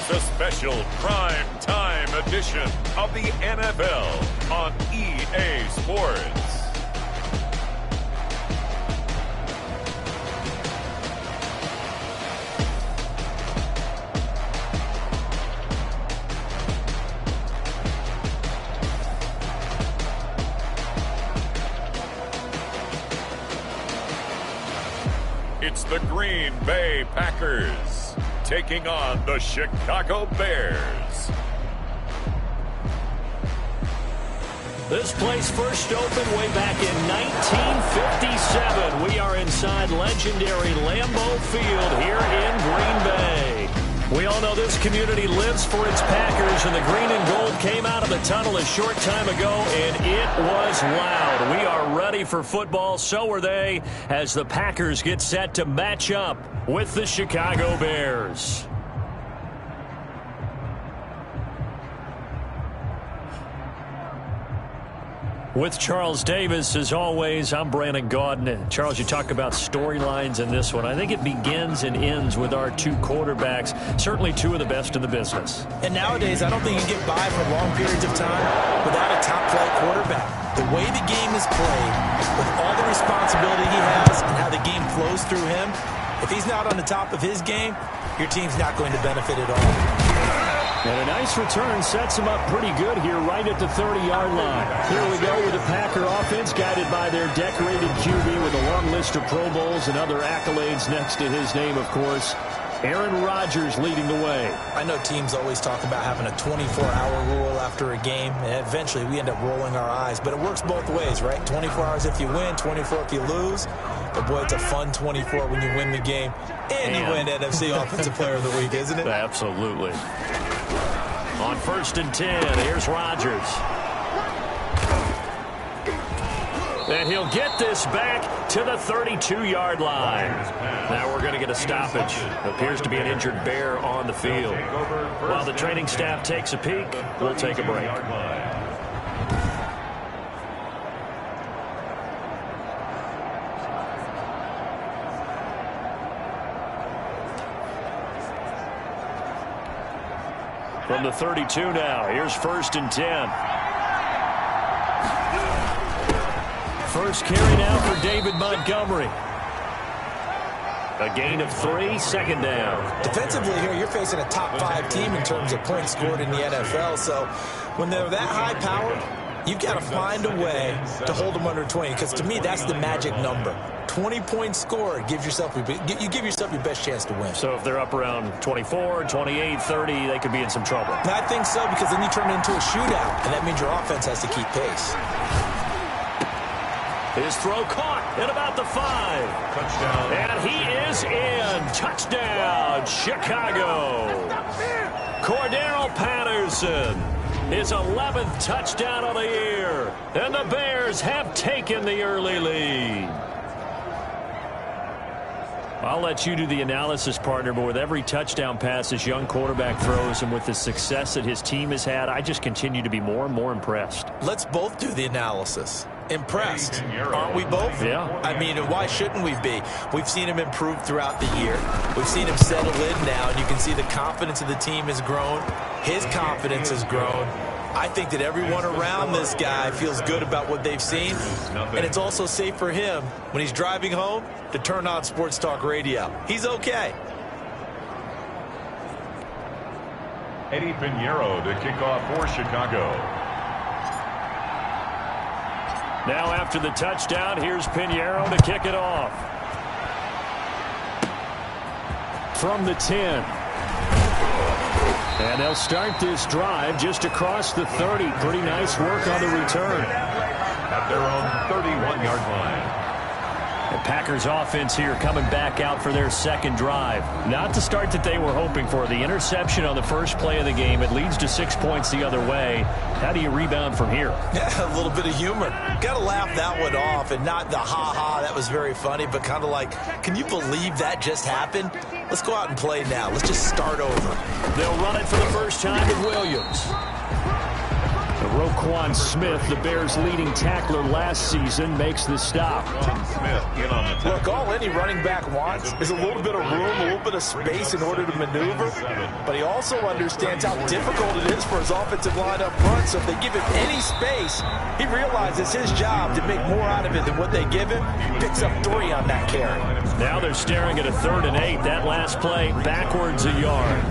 It's a special prime time edition of the NFL on EA Sports. It's the Green Bay Packers taking on the Chicago Bears. This place first opened way back in 1957. We are inside legendary Lambeau Field here in Green Bay. We all know this community lives for its Packers, and the green and gold came out of the tunnel a short time ago, and it was loud. We are ready for football, so are they, as the Packers get set to match up with the Chicago Bears. With Charles Davis, as always, I'm Brandon Gaudin. Charles, you talk about storylines in this one. I think it begins and ends with our two quarterbacks, certainly two of the best in the business. And nowadays, I don't think you get by for long periods of time without a top-flight quarterback. The way the game is played, with all the responsibility he has and how the game flows through him, if he's not on the top of his game, your team's not going to benefit at all. And a nice return sets him up pretty good here right at the 30-yard line. Here we go with the Packer offense guided by their decorated QB with a long list of Pro Bowls and other accolades next to his name, of course. Aaron Rodgers leading the way. I know teams always talk about having a 24-hour rule after a game, and eventually we end up rolling our eyes. But it works both ways, right? 24 hours if you win, 24 if you lose. But, boy, it's a fun 24 when you win the game and you win NFC Offensive Player of the Week, isn't it? Absolutely. On 1st and 10, here's Rodgers. And he'll get this back to the 32-yard line. Now we're going to get a stoppage. Appears to be an injured Bear on the field. While the training staff takes a peek, we'll take a break. From the 32 now, here's 1st and 10. First carry now for David Montgomery. A gain of 3, 2nd down. Defensively here, you're facing a top-5 team in terms of points scored in the NFL. So when they're that high-powered, you've got to find a way to hold them under 20. Because to me, that's the magic number. 20 points scored, you give yourself your best chance to win. So if they're up around 24, 28, 30, they could be in some trouble. I think so, because then you turn it into a shootout, and that means your offense has to keep pace. His throw caught at about the 5. Touchdown. And he is in. Touchdown, Chicago. Cordero Patterson. His 11th touchdown of the year. And the Bears have taken the early lead. I'll let you do the analysis, partner, but with every touchdown pass this young quarterback throws and with the success that his team has had, I just continue to be more and more impressed. Let's both do the analysis. Impressed, aren't we both? Yeah. I mean, why shouldn't we be? We've seen him improve throughout the year. We've seen him settle in now, and you can see the confidence of the team has grown. His confidence has grown. I think that everyone around this guy feels good about what they've seen, and it's also safe for him when he's driving home to turn on Sports Talk Radio. He's okay. Eddie Pinheiro to kick off for Chicago. Now after the touchdown, here's Pinheiro to kick it off. From the 10. And they'll start this drive just across the 30. Pretty nice work on the return. At their own 31-yard line. The Packers offense here coming back out for their second drive. Not the start that they were hoping for. The interception on the first play of the game. It leads to 6 points the other way. How do you rebound from here? Yeah, a little bit of humor. Got to laugh that one off, and not the ha-ha, that was very funny, but kind of like, can you believe that just happened? Let's go out and play now. Let's just start over. They'll run it for the first time with Williams. The Roquan Smith, the Bears' leading tackler last season, makes the stop. Look, all any running back wants is a little bit of room, a little bit of space in order to maneuver. But he also understands how difficult it is for his offensive line up front. So if they give him any space, he realizes his job to make more out of it than what they give him. Picks up 3 on that carry. Now they're staring at a 3rd and 8. That last play, backwards a yard.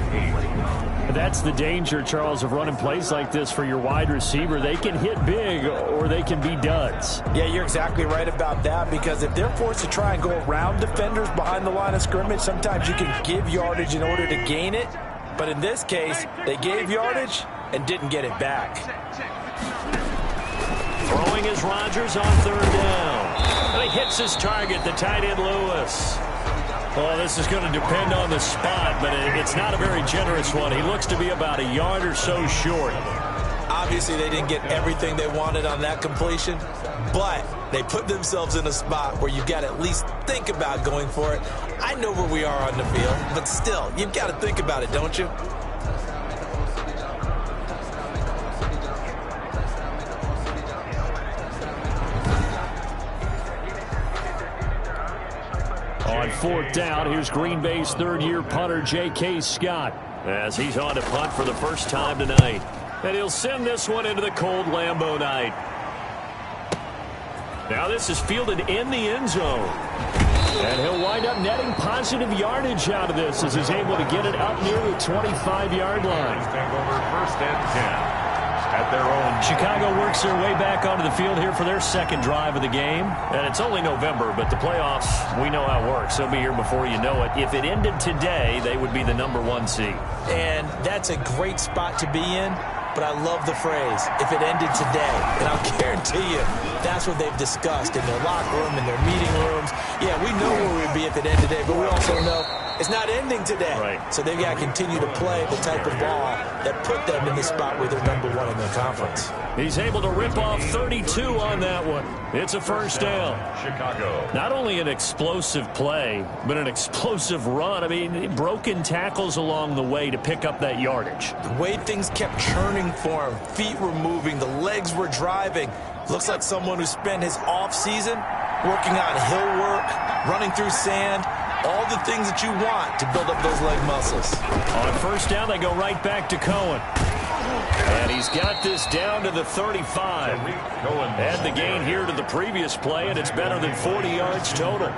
That's the danger, Charles, of running plays like this for your wide receiver. They can hit big or they can be duds. Yeah, you're exactly right about that, because if they're forced to try and go around defenders behind the line of scrimmage, sometimes you can give yardage in order to gain it. But in this case, they gave yardage and didn't get it back. Throwing is Rodgers on 3rd down. And he hits his target, the tight end Lewis. Well, this is going to depend on the spot, but it's not a very generous one. He looks to be about a yard or so short. Obviously, they didn't get everything they wanted on that completion, but they put themselves in a spot where you've got to at least think about going for it. I know where we are on the field, but still, you've got to think about it, don't you? On 4th down, here's Green Bay's 3rd-year punter, J.K. Scott, as he's on to punt for the first time tonight. And he'll send this one into the cold Lambeau night. Now this is fielded in the end zone. And he'll wind up netting positive yardage out of this as he's able to get it up near the 25-yard line. First and 10. At their own. Chicago works their way back onto the field here for their 2nd drive of the game. And it's only November, but the playoffs, we know how it works. They'll be here before you know it. If it ended today, they would be the #1 seed. And that's a great spot to be in. But I love the phrase, if it ended today. And I'll guarantee you, that's what they've discussed in their locker room, in their meeting rooms. Yeah, we know where we'd be if it ended today, but we also know it's not ending today. Right. So they've got to continue to play the type of ball that put them in the spot where they're #1 in their conference. He's able to rip off 32 on that one. It's a 1st down. Chicago. Not only an explosive play, but an explosive run. I mean, broken tackles along the way to pick up that yardage. The way things kept churning for him, feet were moving, the legs were driving. Looks like someone who spent his off-season working on hill work, running through sand, all the things that you want to build up those leg muscles. On 1st down, they go right back to Cohen. And he's got this down to the 35. Add the gain here to the previous play, and it's better than 40 yards total.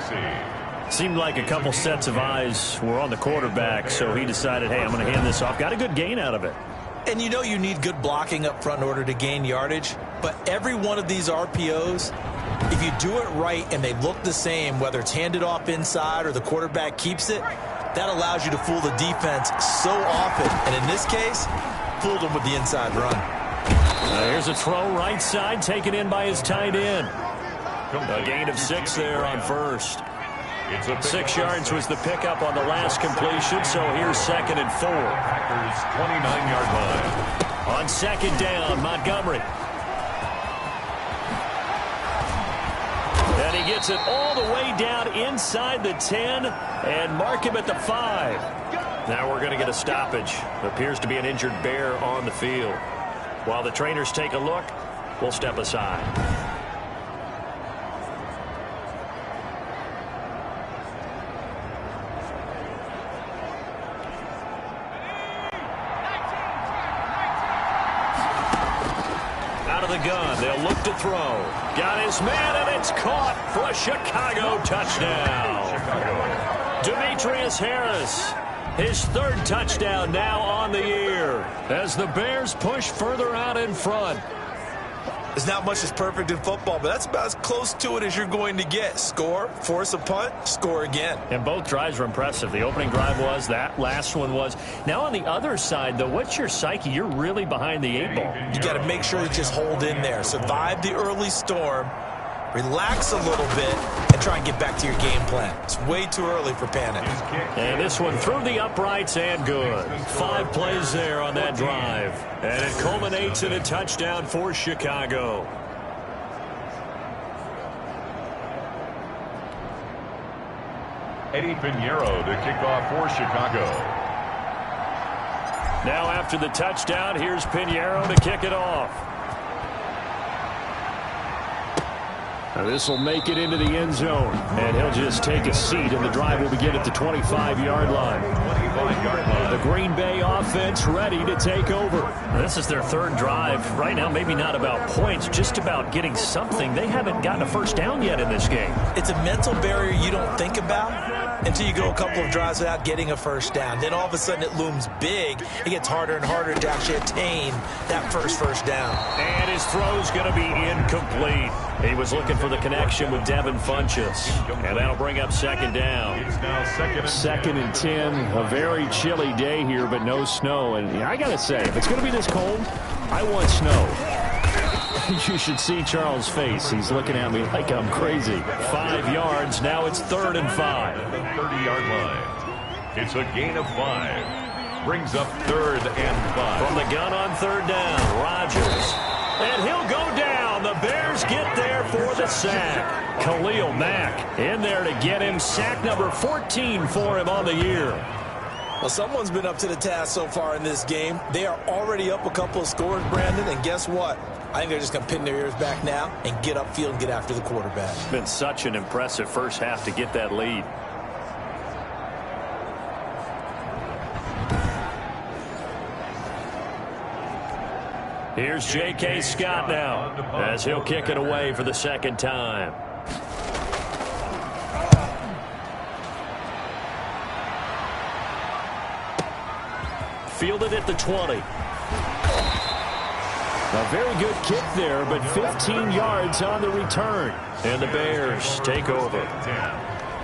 Seemed like a couple sets of eyes were on the quarterback, so he decided, hey, I'm going to hand this off. Got a good gain out of it. And you know you need good blocking up front in order to gain yardage, but every one of these RPOs, if you do it right and they look the same, whether it's handed off inside or the quarterback keeps it, that allows you to fool the defense so often. And in this case, fooled them with the inside run. Here's a throw right side, taken in by his tight end. A gain of 6 there on 1st. 6 yards was the pickup on the last completion, so here's 2nd and 4. Packers 29-yard line. On 2nd down, Montgomery. And he gets it all the way down inside the 10 and mark him at the 5. Now we're going to get a stoppage. Appears to be an injured Bear on the field. While the trainers take a look, we'll step aside. Out of the gun, they'll look to throw. Got his man, and it's caught for a Chicago touchdown. Demetrius Harris, his 3rd touchdown now on the year as the Bears push further out in front. There's not much that's perfect in football, but that's about as close to it as you're going to get. Score, force a punt, score again. And both drives were impressive. The opening drive was, that last one was. Now on the other side, though, what's your psyche? You're really behind the 8 ball. You got to make sure to just hold in there. Survive the early storm, relax a little bit, and try and get back to your game plan. It's way too early for panic. And this one through the uprights and good. 5 plays there on that drive. And it culminates in a touchdown for Chicago. Eddie Pinheiro to kick off for Chicago. Now after the touchdown, here's Pinheiro to kick it off. Now this will make it into the end zone, and he'll just take a seat, and the drive will begin at the 25-yard line. 25-yard line. The Green Bay offense ready to take over. This is their third drive. Right now, maybe not about points, just about getting something. They haven't gotten a first down yet in this game. It's a mental barrier you don't think about until you go a couple of drives without getting a first down. Then all of a sudden it looms big. It gets harder and harder to actually attain that first down. And his throw's going to be incomplete. He was looking for the connection with Devin Funchess. And that'll bring up second down. It's now Second and 10. A very chilly day here, but no snow. And I got to say, if it's going to be this cold, I want snow. You should see Charles' face. He's looking at me like I'm crazy. 5 yards. Now it's 3rd and 5. 30-yard line. It's a gain of 5. Brings up 3rd and 5. From the gun on 3rd down, Rodgers. And he'll go down. The Bears get there for the sack. Khalil Mack in there to get him. Sack number 14 for him on the year. Well, someone's been up to the task so far in this game. They are already up a couple of scores, Brandon, and guess what? I think they're just going to pin their ears back now and get upfield and get after the quarterback. It's been such an impressive first half to get that lead. Here's J.K. Scott now as he'll kick it away for the second time. Fielded at the 20. A very good kick there, but 15 yards on the return. And the Bears take over.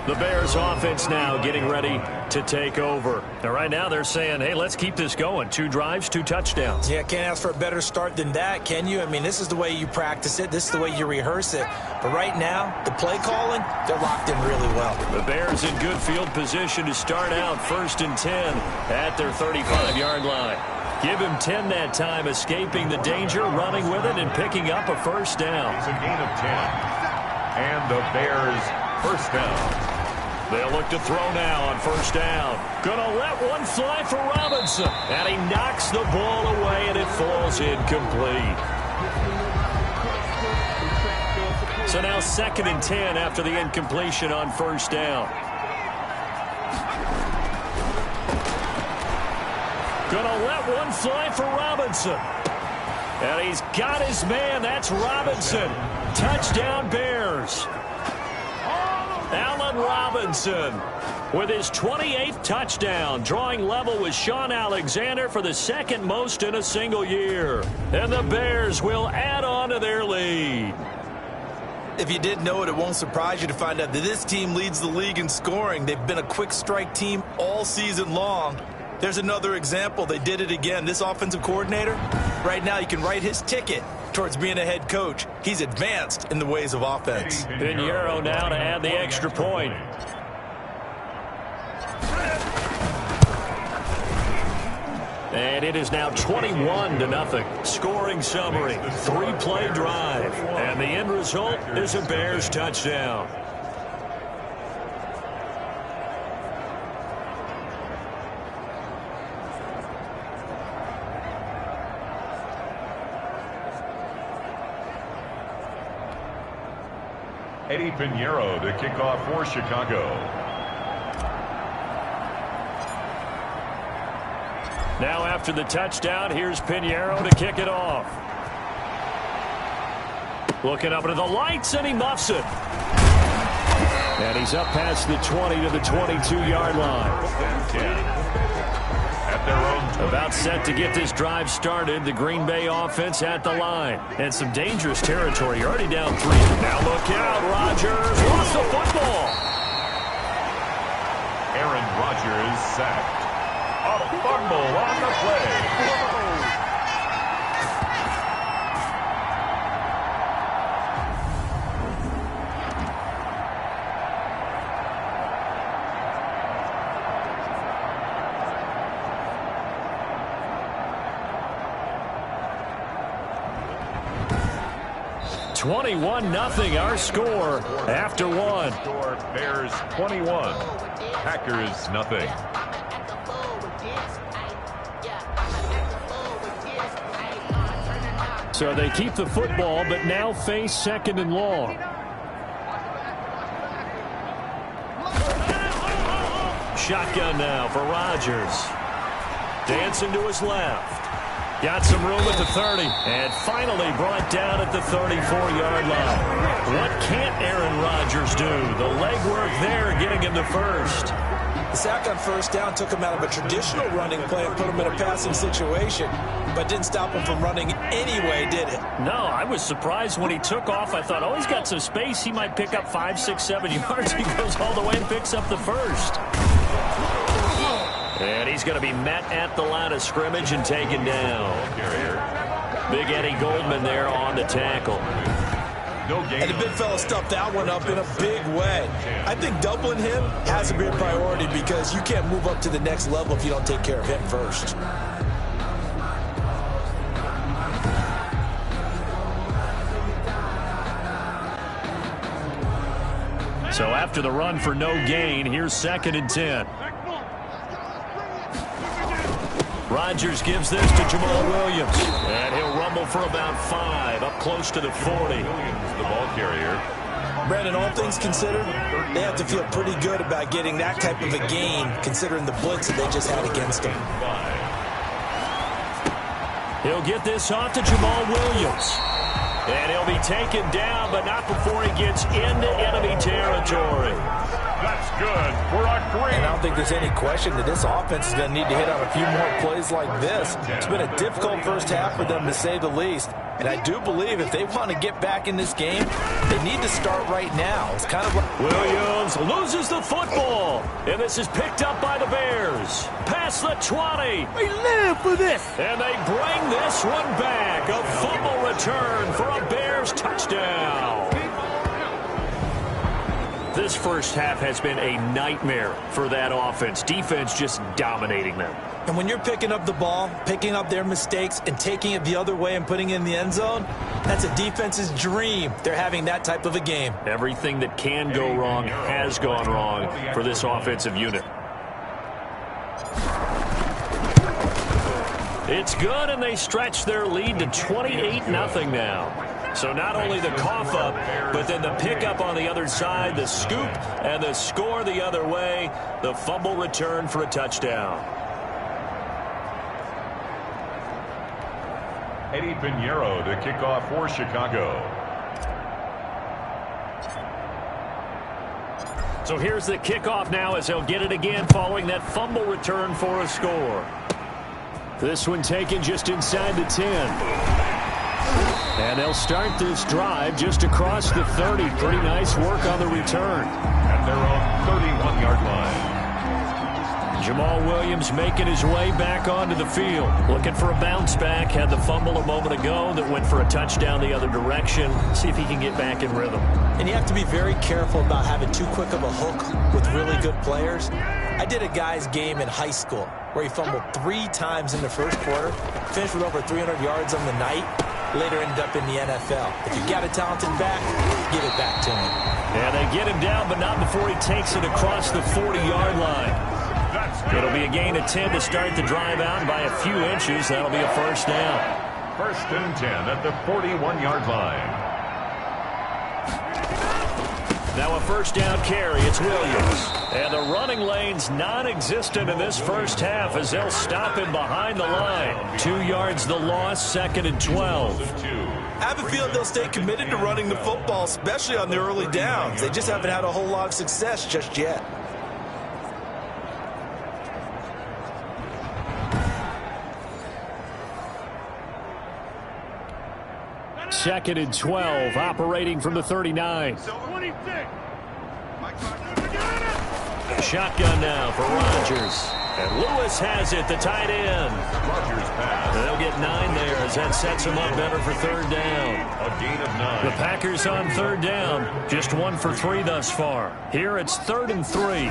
The Bears offense now getting ready to take over. Now, right now they're saying, hey, let's keep this going. 2 drives, 2 touchdowns. Yeah, can't ask for a better start than that, can you? I mean, this is the way you practice it. This is the way you rehearse it. But right now, the play calling, they're locked in really well. The Bears in good field position to start out 1st and 10 at their 35-yard line. Give him 10 that time, escaping the danger, running with it, and picking up a first down. It's a gain of 10. And the Bears first down. They'll look to throw now on first down. Gonna let one fly for Robinson. And he knocks the ball away, and it falls incomplete. So now 2nd and 10 after the incompletion on first down. Gonna let one fly for Robinson. And he's got his man. That's Robinson. Touchdown, Bears. Allen Robinson with his 28th touchdown, drawing level with Sean Alexander for the 2nd most in a single year. And the Bears will add on to their lead. If you didn't know it, it won't surprise you to find out that this team leads the league in scoring. They've been a quick strike team all season long. There's another example. They did it again. This offensive coordinator, right now you can write his ticket towards being a head coach. He's advanced in the ways of offense. Pinheiro now to add the extra point. And it is now 21-0. Scoring summary, 3-play drive. And the end result is a Bears touchdown. Eddie Pinheiro to kick off for Chicago. Now after the touchdown, here's Pinheiro to kick it off. Looking up into the lights, and he muffs it. And he's up past the 20 to the 22-yard line. At their own About set to get this drive started. The Green Bay offense at the line. And some dangerous territory. You're already down 3. Now look out. Rodgers lost the football. Aaron Rodgers sacked. A fumble on the play. 21-0 our score after 1. Bears 21, Packers nothing. So they keep the football, but now face 2nd and long. shotgun now for Rodgers. Dancing to his left. Got some room at the 30. And finally brought down at the 34-yard line. What can't Aaron Rodgers do? The legwork there getting him the first. The sack on first down took him out of a traditional running play and put him in a passing situation, but didn't stop him from running anyway, did it? No, I was surprised when he took off. I thought, oh, he's got some space. He might pick up 5, 6, 7 yards. He goes all the way and picks up the first. And he's going to be met at the line of scrimmage and taken down. Big Eddie Goldman there on the tackle. And the big fella stuffed that one up in a big way. I think doubling him has to be a priority because you can't move up to the next level if you don't take care of him first. So after the run for no gain, here's 2nd and 10. Rodgers gives this to Jamal Williams. And he'll rumble for about 5, up close to the 40. Williams, the ball carrier. Brandon, all things considered, they have to feel pretty good about getting that type of a gain, considering the blitz that they just had against them. He'll get this off to Jamal Williams. And he'll be taken down, but not before he gets into enemy territory. That's good for a great. And I don't think there's any question that this offense is going to need to hit on a few more plays like this. It's been a difficult first half for them, to say the least. And I do believe if they want to get back in this game, they need to start right now. It's kind of like Williams loses the football. And this is picked up by the Bears. Past the 20. We live for this. And they bring this one back. A fumble return for a Bears touchdown. This first half has been a nightmare for that offense. Defense just dominating them. And when you're picking up the ball, picking up their mistakes, and taking it the other way and putting it in the end zone, that's a defense's dream. They're having that type of a game. Everything that can go wrong has gone wrong for this offensive unit. It's good, and they stretch their lead to 28-0 now. So not only the cough up, but then the pickup on the other side, the scoop, and the score the other way, the fumble return for a touchdown. Eddie Pinheiro to kick off for Chicago. So here's the kickoff now as he'll get it again following that fumble return for a score. This one taken just inside the 10. And they'll start this drive just across the 30. Pretty nice work on the return. At their own 31-yard line. Jamal Williams making his way back onto the field. Looking for a bounce back. Had the fumble a moment ago that went for a touchdown the other direction. See if he can get back in rhythm. And you have to be very careful about having too quick of a hook with really good players. I did a guy's game in high school where he fumbled 3 times in the first quarter, finished with over 300 yards on the night, later ended up in the NFL. If you've got a talented back, give it back to him. Yeah, they get him down, but not before he takes it across the 40-yard line. It'll be a gain of 10 to start the drive out by a few inches. That'll be a first down. 1st and 10 at the 41-yard line. Now a first down carry. It's Williams. And the running lane's non-existent in this first half as they'll stop him behind the line. 2 yards the loss, 2nd and 12. I have a feeling they'll stay committed to running the football, especially on the early downs. They just haven't had a whole lot of success just yet. Second and 12, operating from the 39. Shotgun now for Rodgers. And Lewis has it, the tight end. Rodgers pass. They'll get 9 there as that sets them up better for 3rd down. A gain of 9. The Packers on 3rd down, just 1 for 3 thus far. Here it's 3rd and 3.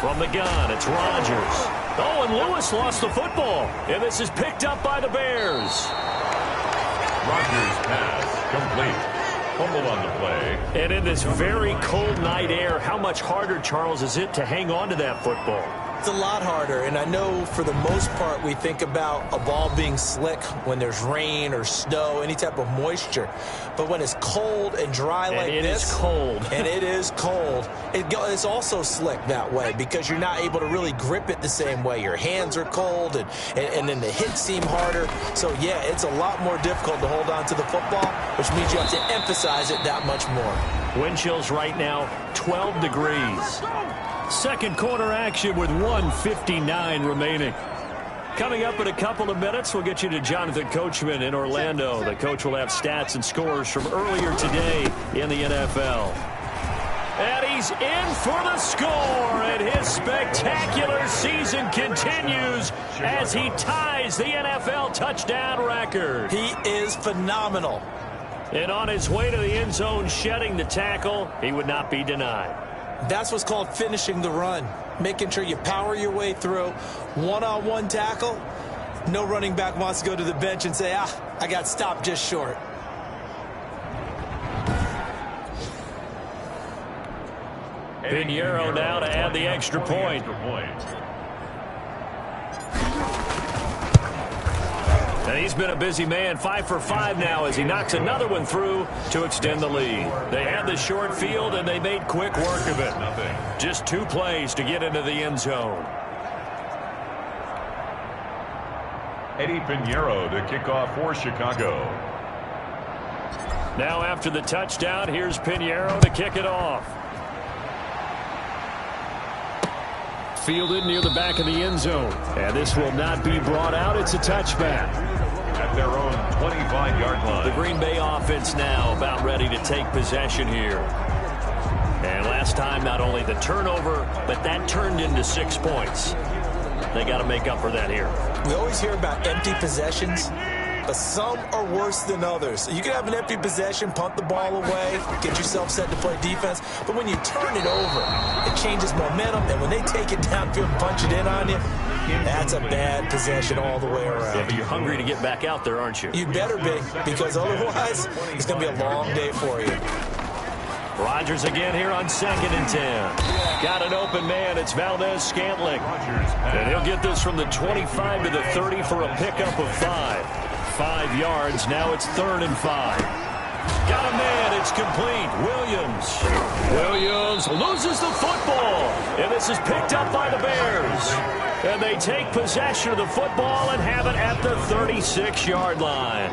From the gun, it's Rodgers. Oh, and Lewis lost the football. And this is picked up by the Bears. Rodgers pass complete. Fumble on the play. And in this very cold night air, how much harder, Charles, is it to hang on to that football? It's a lot harder, and I know for the most part we think about a ball being slick when there's rain or snow, any type of moisture. But when it's cold and dry like this, it is cold. and it is cold, it's also slick that way because you're not able to really grip it the same way. Your hands are cold, and then the hits seem harder. So, yeah, it's a lot more difficult to hold on to the football, which means you have to emphasize it that much more. Wind chills right now, 12 degrees. Second quarter action with 1:59 remaining. Coming up in a couple of minutes, we'll get you to Jonathan Coachman in Orlando. The coach will have stats and scores from earlier today in the NFL. And he's in for the score, and his spectacular season continues as he ties the NFL touchdown record. He is phenomenal. And on his way to the end zone, shedding the tackle, he would not be denied. That's what's called finishing the run, making sure you power your way through. One-on-one tackle, no running back wants to go to the bench and say, I got stopped just short. Pinheiro now to add the extra point. And he's been a busy man, 5 for 5 now as he knocks another one through to extend the lead. They had the short field, and they made quick work of it. Just 2 plays to get into the end zone. Eddie Pinheiro to kick off for Chicago. Now after the touchdown, here's Pinheiro to kick it off. Fielded near the back of the end zone. And this will not be brought out. It's a touchback. At their own 25-yard line. The Green Bay offense now about ready to take possession here. And last time, not only the turnover, but that turned into 6 points. They got to make up for that here. We always hear about empty possessions, but some are worse than others. You can have an empty possession, punt the ball away, get yourself set to play defense, but when you turn it over, it changes momentum, and when they take it downfield and punch it in on you, that's a bad possession all the way around. Yeah, but you're hungry to get back out there, aren't you? You better be, because otherwise, it's going to be a long day for you. Rodgers again here on 2nd and 10. Got an open man. It's Valdez-Scantling. And he'll get this from the 25 to the 30 for a pickup of 5. 5 yards. Now it's 3rd and 5. Got a man. It's complete. Williams loses the football. And this is picked up by the Bears. And they take possession of the football and have it at the 36-yard line.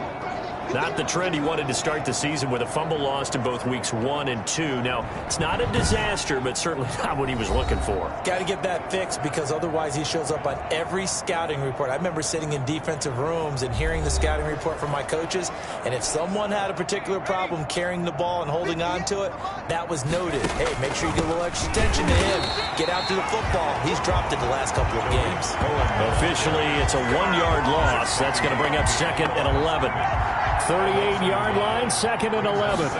Not the trend he wanted to start the season with a fumble lost in both weeks 1 and 2. Now, it's not a disaster, but certainly not what he was looking for. Got to get that fixed because otherwise he shows up on every scouting report. I remember sitting in defensive rooms and hearing the scouting report from my coaches, and if someone had a particular problem carrying the ball and holding on to it, that was noted. Hey, make sure you get a little extra attention to him. Get out to the football. He's dropped it the last couple of games. Officially, it's a 1-yard loss. That's going to bring up 2nd and 11. 38-yard line, 2nd and 11.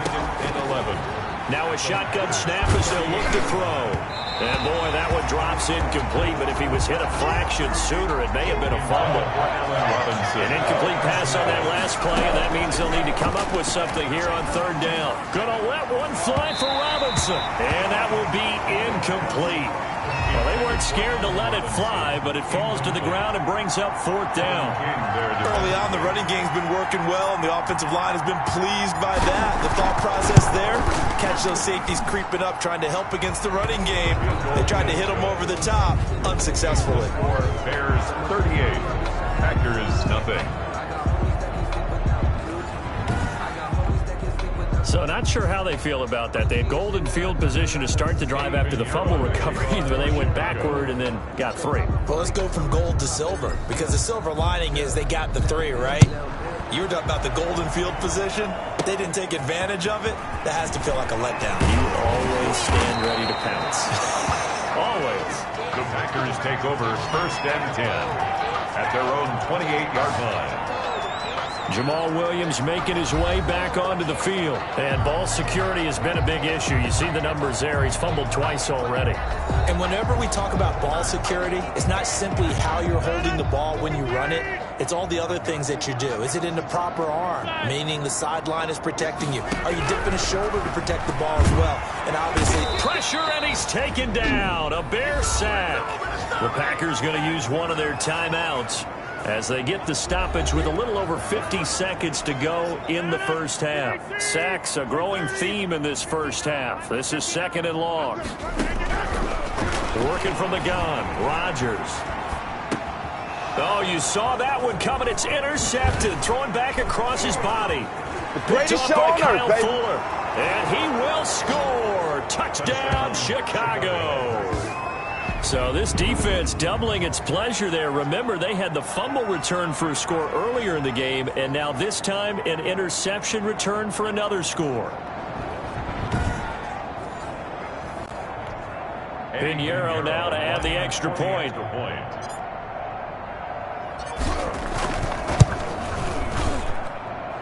Now a shotgun snap as they'll look to throw. And boy, that one drops incomplete, but if he was hit a fraction sooner, it may have been a fumble. An incomplete pass on that last play, and that means they'll need to come up with something here on 3rd down. Gonna let one fly for Robinson, and that will be incomplete. Well, they weren't scared to let it fly, but it falls to the ground and brings up 4th down. Early on, the running game's been working well, and the offensive line has been pleased by that. The thought process there, catch those safeties creeping up, trying to help against the running game. They tried to hit them over the top, unsuccessfully. Bears 38, Packers nothing. So not sure how they feel about that. They had golden field position to start the drive after the fumble recovery, but they went backward and then got 3. Well, let's go from gold to silver, because the silver lining is they got the 3, right? You were talking about the golden field position. They didn't take advantage of it. That has to feel like a letdown. You always stand ready to pounce. Always. The Packers take over 1st and 10 at their own 28-yard line. Jamal Williams making his way back onto the field. And ball security has been a big issue. You see the numbers there. He's fumbled twice already. And whenever we talk about ball security, it's not simply how you're holding the ball when you run it. It's all the other things that you do. Is it in the proper arm, meaning the sideline is protecting you? Are you dipping a shoulder to protect the ball as well? And obviously, pressure, and he's taken down. A Bear sack. The Packers going to use one of their timeouts as they get the stoppage with a little over 50 seconds to go in the first half. Sacks, a growing theme in this first half. This is 2nd and long. Working from the gun, Rodgers. Oh, you saw that one coming. It's intercepted. Throwing back across his body. Picked up by Kyle Fuller. And he will score. Touchdown, Chicago. So this defense doubling its pleasure there. Remember, they had the fumble return for a score earlier in the game, and now this time an interception return for another score. Pinheiro now to add the extra point.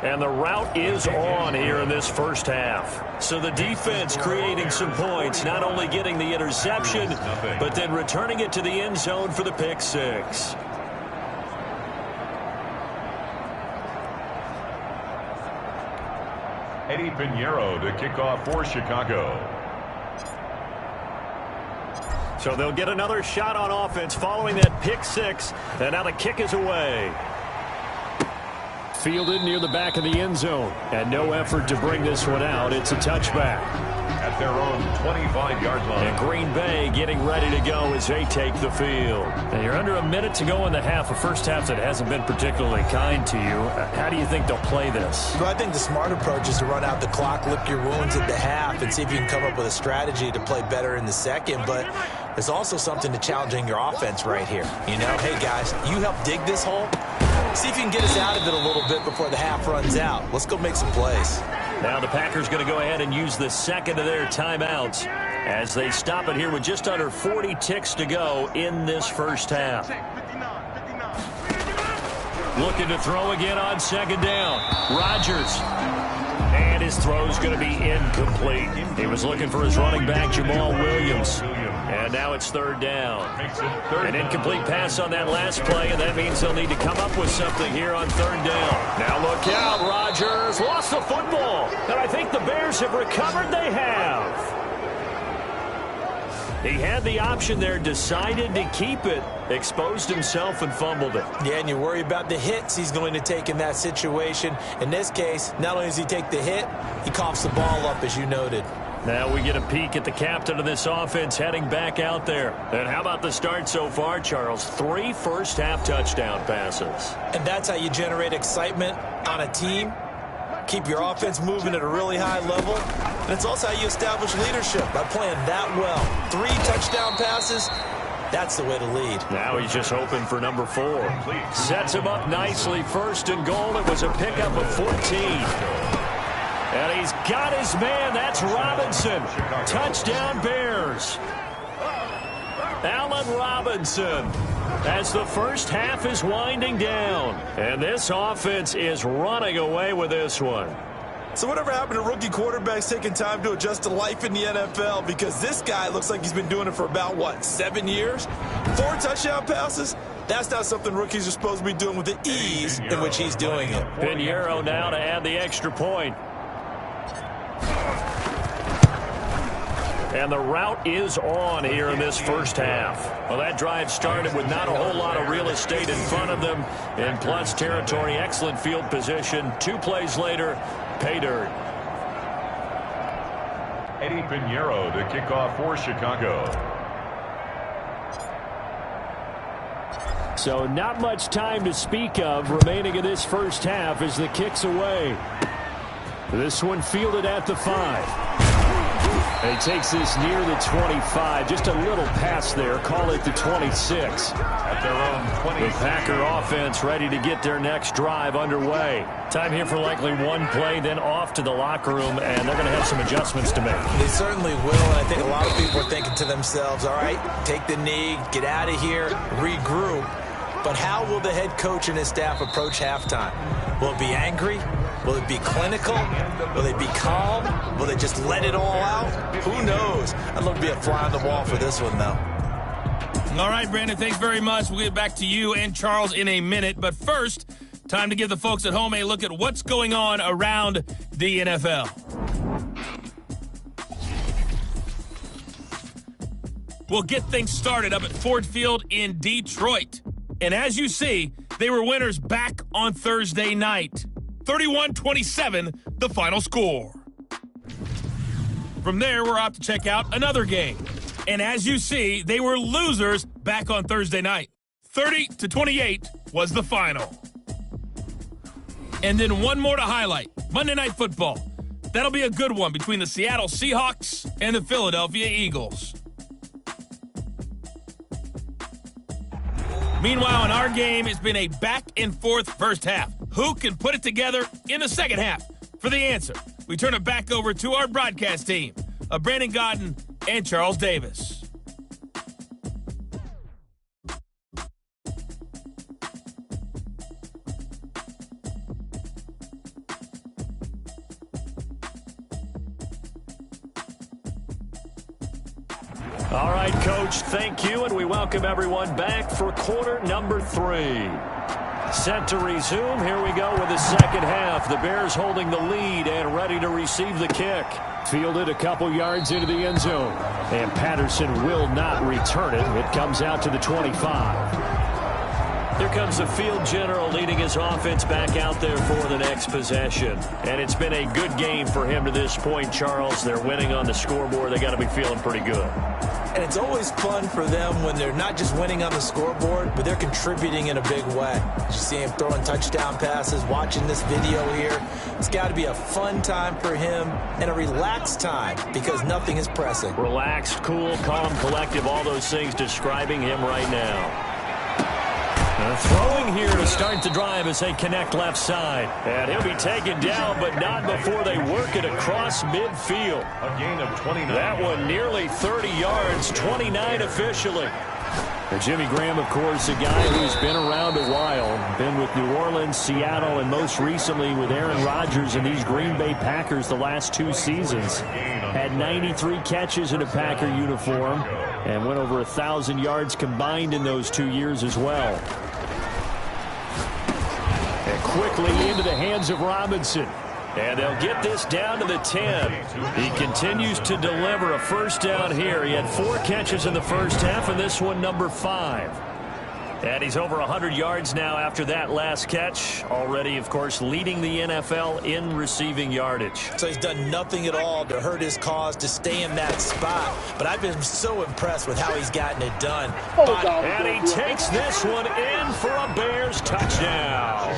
And the route is on here in this first half. So the defense creating some points, not only getting the interception, but then returning it to the end zone for the pick six. Eddie Pinheiro to kick off for Chicago. So they'll get another shot on offense following that pick six. And now the kick is away. Fielded near the back of the end zone. And no effort to bring this one out. It's a touchback. At their own 25-yard line. And Green Bay getting ready to go as they take the field. And you're under a minute to go in the half. A first half that hasn't been particularly kind to you. How do you think they'll play this? Well, I think the smart approach is to run out the clock, lick your wounds at the half, and see if you can come up with a strategy to play better in the second. But there's also something to challenging your offense right here. You know, hey, guys, you help dig this hole. See if you can get us out of it a little bit before the half runs out. Let's go make some plays. Now the Packers going to go ahead and use the second of their timeouts as they stop it here with just under 40 ticks to go in this first half. Looking to throw again on second down. Rodgers. And his throw is going to be incomplete. He was looking for his running back, Jamal Williams. And now it's third down. An incomplete pass on that last play, and that means they'll need to come up with something here on third down. Now look out, Rodgers lost the football. And I think the Bears have recovered. They have. He had the option there, decided to keep it, exposed himself and fumbled it. Yeah, and you worry about the hits he's going to take in that situation. In this case, not only does he take the hit, he coughs the ball up, as you noted. Now we get a peek at the captain of this offense heading back out there. And how about the start so far, Charles? 3 first-half touchdown passes. And that's how you generate excitement on a team. Keep your offense moving at a really high level. And it's also how you establish leadership, by playing that well. 3 touchdown passes, that's the way to lead. Now he's just hoping for number 4. Sets him up nicely. First and goal. It was a pickup of 14. And he's got his man. That's Robinson. Touchdown Bears. Allen Robinson. As the first half is winding down. And this offense is running away with this one. So whatever happened to rookie quarterbacks taking time to adjust to life in the NFL? Because this guy looks like he's been doing it for about, 7 years? 4 touchdown passes? That's not something rookies are supposed to be doing with the ease in which he's doing it. Pinheiro now to add the extra point. And the route is on here in this first half. Well, that drive started with not a whole lot of real estate in front of them. In plus territory, excellent field position. 2 plays later, pay dirt. Eddie Pinheiro to kick off for Chicago. So not much time to speak of remaining in this first half as the kick's away. This one fielded at the 5. And he takes this near the 25. Just a little pass there. Call it the 26. At their own 20. The Packer offense ready to get their next drive underway. Time here for likely one play, then off to the locker room, and they're going to have some adjustments to make. They certainly will, and I think a lot of people are thinking to themselves, all right, take the knee, get out of here, regroup. But how will the head coach and his staff approach halftime? Will it be angry? Will it be clinical? Will they be calm? Will they just let it all out? Who knows? I'd love to be a fly on the wall for this one, though. All right, Brandon, thanks very much. We'll get back to you and Charles in a minute. But first, time to give the folks at home a look at what's going on around the NFL. We'll get things started up at Ford Field in Detroit. And as you see, they were winners back on Thursday night. 31-27, the final score. From there, we're off to check out another game. And as you see, they were losers back on Thursday night. 30-28 was the final. And then one more to highlight. Monday Night Football. That'll be a good one between the Seattle Seahawks and the Philadelphia Eagles. Meanwhile, in our game, it's been a back-and-forth first half. Who can put it together in the second half? For the answer, we turn it back over to our broadcast team of Brandon Godden and Charles Davis. All right, Coach, thank you, and we welcome everyone back for quarter number 3. Set to resume. Here we go with the second half. The Bears holding the lead and ready to receive the kick. Fielded a couple yards into the end zone. And Patterson will not return it. It comes out to the 25. Here comes the field general leading his offense back out there for the next possession. And it's been a good game for him to this point, Charles. They're winning on the scoreboard. They got to be feeling pretty good. And it's always fun for them when they're not just winning on the scoreboard, but they're contributing in a big way. You see him throwing touchdown passes, watching this video here. It's got to be a fun time for him and a relaxed time because nothing is pressing. Relaxed, cool, calm, collective, all those things describing him right now. Throwing here to start the drive as they connect left side. And he'll be taken down, but not before they work it across midfield. A gain of 29. That one nearly 30 yards, 29 officially. And Jimmy Graham, of course, a guy who's been around a while. Been with New Orleans, Seattle, and most recently with Aaron Rodgers and these Green Bay Packers the last 2 seasons. Had 93 catches in a Packer uniform and went over 1,000 yards combined in those 2 years as well. And quickly into the hands of Robinson. And they'll get this down to the 10. He continues to deliver a first down here. He had 4 catches in the first half, and this one number 5. And he's over 100 yards now after that last catch. Already, of course, leading the NFL in receiving yardage. So he's done nothing at all to hurt his cause, to stay in that spot. But I've been so impressed with how he's gotten it done. And he takes this one in for a Bears touchdown.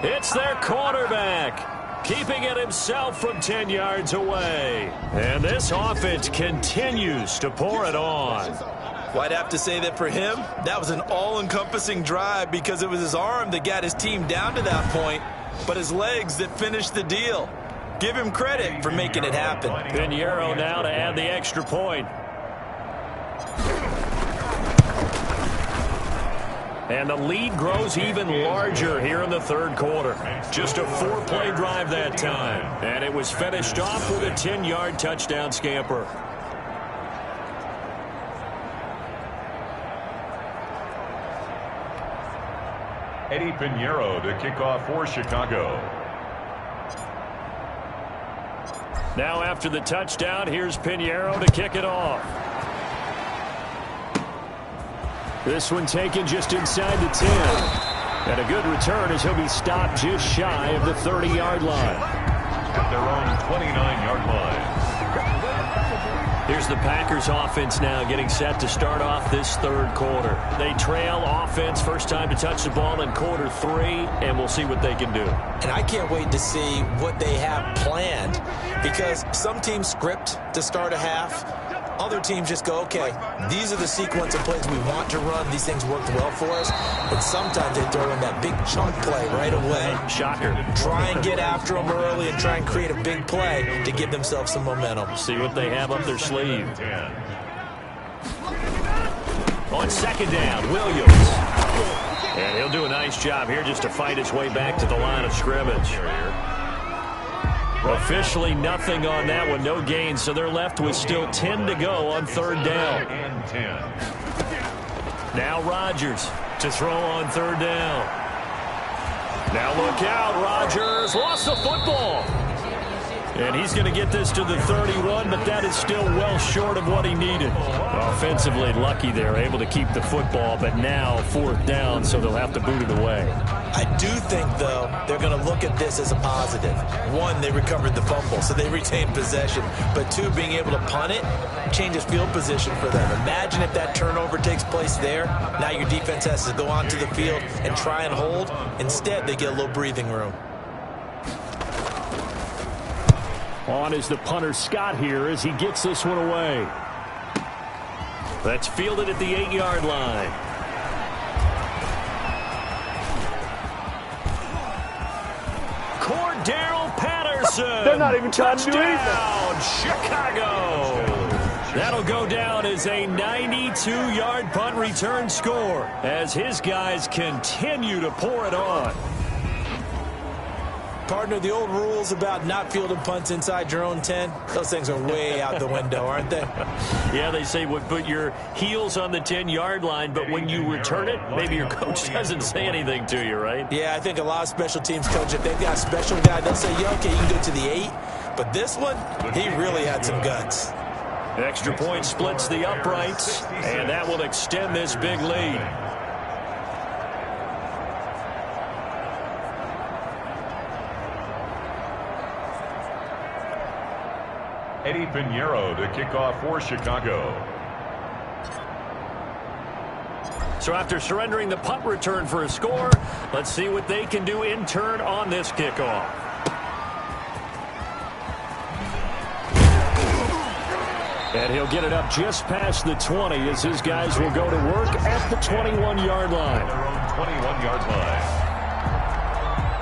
It's their quarterback, keeping it himself from 10 yards away. And this offense continues to pour it on. Well, I'd have to say that for him, that was an all-encompassing drive because it was his arm that got his team down to that point, but his legs that finished the deal. Give him credit for making it happen. Pinheiro now to add the extra point. And the lead grows even larger here in the third quarter. Just a 4-play drive that time. And it was finished off with a 10-yard touchdown scamper. Eddie Pinheiro to kick off for Chicago. Now after the touchdown, here's Pinheiro to kick it off. This one taken just inside the 10. And a good return as he'll be stopped just shy of the 30-yard line. At their own 29-yard line. Here's the Packers offense now getting set to start off this third quarter. They trail offense, first time to touch the ball in quarter 3, and we'll see what they can do. And I can't wait to see what they have planned because some teams script to start a half. Other teams just go, okay, these are the sequence of plays we want to run. These things worked well for us. And sometimes they throw in that big chunk play right away. Shocker. Try and get after them early and try and create a big play to give themselves some momentum. See what they have up their sleeve. On second down, Williams. And he'll do a nice job here just to fight his way back to the line of scrimmage. Officially nothing on that one, no gain, so they're left with still 10 to go on third down. Now Rodgers to throw on third down. Now look out, Rodgers lost the football. And he's going to get this to the 31, but that is still well short of what he needed. Offensively lucky they're able to keep the football, but now fourth down, so they'll have to boot it away. I do think, though, they're going to look at this as a positive. One, they recovered the fumble, so they retained possession. But two, being able to punt it changes field position for them. Imagine if that turnover takes place there. Now your defense has to go onto the field and try and hold. Instead, they get a little breathing room. On is the punter Scott here as he gets this one away. That's fielded at the 8-yard line. Cordell Patterson. They're not even trying to do anything. Touchdown, Chicago. That'll go down as a 92-yard punt return score as his guys continue to pour it on. Partner, the old rules about not fielding punts inside your own 10, those things are way out the window, aren't they? Yeah, they say put your heels on the 10-yard line, but when you return it, maybe your coach doesn't say anything to you, right? Yeah, I think a lot of special teams coach, if they've got a special guy, they'll say, yeah, okay, you can go to the 8. But this one, he really had some guts. Extra point splits the uprights, and that will extend this big lead. Eddie Pinheiro to kick off for Chicago. So after surrendering the punt return for a score, let's see what they can do in turn on this kickoff. And he'll get it up just past the 20 as his guys will go to work at the 21-yard line. Their own 21-yard line.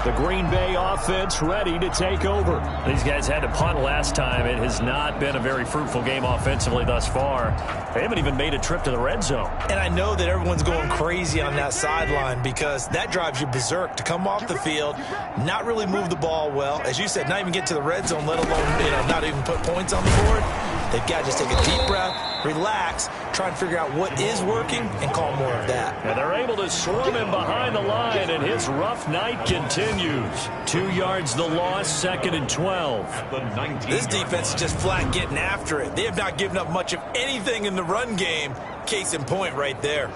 The Green Bay offense ready to take over. These guys had to punt last time. It has not been a very fruitful game offensively thus far. They haven't even made a trip to the red zone. And I know that everyone's going crazy on that sideline because that drives you berserk to come off the field, not really move the ball well. As you said, not even get to the red zone, let alone not even put points on the board. They've got to just take a deep breath, relax, try and figure out what is working, and call more of that. And they're able to swarm him behind the line, and his rough night continues. 2 yards the loss, 2nd and 12. This defense is just flat getting after it. They have not given up much of anything in the run game. Case in point right there.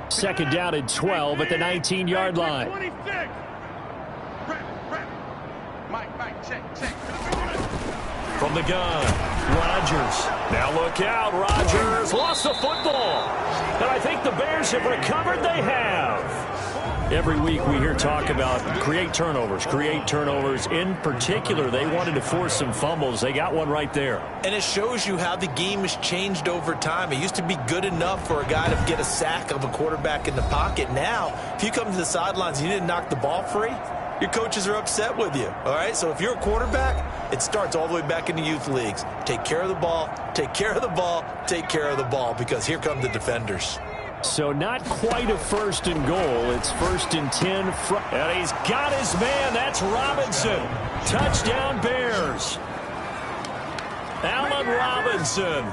Second down and 12 at the 19-yard line. From the gun, Rodgers. Now look out, Rodgers lost the football. And I think the Bears have recovered. They have. Every week we hear talk about create turnovers. In particular, they wanted to force some fumbles. They got one right there. And it shows you how the game has changed over time. It used to be good enough for a guy to get a sack of a quarterback in the pocket. Now, if you come to the sidelines and you didn't knock the ball free, your coaches are upset with you. All right, so if you're a quarterback, it starts all the way back in the youth leagues. Take care of the ball, take care of the ball, take care of the ball, because here come the defenders. So not quite a 1st and goal. It's 1st and 10. And he's got his man. That's Robinson. Touchdown Bears. Allen Robinson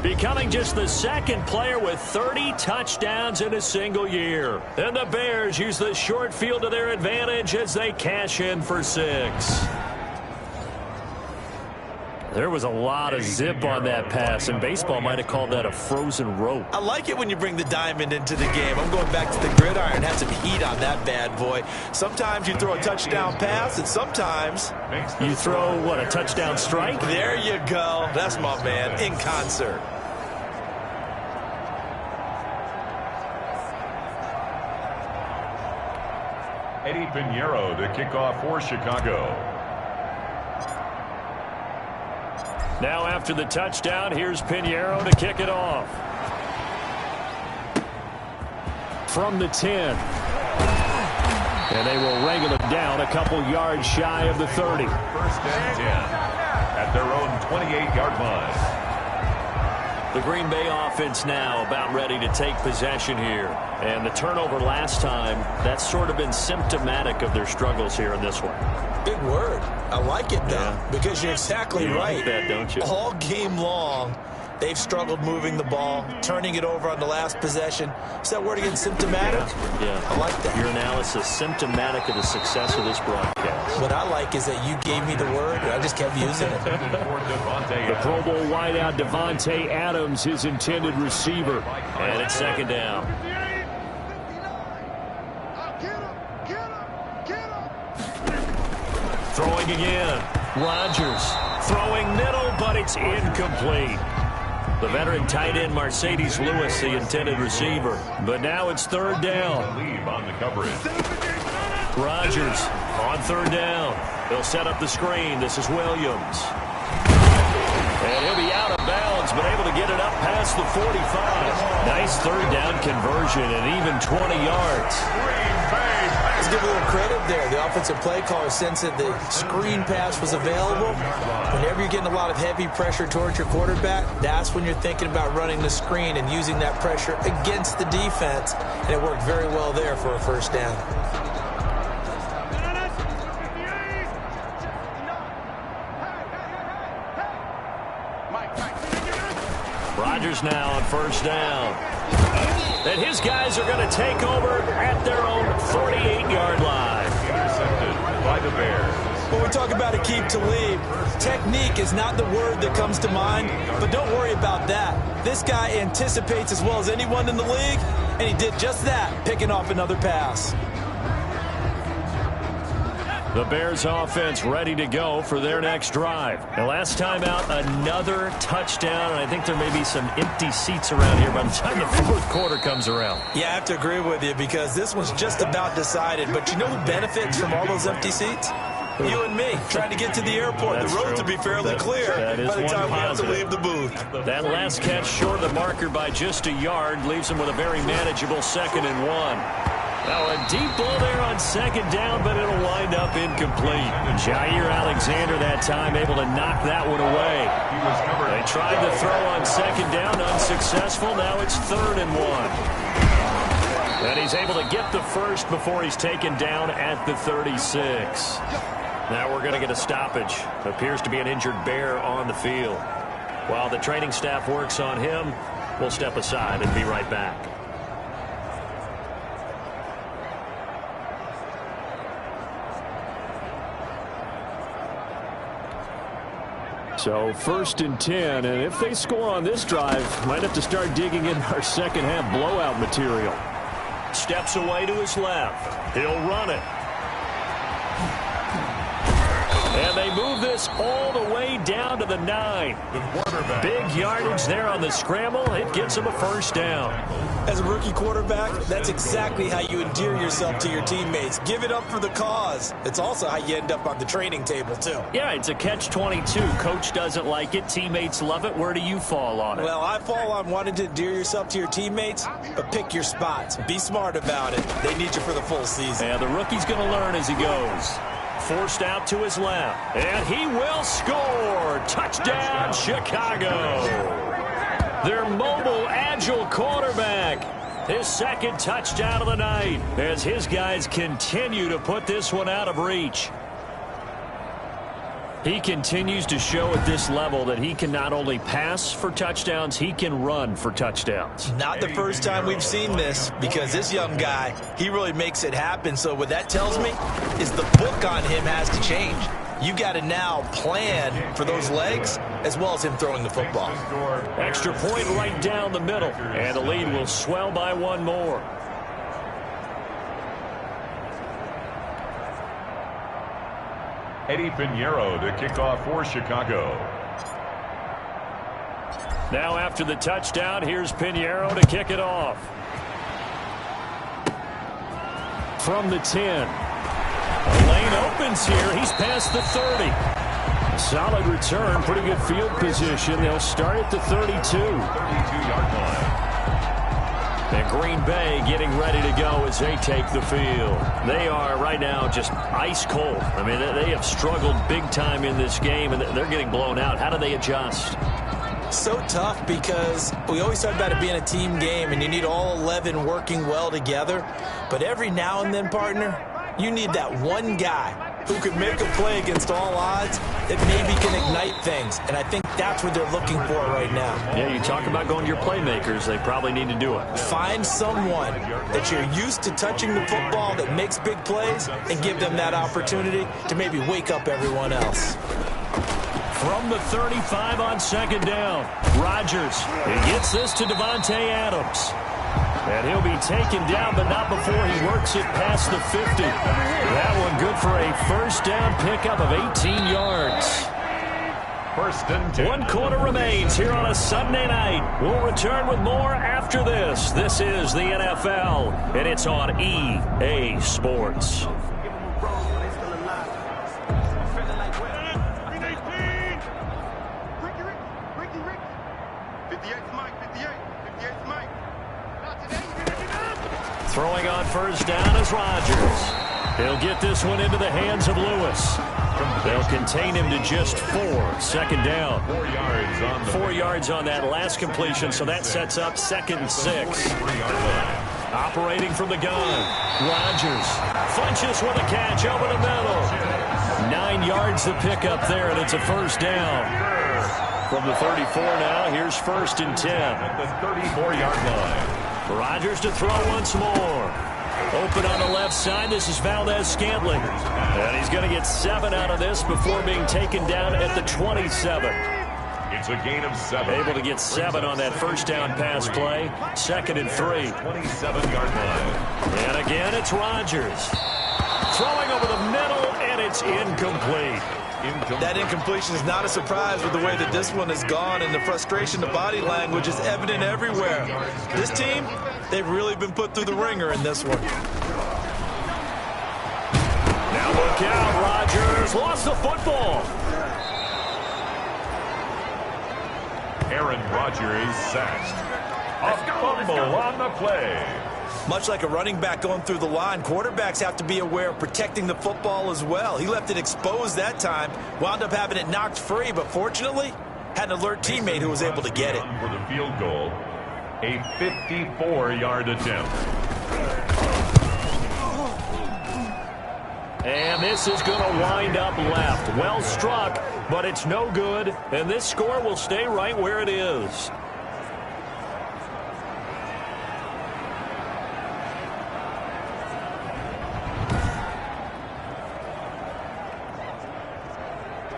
becoming just the 2nd player with 30 touchdowns in a single year. And the Bears use the short field to their advantage as they cash in for 6. There was a lot of zip on that pass, and baseball might have called that a frozen rope. I like it when you bring the diamond into the game. I'm going back to the gridiron. Had some heat on that bad boy. Sometimes you throw a touchdown pass, and sometimes you throw, what, a touchdown strike? There you go. That's my man, in concert. Eddie Pinheiro to kick off for Chicago. Now after the touchdown, here's Pinheiro to kick it off. From the 10. And they will wrangle it down a couple yards shy of the 30. First and 10 at their own 28-yard line. The Green Bay offense now about ready to take possession here. And the turnover last time, that's sort of been symptomatic of their struggles here in this one. Big word. I like it, though, because you're exactly right. Like that, don't you? All game long, they've struggled moving the ball, turning it over on the last possession. Is that word again, symptomatic? Yeah. I like that. Your analysis, symptomatic of the success of this broadcast. What I like is that you gave me the word, and I just kept using it. The Pro Bowl wideout Devontae Adams, his intended receiver. And it's second down. Throwing again. Rodgers throwing middle, but it's incomplete. The veteran tight end Mercedes Lewis, the intended receiver. But now it's third down. Leave on the coverage. Rodgers on third down. He'll set up the screen. This is Williams. And he'll be out of bounds, but able to get it up past the 45. Nice third down conversion and even 20 yards. Let's give a little credit there. The offensive play caller sensed that the screen pass was available. Whenever you're getting a lot of heavy pressure towards your quarterback, that's when you're thinking about running the screen and using that pressure against the defense. And it worked very well there for a first down. Rodgers now on first down. And his guys are going to take over at their own 48-yard line. Intercepted by the Bears. When we talk about a keep to lead, technique is not the word that comes to mind, but don't worry about that. This guy anticipates as well as anyone in the league, and he did just that, picking off another pass. The Bears offense ready to go for their next drive. The last time out, another touchdown, and I think there may be some empty seats around here by the time the fourth quarter comes around. Yeah, I have to agree with you because this one's just about decided. But you know who benefits from all those empty seats? You and me, trying to get to the airport. That's the road true. to be fairly clear by the time we have to leave the booth. That last catch short of the marker by just a yard leaves him with a very manageable 2nd and 1. Now a deep ball there on second down, but it'll wind up incomplete. Jair Alexander that time able to knock that one away. They tried to throw on second down, unsuccessful. Now it's 3rd and 1. And he's able to get the first before he's taken down at the 36. Now we're going to get a stoppage. Appears to be an injured Bear on the field. While the training staff works on him, we'll step aside and be right back. So 1st and 10, and if they score on this drive, might have to start digging in our second half blowout material. Steps away to his left. He'll run it. And they move this all the way down to the 9. Big yardage there on the scramble. It gets him a first down. As a rookie quarterback, that's exactly how you endear yourself to your teammates. Give it up for the cause. It's also how you end up on the training table, too. Yeah, it's a catch-22. Coach doesn't like it. Teammates love it. Where do you fall on it? Well, I fall on wanting to endear yourself to your teammates, but pick your spots. Be smart about it. They need you for the full season. Yeah, the rookie's going to learn as he goes. Forced out to his left. And he will score. Touchdown, Chicago. Their mobile, agile quarterback. His second touchdown of the night as his guys continue to put this one out of reach. He continues to show at this level that he can not only pass for touchdowns, he can run for touchdowns. Not the first time we've seen this, because this young guy, he really makes it happen. So what that tells me is the book on him has to change. You got to now plan for those legs as well as him throwing the football. Extra point right down the middle, and the lead will swell by one more. Eddie Pinheiro to kick off for Chicago. Now after the touchdown, here's Pinheiro to kick it off. From the 10. The lane opens here. He's past the 30. Solid return. Pretty good field position. They'll start at the 32. 32-yard line. And Green Bay getting ready to go as they take the field. They are right now just ice cold. I mean, they have struggled big time in this game, and they're getting blown out. How do they adjust? So tough because we always talk about it being a team game, and you need all 11 working well together. But every now and then, partner, you need that one guy who could make a play against all odds that maybe can ignite things. And I think that's what they're looking for right now. Yeah, you talk about going to your playmakers. They probably need to do it. Find someone that you're used to touching the football that makes big plays and give them that opportunity to maybe wake up everyone else. From the 35 on second down, Rodgers. He gets this to Devontae Adams. And he'll be taken down, but not before he works it past the 50. That one good for a first down pickup of 18 yards. First and 10. 1 quarter remains here on a Sunday night. We'll return with more after this. This is the NFL, and it's on EA Sports. Throwing on first down is Rodgers. He'll get this one into the hands of Lewis. They'll contain him to just 4. Second down. 4 yards on that last completion, so that sets up 2nd and 6. Operating from the gun. Rodgers punches with a catch over the middle. 9 yards to pick up there, and it's a first down. From the 34 now, here's 1st and 10. At the 34-yard line. Rodgers to throw once more. Open on the left side. This is Valdez-Scantling. And he's going to get 7 out of this before being taken down at the 27. It's a gain of 7. Able to get 7 on that first down pass play. 2nd and 3. 27-yard line. And again, it's Rodgers. Throwing over the middle, and it's incomplete. That incompletion is not a surprise with the way that this one has gone, and the frustration, the body language is evident everywhere. This team, they've really been put through the ringer in this one. Now look out, Rodgers lost the football. Aaron Rodgers sacked. A fumble on the play. Much like a running back going through the line, quarterbacks have to be aware of protecting the football as well. He left it exposed that time, wound up having it knocked free, but fortunately, had an alert teammate who was able to get it. For the field goal, a 54-yard attempt. And this is going to wind up left. Well struck, but it's no good, and this score will stay right where it is.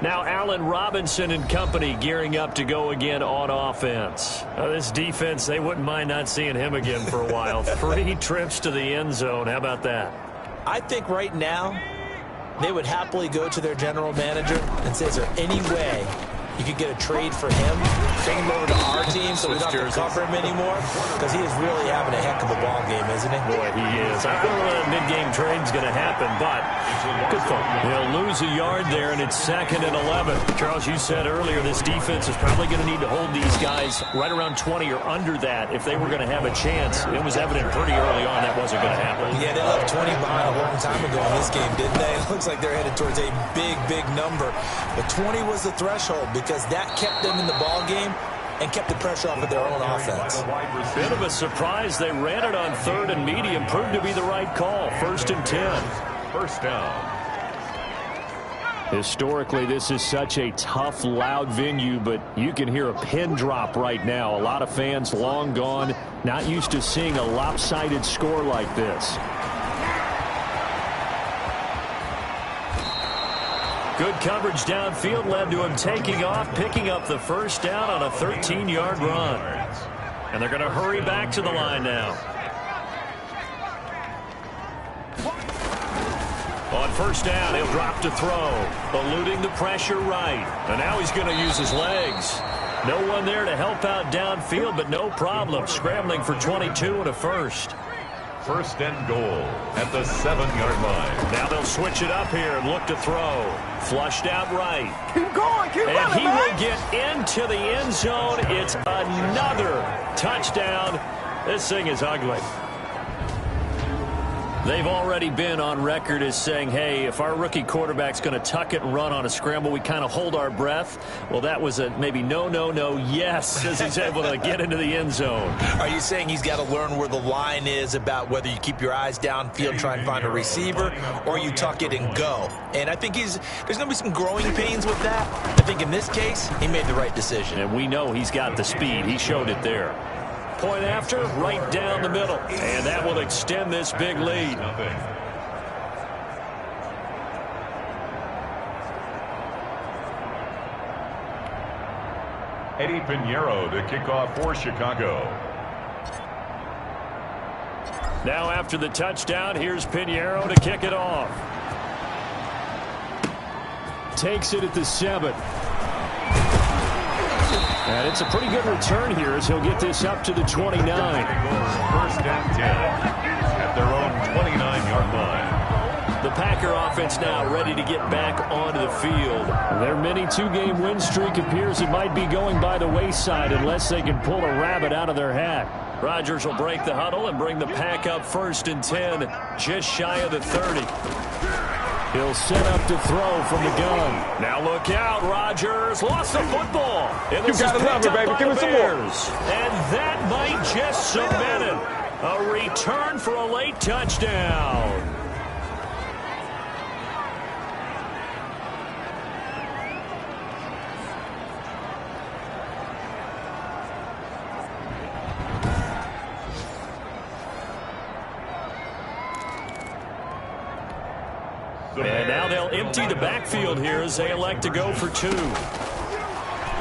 Now Allen Robinson and company gearing up to go again on offense. This defense, they wouldn't mind not seeing him again for a while. 3 trips to the end zone. How about that? I think right now they would happily go to their general manager and say, is there any way you could get a trade for him, bring him over to our team so we don't have to cover him anymore? Because he is really having a heck of a ball game, isn't he? Boy, he is. I don't know if a mid-game trade is going to happen, but good fun. They'll lose a yard there, and it's 2nd and 11. Charles, you said earlier this defense is probably going to need to hold these guys right around 20 or under that if they were going to have a chance. It was evident pretty early on that wasn't going to happen. Yeah, they left 20 behind a long time ago in this game, didn't they? It looks like they're headed towards a big, big number. But 20 was the threshold because that kept them in the ball game and kept the pressure off of their own offense. Bit of a surprise. They ran it on 3rd and medium. Proved to be the right call. 1st and 10. First down. Historically, this is such a tough, loud venue, but you can hear a pin drop right now. A lot of fans long gone, not used to seeing a lopsided score like this. Good coverage downfield led to him taking off, picking up the first down on a 13-yard run. And they're going to hurry back to the line now. On first down, he'll drop to throw, eluding the pressure right. And now he's going to use his legs. No one there to help out downfield, but no problem. Scrambling for 22 and a first. First and goal at the 7-yard line. Now they'll switch it up here and look to throw. Flushed out right. Keep going, keep running, he will get into the end zone. It's another touchdown This thing is ugly. They've already been on record as saying, hey, if our rookie quarterback's going to tuck it and run on a scramble, we kind of hold our breath. Well, that was a maybe no, yes, as he's able to get into the end zone. Are you saying he's got to learn where the line is about whether you keep your eyes downfield, try and find a receiver, or you tuck it and go? And I think there's going to be some growing pains with that. I think in this case, he made the right decision. And we know he's got the speed. He showed it there. Point after, right down the middle. And that will extend this big lead. Eddie Pinheiro to kick off for Chicago. Now after the touchdown, here's Pinheiro to kick it off. Takes it at the 7. And it's a pretty good return here as he'll get this up to the 29. First and 10 at their own 29-yard line. The Packer offense now ready to get back onto the field. Their mini 2-game win streak appears it might be going by the wayside unless they can pull a rabbit out of their hat. Rodgers will break the huddle and bring the Pack up 1st and 10, just shy of the 30. He'll set up to throw from the gun. Now look out, Rodgers lost the football. And this is picked up by the Bears. And that might just cement it. A return for a late touchdown. And now they'll empty the backfield here as they elect to go for 2.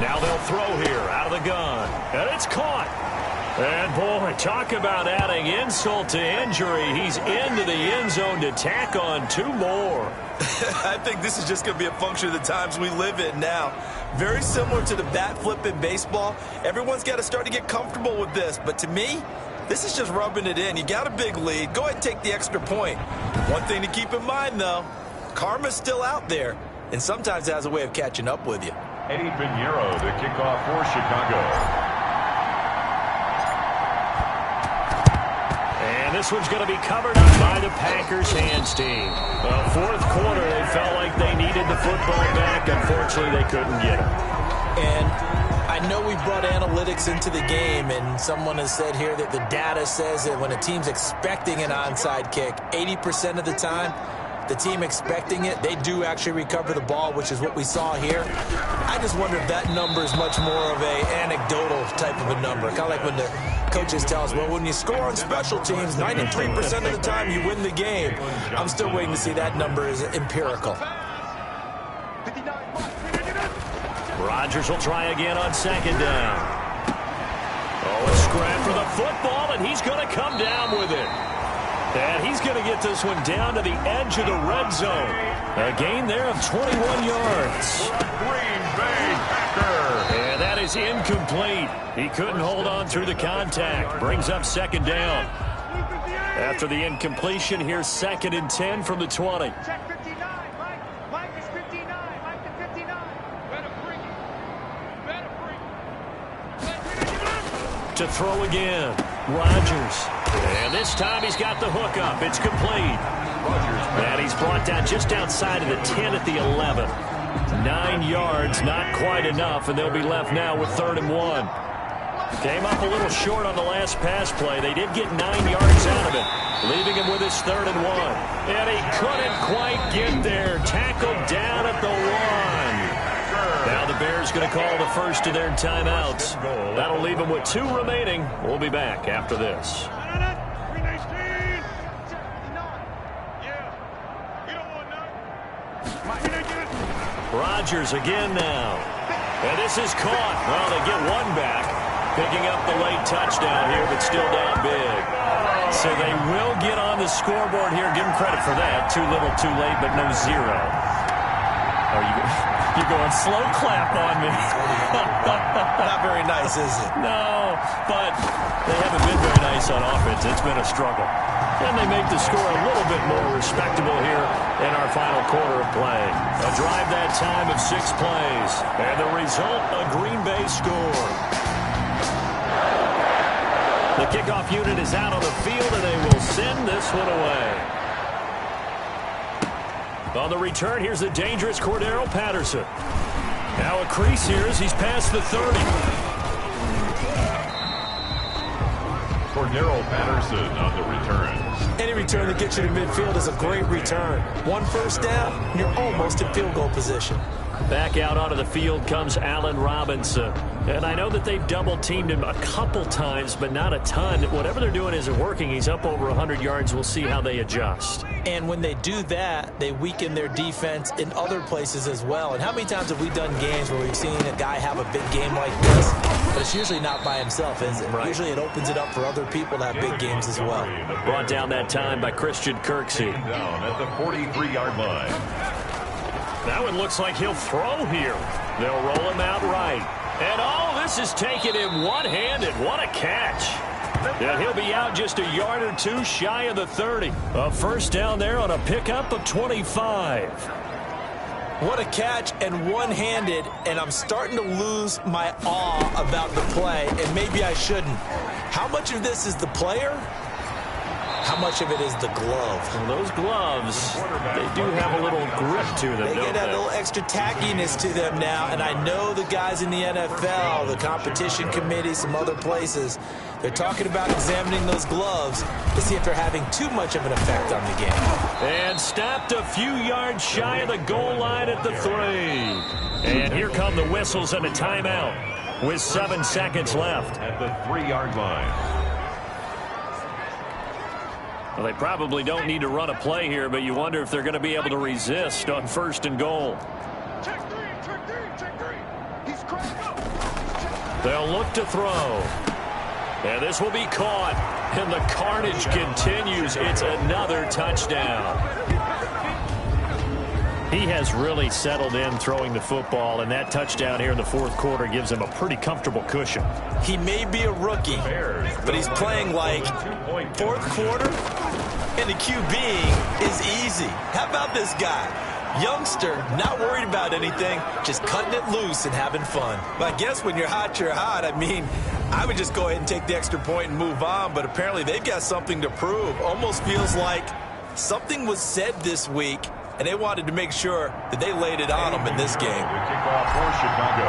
Now they'll throw here out of the gun. And it's caught. And, boy, talk about adding insult to injury. He's into the end zone to tack on 2 more. I think this is just going to be a function of the times we live in now. Very similar to the bat flip in baseball. Everyone's got to start to get comfortable with this. But to me, this is just rubbing it in. You got a big lead. Go ahead and take the extra point. One thing to keep in mind, though, karma's still out there, and sometimes it has a way of catching up with you. Eddie Pinheiro to kick off for Chicago. And this one's going to be covered up by the Packers hands team. Well, 4th quarter, they felt like they needed the football back. Unfortunately, they couldn't get it. And I know we brought analytics into the game, and someone has said here that the data says that when a team's expecting an onside kick, 80% of the time, the team expecting it, they do actually recover the ball, which is what we saw here. I just wonder if that number is much more of a anecdotal type of a number. Kind of like when the coaches tell us, well, when you score on special teams, 93% of the time you win the game. I'm still waiting to see that number is empirical. Rodgers will try again on 2nd down. Oh, a scrap for the football, and he's going to come down with it. And he's going to get this one down to the edge of the red zone. A gain there of 21 yards. Green Bay Packer. And that is incomplete. He couldn't hold on through the contact. Brings up 2nd down. After the incompletion, here's 2nd and 10 from the 20. Check 59. Mike is 59. Mike the 59. Better bring it. Better bring it. To throw again. Rodgers. And this time he's got the hook up. It's complete. And he's brought down just outside of the 10 at the 11. 9 yards, not quite enough, and they'll be left now with 3rd and 1. Came up a little short on the last pass play. They did get 9 yards out of it, leaving him with his 3rd and 1. And he couldn't quite get there. Tackled down at the 1. Now the Bears going to call the first of their timeouts. That'll leave them with 2 remaining. We'll be back after this. Rodgers again now. And this is caught. Well, they get 1 back. Picking up the late touchdown here, but still down big. So they will get on the scoreboard here. Give them credit for that. Too little, too late, but no 0. Oh, you're going slow clap on me. Not very nice, is it? No, but they haven't been very nice on offense. It's been a struggle. And they make the score a little bit more respectable here in our final quarter of play. A drive that time of 6 plays. And the result, a Green Bay score. The kickoff unit is out on the field, and they will send this one away. On the return, here's the dangerous Cordero Patterson. Now a crease here as he's past the 30. Cordero Patterson on the return. Any return that gets you to midfield is a great return. One first down, you're almost in field goal position. Back out onto the field comes Allen Robinson. And I know that they've double-teamed him a couple times, but not a ton. Whatever they're doing isn't working. He's up over 100 yards. We'll see how they adjust. And when they do that, they weaken their defense in other places as well. And how many times have we done games where we've seen a guy have a big game like this, but it's usually not by himself, is it? Right. Usually it opens it up for other people to have big games as well. Brought down that time by Christian Kirksey. Down at the 43-yard line. That one looks like he'll throw here. They'll roll him out right. And, oh, this is taking him one-handed. What a catch. And he'll be out just a yard or two shy of the 30. A first down there on a pickup of 25. What a catch and one-handed, and I'm starting to lose my awe about the play, and maybe I shouldn't. How much of this is the player? How much of it is the glove? Well, those gloves, they do have a little grip to them, They don't get a they? little extra tackiness to them now, and I know the guys in the NFL, the competition committee, some other places, they're talking about examining those gloves to see if they're having too much of an effect on the game. And stopped a few yards shy of the goal line at the 3. And here come the whistles and a timeout with 7 seconds left. At the 3-yard line. Well, they probably don't need to run a play here, but you wonder if they're going to be able to resist on 1st and goal. Check three, check three, check three. He's cracked up. They'll look to throw. And this will be caught. And the carnage continues. It's another touchdown. He has really settled in throwing the football, and that touchdown here in the 4th quarter gives him a pretty comfortable cushion. He may be a rookie, but he's playing like 4th quarter, and the QB is easy. How about this guy? Youngster, not worried about anything, just cutting it loose and having fun. But I guess when you're hot, you're hot. I mean, I would just go ahead and take the extra point and move on, but apparently they've got something to prove. Almost feels like something was said this week, and they wanted to make sure that they laid it on them in this game. The kickoff for Chicago.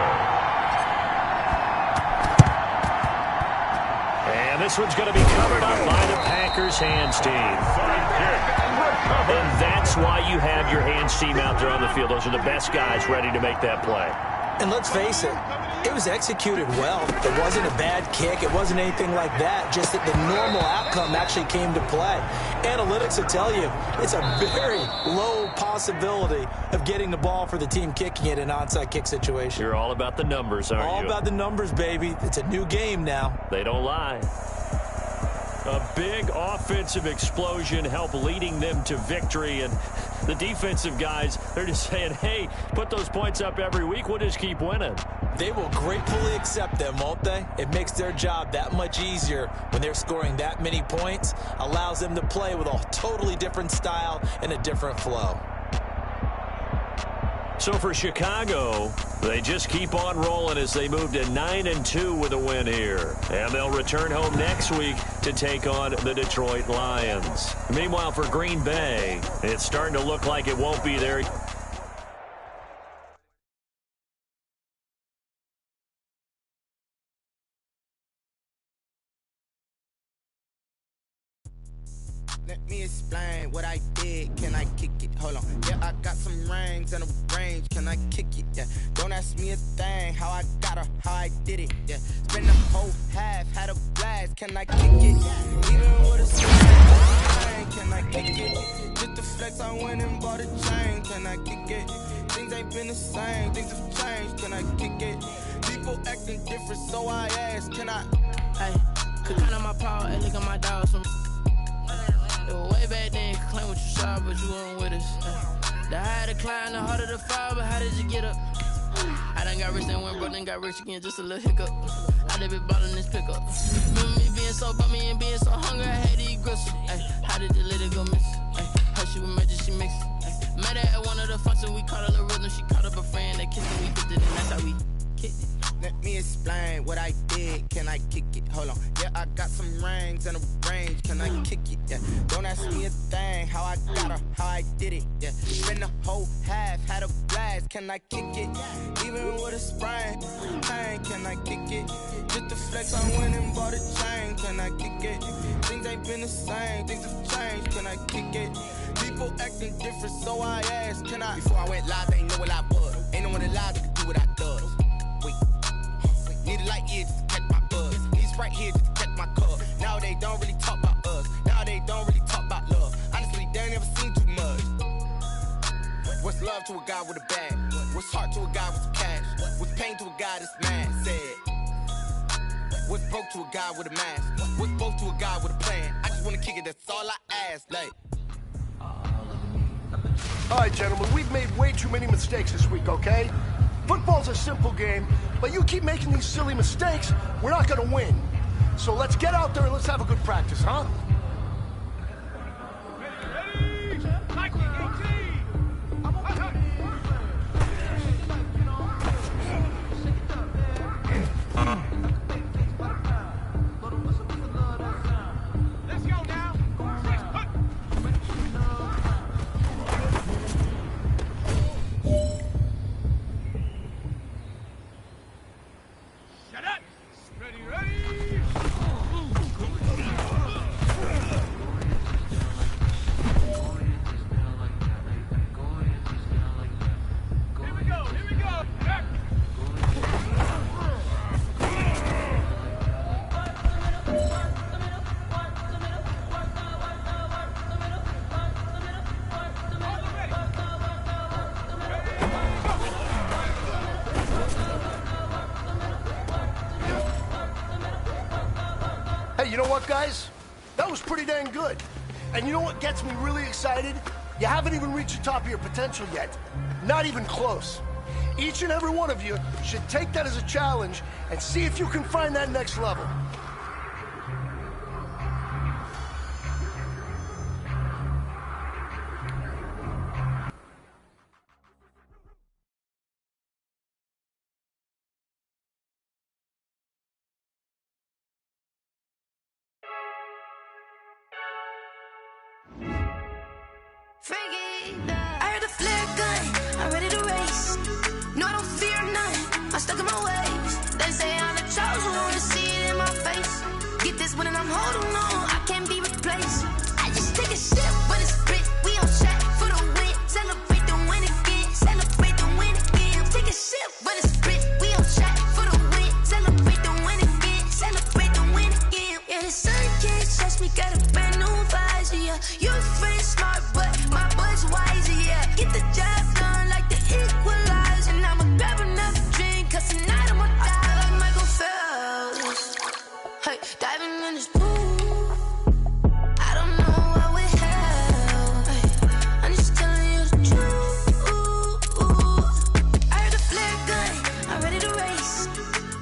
And this one's going to be covered up by the Packers hands team. And that's why you have your hands team out there on the field. Those are the best guys ready to make that play. And let's face it, it was executed well. It wasn't a bad kick. It wasn't anything like that. Just that the normal outcome actually came to play. Analytics will tell you it's a very low possibility of getting the ball for the team kicking it in an onside kick situation. You're all about the numbers, aren't you? All about the numbers, baby. It's a new game now. They don't lie. A big offensive explosion helped leading them to victory, and the defensive guys, they're just saying, hey, put those points up every week, we'll just keep winning. They will gratefully accept them, won't they? It makes their job that much easier when they're scoring that many points, allows them to play with a totally different style and a different flow. So for Chicago, they just keep on rolling as they move to 9-2 with a win here. And they'll return home next week to take on the Detroit Lions. Meanwhile, for Green Bay, it's starting to look like it won't be there. Let me explain what I did. Can I kick it? Hold on. Yeah, I got some rings and a range. Can I kick it? Yeah. Don't ask me a thing. How I got her, how I did it. Yeah. Spend the whole half, had a blast. Can I kick it? Even with a swing, can I kick it? Just to flex, I went and bought a chain. Can I kick it? Things ain't been the same. Things have changed. Can I kick it? People acting different, so I ask. Can I? Hey, could count on my power and look at my dogs from. Way back then, you could claim what you saw, but you weren't with us. The higher the climb, the harder the fall, but how did you get up? I done got rich, then went broke, then got rich again, just a little hiccup. I done been bought in this pickup. Remember me being so bummy and being so hungry, I had to eat gristle. Ay, how did the little go miss? Ay, her she was magic, she mixed. Met her at one of the functions, we caught her little rhythm, she caught up a friend, that kissed and we kicked it, and that's how we kicked it. Let me explain what I did. Can I kick it? Hold on. Yeah, I got some rings and a range. Can I kick it? Yeah. Don't ask me a thing. How I got her, how I did it. Yeah. Spend the whole half, had a blast. Can I kick it? Even with a sprain, can I kick it? Just to flex, I went and bought a chain. Can I kick it? Things ain't been the same. Things have changed. Can I kick it? People acting different, so I asked, can I? Before I went live, they ain't know what I was. Ain't no one alive that could do what I does. Wait. Need a light here just to catch my buzz. Need right here just to catch my cup. Now they don't really talk about us. Now they don't really talk about love. Honestly, they ain't never seen too much. What's love to a guy with a bag? What's heart to a guy with some cash? What's pain to a guy that's mad? Said. What's broke to a guy with a mask? What's both to a guy with a plan? I just wanna kick it, that's all I ask. Like. All right, gentlemen, we've made way too many mistakes this week, okay? Football's a simple game, but you keep making these silly mistakes, we're not gonna win. So let's get out there and let's have a good practice, huh? Hey, you know what, guys? That was pretty dang good. And you know what gets me really excited? You haven't even reached the top of your potential yet. Not even close. Each and every one of you should take that as a challenge and see if you can find that next level. I heard the flare gun, I'm ready to race. No, I don't fear none, I'm stuck in my ways. They say I'm the chosen one, to see it in my face. Get this one and I'm holding on, I can't be replaced. I just take a sip, but it's split, we on track for the win. Celebrate the win again, celebrate the win again. Take a sip, but it's split, we on track for the win. Celebrate the win again, celebrate the win again. Yeah, the sun can't touch me, got a brand new visor, yeah. You friend smart, but my bud's wiser, yeah. Get the job done like the equalizer. And I'ma grab another drink, cause tonight I'ma die like Michael Phelps. Hey, diving in this pool, I don't know what would help. Hey, I'm just telling you the truth. I heard the flare gun, I'm ready to race.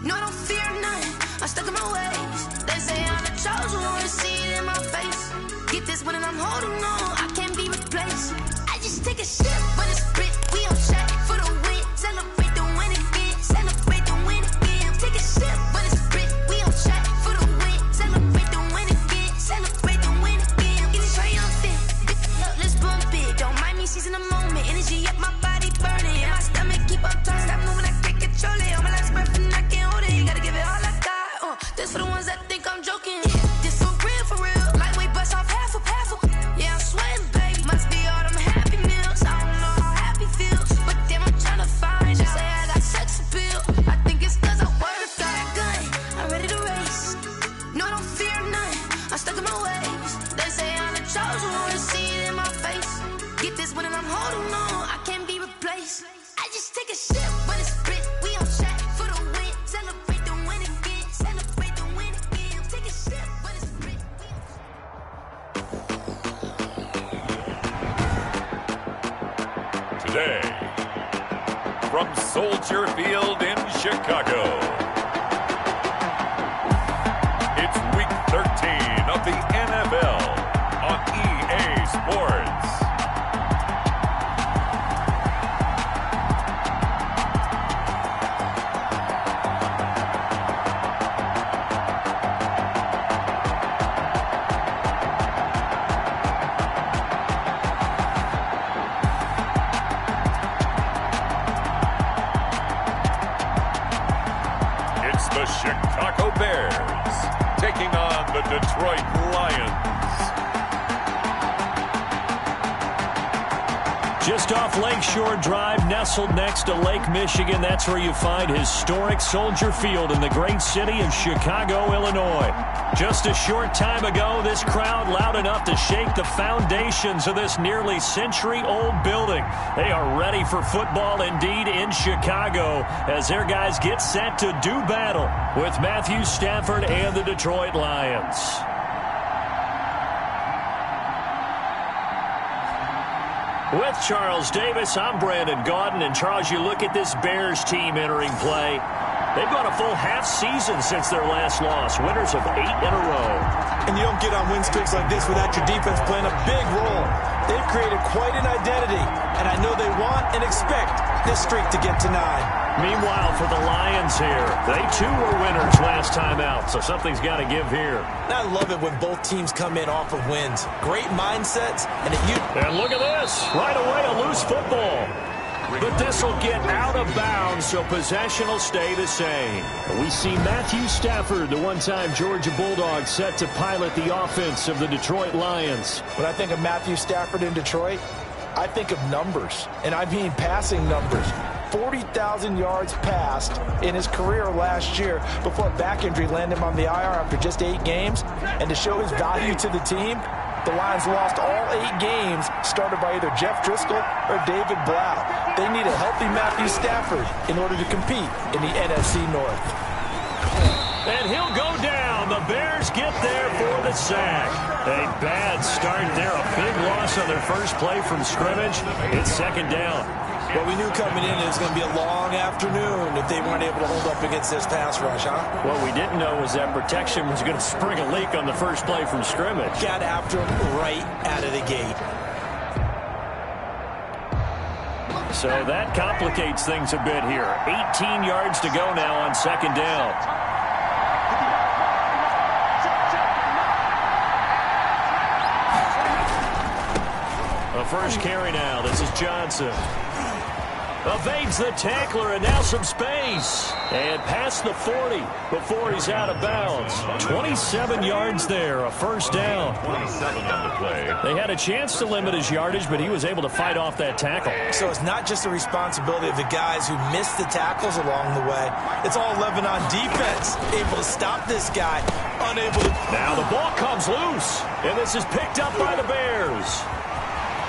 No, I don't fear none, I'm stuck in my ways. They say I'm the chosen one, to see it in my face. Get this one and I'm holding on, I can't be replaced. I just take a sip, but it's split, we on track for the win. Celebrate the win again, celebrate the win again. Take a sip, but it's split, we on track for the win. Celebrate the win again, celebrate the win again. Get it triumphant, let's bump it. Don't mind me seizing the moment, energy up my body burning. My stomach keep up turning, stop moving, I can't control it. On my last breath and I can't hold it, gotta give it all I got. This for the ones that think I'm joking. This for real, lightweight bust off half a half. Yeah, I'm sweating, baby, must be all them happy meals. I don't know how happy feels, but damn, I'm tryna find you. Say I got sex appeal, I think it's cause I work. Got a gun, I'm ready to race. No, I don't fear none, I'm stuck in my ways. They say I'm the chosen one, to see it in my face. Get this one and I'm holding on, I can't be replaced. I just take a sip, but it's split, we on track for the win. Celebrate the win again, celebrate the win again. Take a sip, but it's split, we on track. Today, from Soldier Field in Chicago, it's Week 13 of the NFL on EA Sports. It's the Chicago Bears taking on the Detroit Lions. Just off Lakeshore Drive, nestled next to Lake Michigan. That's where you find historic Soldier Field in the great city of Chicago, Illinois. Just a short time ago, this crowd loud enough to shake the foundations of this nearly century-old building. They are ready for football indeed in Chicago as their guys get set to do battle with Matthew Stafford and the Detroit Lions. With Charles Davis, I'm Brandon Gaudin. And, Charles, you look at this Bears team entering play. They've gone a full half season since their last loss, winners of 8 in a row. And you don't get on win streaks like this without your defense playing a big role. They've created quite an identity, and I know they want and expect this streak to get to 9. Meanwhile, for the Lions here, they too were winners last time out, so something's got to give here. And I love it when both teams come in off of wins. Great mindsets, and And look at this. Right away, a loose football. But this will get out of bounds, so possession will stay the same. We see Matthew Stafford, the one-time Georgia Bulldog, set to pilot the offense of the Detroit Lions. When I think of Matthew Stafford in Detroit, I think of numbers, and I mean passing numbers. 40,000 yards passed in his career last year before a back injury landed him on the IR after just 8 games. And to show his value to the team, the Lions lost all 8 games started by either Jeff Driscoll or David Blau. They need a healthy Matthew Stafford in order to compete in the NFC North. And he'll go down. The Bears get there for the sack. A bad start there. A big loss on their first play from scrimmage. It's second down. Well, we knew coming in it was going to be a long afternoon if they weren't able to hold up against this pass rush, huh? What we didn't know was that protection was going to spring a leak on the first play from scrimmage. Got after him right out of the gate. So that complicates things a bit here. 18 yards to go now on second down. A first carry now. This is Johnson. Evades the tackler, and now some space. And past the 40 before he's out of bounds. 27 yards there, a first down. 27 on the play. They had a chance to limit his yardage, but he was able to fight off that tackle. So it's not just the responsibility of the guys who missed the tackles along the way. It's all 11 on defense. Able to stop this guy. Unable to... Now the ball comes loose, and this is picked up by the Bears.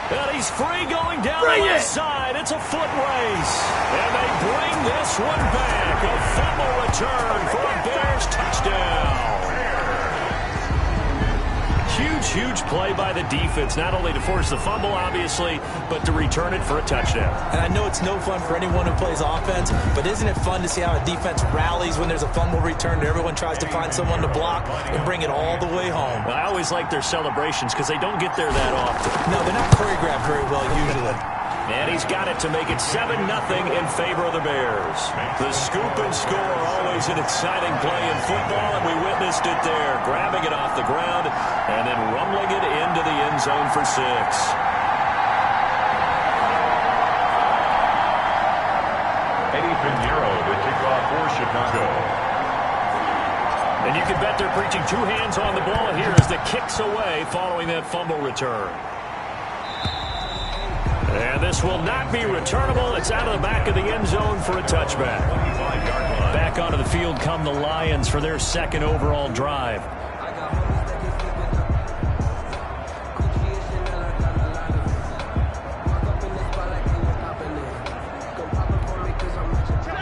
And he's free going down the left side. It's a foot race. And they bring this one back. A fumble return for a Bears touchdown. Huge play by the defense. Not only to force the fumble, obviously, but to return it for a touchdown. And I know it's no fun for anyone who plays offense, but isn't it fun to see how a defense rallies when there's a fumble return and everyone tries to find someone to block and bring it all the way home? I always like their celebrations because they don't get there that often. No, they're not choreographed very well usually. And he's got it to make it 7-0 in favor of the Bears. The scoop and score, always an exciting play in football, and we witnessed it there, grabbing it off the ground and then rumbling it into the end zone for 6. Eddie Pinheiro to kick off for Chicago. And you can bet they're preaching 2 hands on the ball here as the kick's away following that fumble return. And this will not be returnable. It's out of the back of the end zone for a touchback. Back onto the field come the Lions for their second overall drive.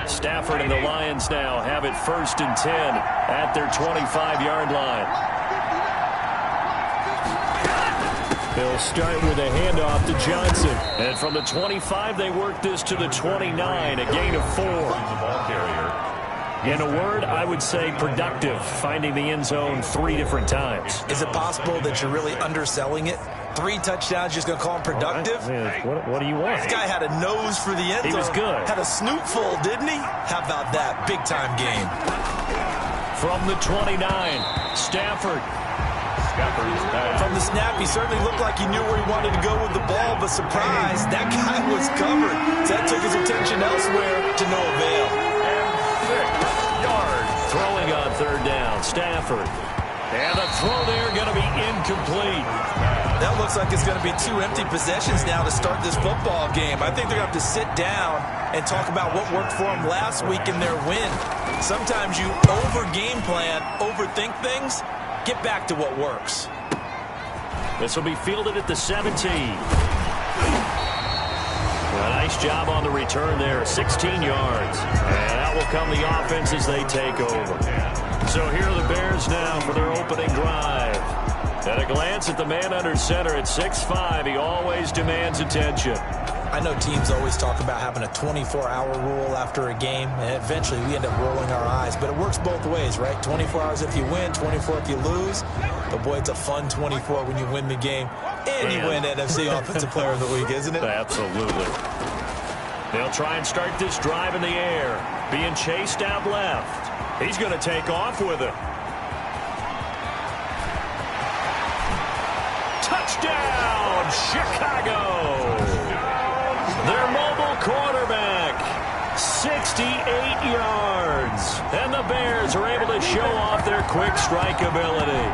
Stafford and the Lions now have it 1st and 10 at their 25-yard line. They'll start with a handoff to Johnson. And from the 25, they work this to the 29, a gain of 4. In a word, I would say productive, finding the end zone 3 different times. Is it possible that you're really underselling it? 3 touchdowns, just going to call him productive? What do you want? This guy had a nose for the end zone. He was good. Had a snoot full, didn't he? How about that? Big-time game. From the 29, Stafford. From the snap, he certainly looked like he knew where he wanted to go with the ball, but surprise, that guy was covered. So that took his attention elsewhere to no avail. And 6 yards. Stafford. And the throw there going to be incomplete. That looks like it's going to be 2 empty possessions now to start this football game. I think they're going to have to sit down and talk about what worked for them last week in their win. Sometimes you over-game plan, overthink things, get back to what works. This will be fielded at the 17. A nice job on the return there, 16 yards. And out will come the offense as they take over. So here are the Bears now for their opening drive. At a glance at the man under center at 6'5", he always demands attention. I know teams always talk about having a 24-hour rule after a game, and eventually we end up rolling our eyes. But it works both ways, right? 24 hours if you win, 24 if you lose. But, boy, it's a fun 24 when you win the game. And you win NFC Offensive Player of the Week, isn't it? Absolutely. They'll try and start this drive in the air. Being chased out left. He's going to take off with it. Touchdown, Chicago! Their mobile quarterback, 68 yards. And the Bears are able to show off their quick strike ability.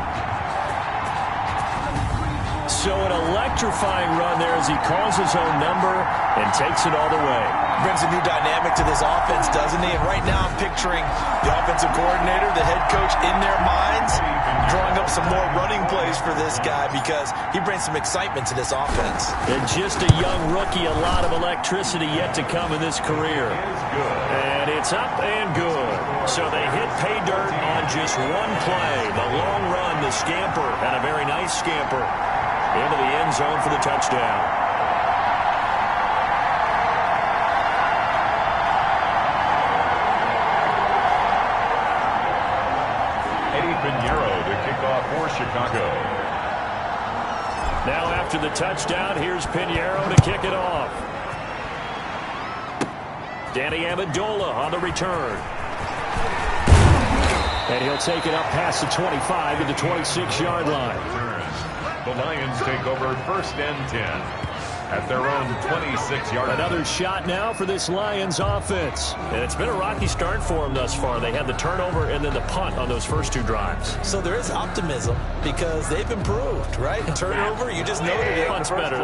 So an electrifying run there as he calls his own number and takes it all the way. Brings a new dynamic to this offense, doesn't he? And right now I'm picturing the offensive coordinator, the head coach in their minds, drawing up some more running plays for this guy because he brings some excitement to this offense. And just a young rookie, a lot of electricity yet to come in this career. And it's up and good. So they hit pay dirt on just one play. The long run, the scamper, and a very nice scamper into the end zone for the touchdown. For Chicago. Now after the touchdown, here's Pinheiro to kick it off. Danny Amendola on the return. And he'll take it up past the 25 to the 26-yard line. The Lions take over 1st and 10 at their own 26-yard line. Another shot now for this Lions offense. And it's been a rocky start for them thus far. They had the turnover and then the punt on those first 2 drives. So there is optimism because they've improved, right? Turnover, you just noted it. Punt's better than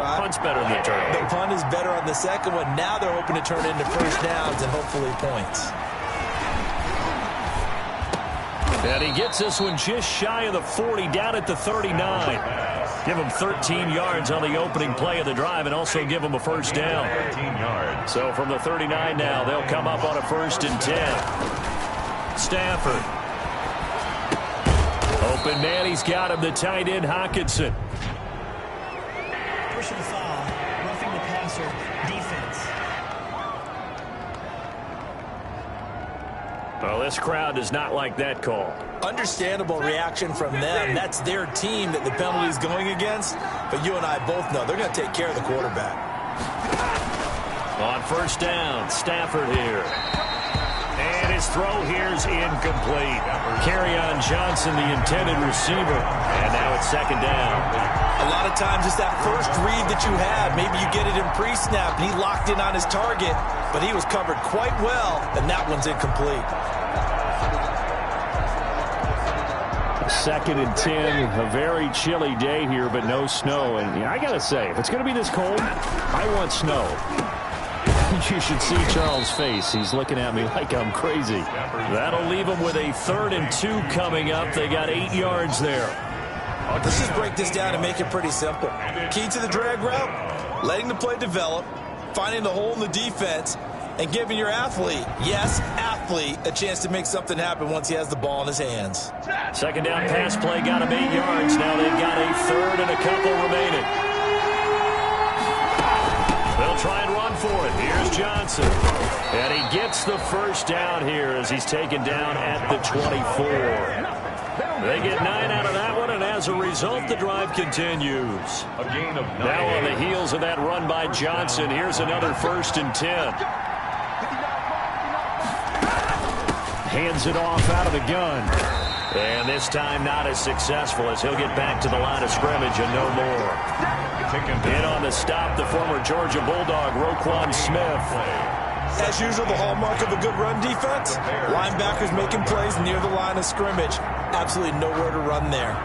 the turnover. The punt is better on the second one. Now they're hoping to turn it into first downs and hopefully points. And he gets this one just shy of the 40, down at the 39. Give him 13 yards on the opening play of the drive and also give him a first down. 13 yards. So from the 39 now, they'll come up on a 1st and 10. Stafford. Open man, he's got him, the tight end, Hockenson. Personal foul, roughing the passer, defense. Well, this crowd does not like that call. Understandable reaction from them. That's their team that the penalty's going against. But you and I both know they're going to take care of the quarterback. On 1st down, Stafford here. And his throw here's incomplete. Kerryon Johnson, the intended receiver. And now it's 2nd down. A lot of times it's that first read that you have. Maybe you get it in pre-snap, and he locked in on his target, but he was covered quite well, and that one's incomplete. 2nd and 10, a very chilly day here, but no snow. And I got to say, if it's going to be this cold, I want snow. You should see Charles' face. He's looking at me like I'm crazy. That'll leave him with a 3rd and 2 coming up. They got 8 yards there. Let's just break this down and make it pretty simple. Key to the drag route, letting the play develop, finding the hole in the defense, and giving your athlete, yes, athlete, a chance to make something happen once he has the ball in his hands. 2nd down pass play got him 8 yards. Now they've got a 3rd and a couple remaining. They'll try and run for it. Here's Johnson. And he gets the first down here as he's taken down at the 24. They get 9 out of that one, and as a result, the drive continues. A gain of 9. Now on the heels of that run by Johnson, here's another 1st and 10. Hands it off out of the gun. And this time not as successful as he'll get back to the line of scrimmage and no more. In on the stop, the former Georgia Bulldog, Roquan Smith. As usual, the hallmark of a good run defense, linebackers making plays near the line of scrimmage. Absolutely nowhere to run there.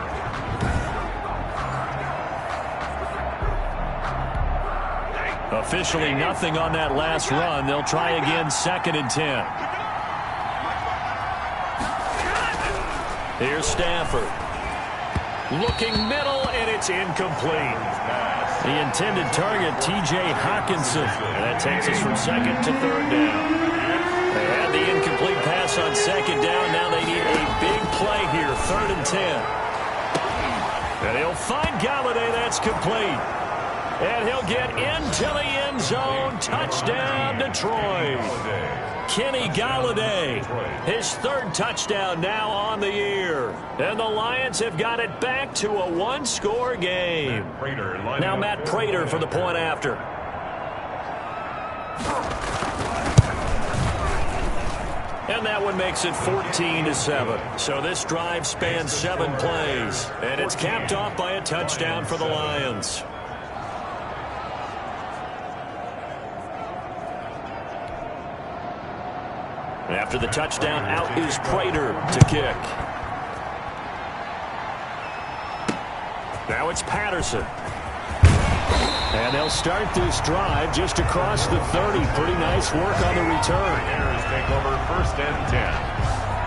Officially nothing on that last run. They'll try again, 2nd and 10. Here's Stafford. Looking middle, and it's incomplete. The intended target, T.J. Hawkinson. And that takes us from 2nd to 3rd down. They had the incomplete pass on 2nd down. Now they need a big play here, 3rd and 10. And he'll find Galladay. That's complete. And he'll get into the end zone. Touchdown, Detroit. Kenny Galladay, his 3rd touchdown now on the year. And the Lions have got it back to a 1-score game. Now Matt Prater for the point after. And that one makes it 14-7. So this drive spans 7 plays. And it's capped off by a touchdown for the Lions. After the touchdown, out is Prater to kick. Now it's Patterson. And they'll start this drive just across the 30. Pretty nice work on the return. Bears take over 1st and 10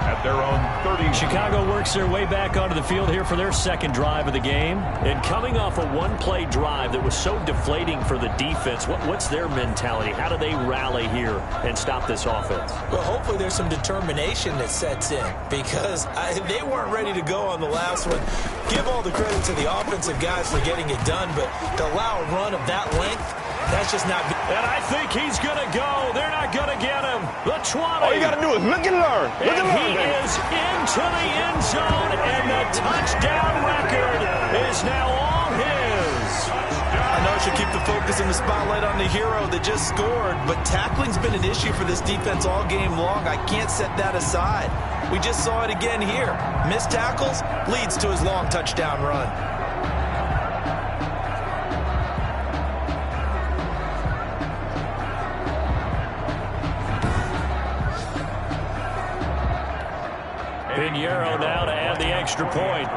at their own 30. Chicago works their way back onto the field here for their 2nd drive of the game. And coming off a 1-play drive that was so deflating for the defense, what's their mentality? How do they rally here and stop this offense? Well, hopefully there's some determination that sets in because they weren't ready to go on the last one. Give all the credit to the offensive guys for getting it done, but to allow a run of that length, that's just not good. And I think he's going to go. They're not going to get him. The 20. All you got to do is look and learn. Look and learn. He is into the end zone, and the touchdown record is now all his. I know I should keep the focus and the spotlight on the hero that just scored, but tackling's been an issue for this defense all game long. I can't set that aside. We just saw it again here. Missed tackles leads to his long touchdown run. Pinheiro now to add the extra point.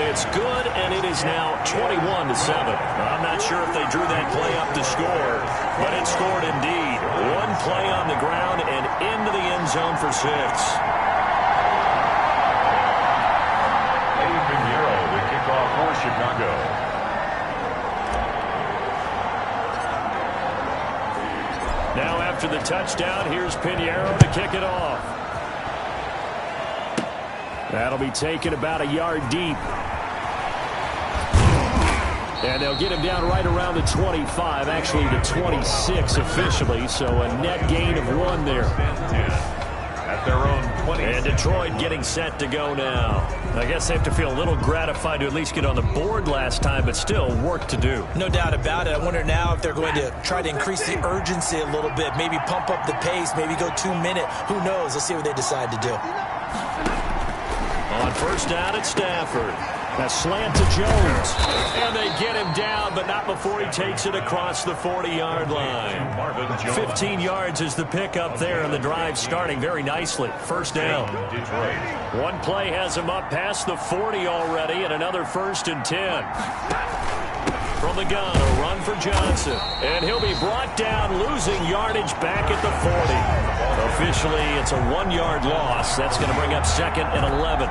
It's good, and it is now 21-7. I'm not sure if they drew that play up to score, but it scored indeed. 1 play on the ground and into the end zone for 6. Eddie Pinheiro, the kickoff for Chicago. Now after the touchdown, here's Pinheiro to kick it off. That'll be taken about a yard deep. And they'll get him down right around the 25, actually the 26 officially, so a net gain of 1 there. At their own 20. And Detroit getting set to go now. I guess they have to feel a little gratified to at least get on the board last time, but still work to do. No doubt about it. I wonder now if they're going to try to increase the urgency a little bit, maybe pump up the pace, maybe go 2-minute. Who knows? Let's see what they decide to do. On 1st down at Stafford. A slant to Jones. And they get him down, but not before he takes it across the 40-yard line. 15 yards is the pickup there, and the drive starting very nicely. 1st down. Detroit. 1 play has him up past the 40 already, and another 1st and 10. From the gun, a run for Johnson. And he'll be brought down, losing yardage back at the 40. Officially, it's a 1-yard loss. That's going to bring up 2nd and 11.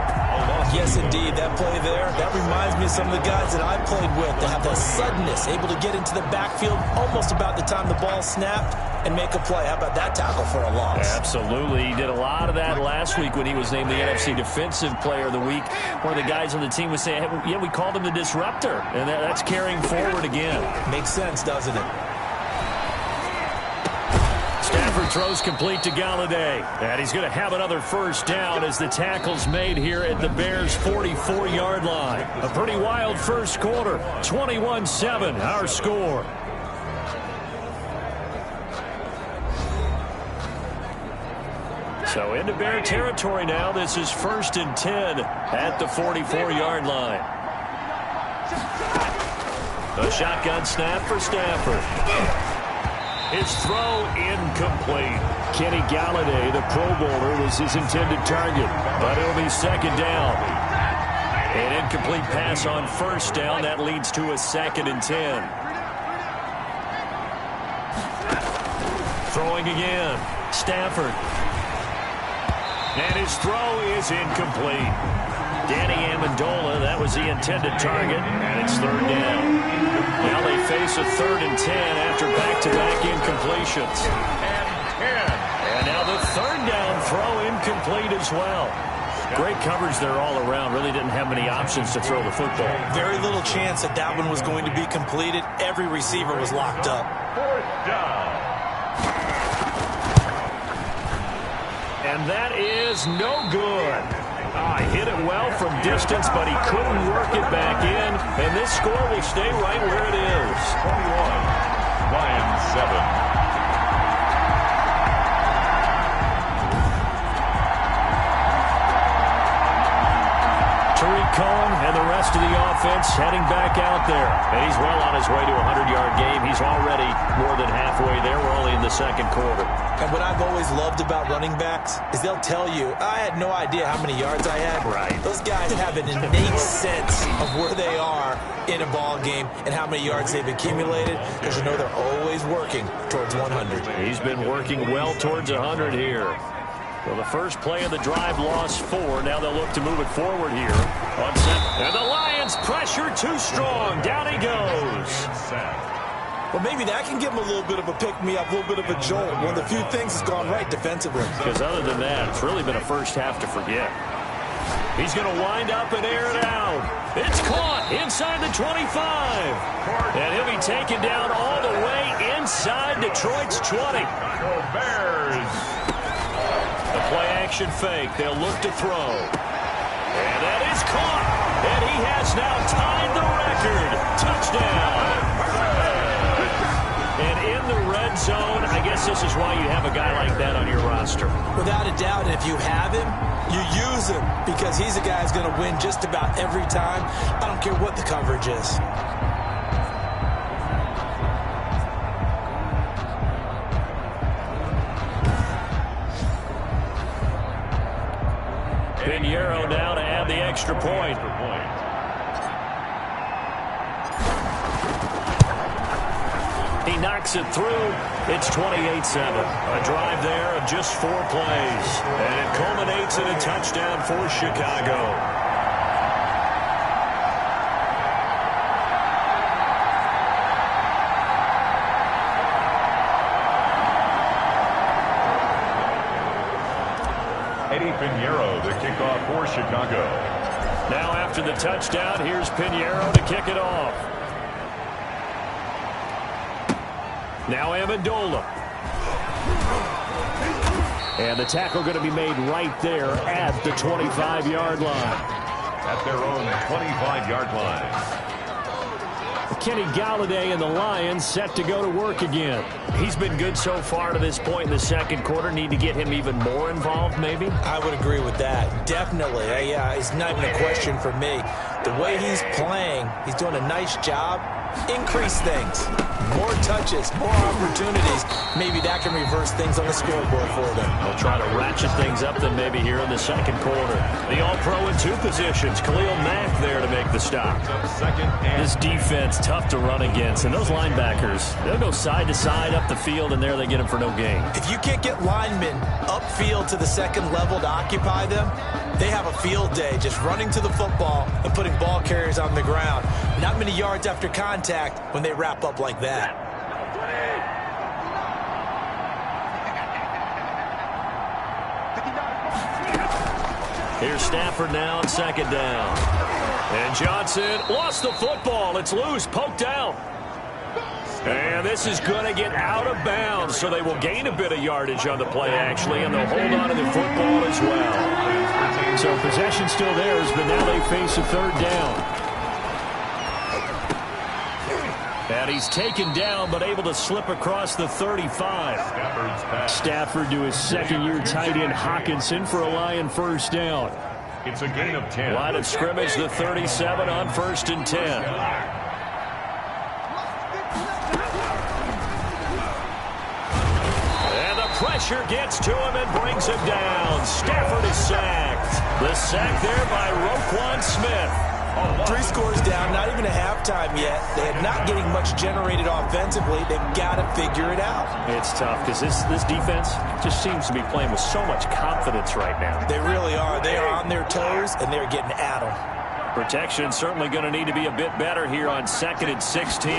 Yes, indeed. That play there, that reminds me of some of the guys that I played with that have that suddenness, able to get into the backfield almost about the time the ball snapped and make a play. How about that tackle for a loss? Absolutely. He did a lot of that last week when he was named the NFC Defensive Player of the Week. One of the guys on the team was saying, hey, yeah, we called him the disruptor. And that's carrying forward again. Makes sense, doesn't it? Stafford throws complete to Galladay. And he's going to have another 1st down as the tackle's made here at the Bears' 44-yard line. A pretty wild first quarter. 21-7, our score. So into Bear territory now. This is 1st and 10 at the 44-yard line. A shotgun snap for Stafford. His throw incomplete. Kenny Galladay, the Pro Bowler, was his intended target, but it'll be second down. An incomplete pass on first down. That leads to a 2nd and 10. Throwing again. Stafford. And his throw is incomplete. Danny Amendola, that was the intended target, and it's third down. Now they face a 3rd and 10 after back-to-back incompletions. And now the 3rd down throw incomplete as well. Great coverage there all around. Really didn't have many options to throw the football. Very little chance that that one was going to be completed. Every receiver was locked up. 4th down. And that is no good. Hit it well from distance, but he couldn't work it back in. And this score will stay right where it is. 21, Lions 7. Cohen and the rest of the offense heading back out there. And he's well on his way to a 100-yard game. He's already more than halfway there. We're only in the 2nd quarter. And what I've always loved about running backs is they'll tell you, I had no idea how many yards I had. Right. Those guys have an innate sense of where they are in a ball game and how many yards they've accumulated, because you know they're always working towards 100. He's been working well towards 100 here. Well, the first play of the drive lost 4. Now they'll look to move it forward here. And the Lions pressure too strong. Down he goes. Well, maybe that can give him a little bit of a pick-me-up, a little bit of a jolt. One of the few things that's gone right defensively. Because other than that, it's really been a first half to forget. He's going to wind up and air it out. It's caught inside the 25. And he'll be taken down all the way inside Detroit's 20. Bears. The play-action fake. They'll look to throw. And that is caught. And he has now tied the record. Touchdown. And in the red zone, I guess this is why you have a guy like that on your roster. Without a doubt, and if you have him, you use him, because he's a guy who's going to win just about every time. I don't care what the coverage is. Pinheiro now to add the extra point. He knocks it through. It's 28-7. A drive there of just 4 plays. And it culminates in a touchdown for Chicago. Pinheiro, the kickoff for Chicago. Now after the touchdown, here's Pinheiro to kick it off. Now Amendola. And the tackle going to be made right there at the 25-yard line. At their own 25-yard line. Kenny Galladay and the Lions set to go to work again. He's been good so far to this point in the 2nd quarter. Need to get him even more involved, maybe? I would agree with that. Definitely. It's not even a question for me. The way he's playing, he's doing a nice job. Increase things. More touches, more opportunities. Maybe that can reverse things on the scoreboard for them. They'll try to ratchet things up then maybe here in the 2nd quarter. The All-Pro in 2 positions. Khalil Mack there to make the stop. This defense, tough to run against. And those linebackers, they'll go side to side up the field, and there they get them for no gain. If you can't get linemen upfield to the 2nd level to occupy them, they have a field day just running to the football and putting ball carriers on the ground. Not many yards after contact when they wrap up like that. Here's Stafford now on 2nd down. And Johnson lost the football. It's loose, poked out. And this is going to get out of bounds, so they will gain a bit of yardage on the play, actually, and they'll hold on to the football as well. So possession still theirs, but now they face a 3rd down. And he's taken down, but able to slip across the 35. Stafford to his 2nd-year tight end Hawkinson for a Lion 1st down. It's a gain of 10. Line of scrimmage, the 37 on 1st and 10. pressure gets to him and brings him down. Stafford is sacked. The sack there by Roquan Smith. 3 scores down, not even a halftime yet. They're not getting much generated offensively. They've got to figure it out. It's tough because this defense just seems to be playing with so much confidence right now. They really are. They are on their toes, and they're getting at them. Protection certainly going to need to be a bit better here on 2nd and 16.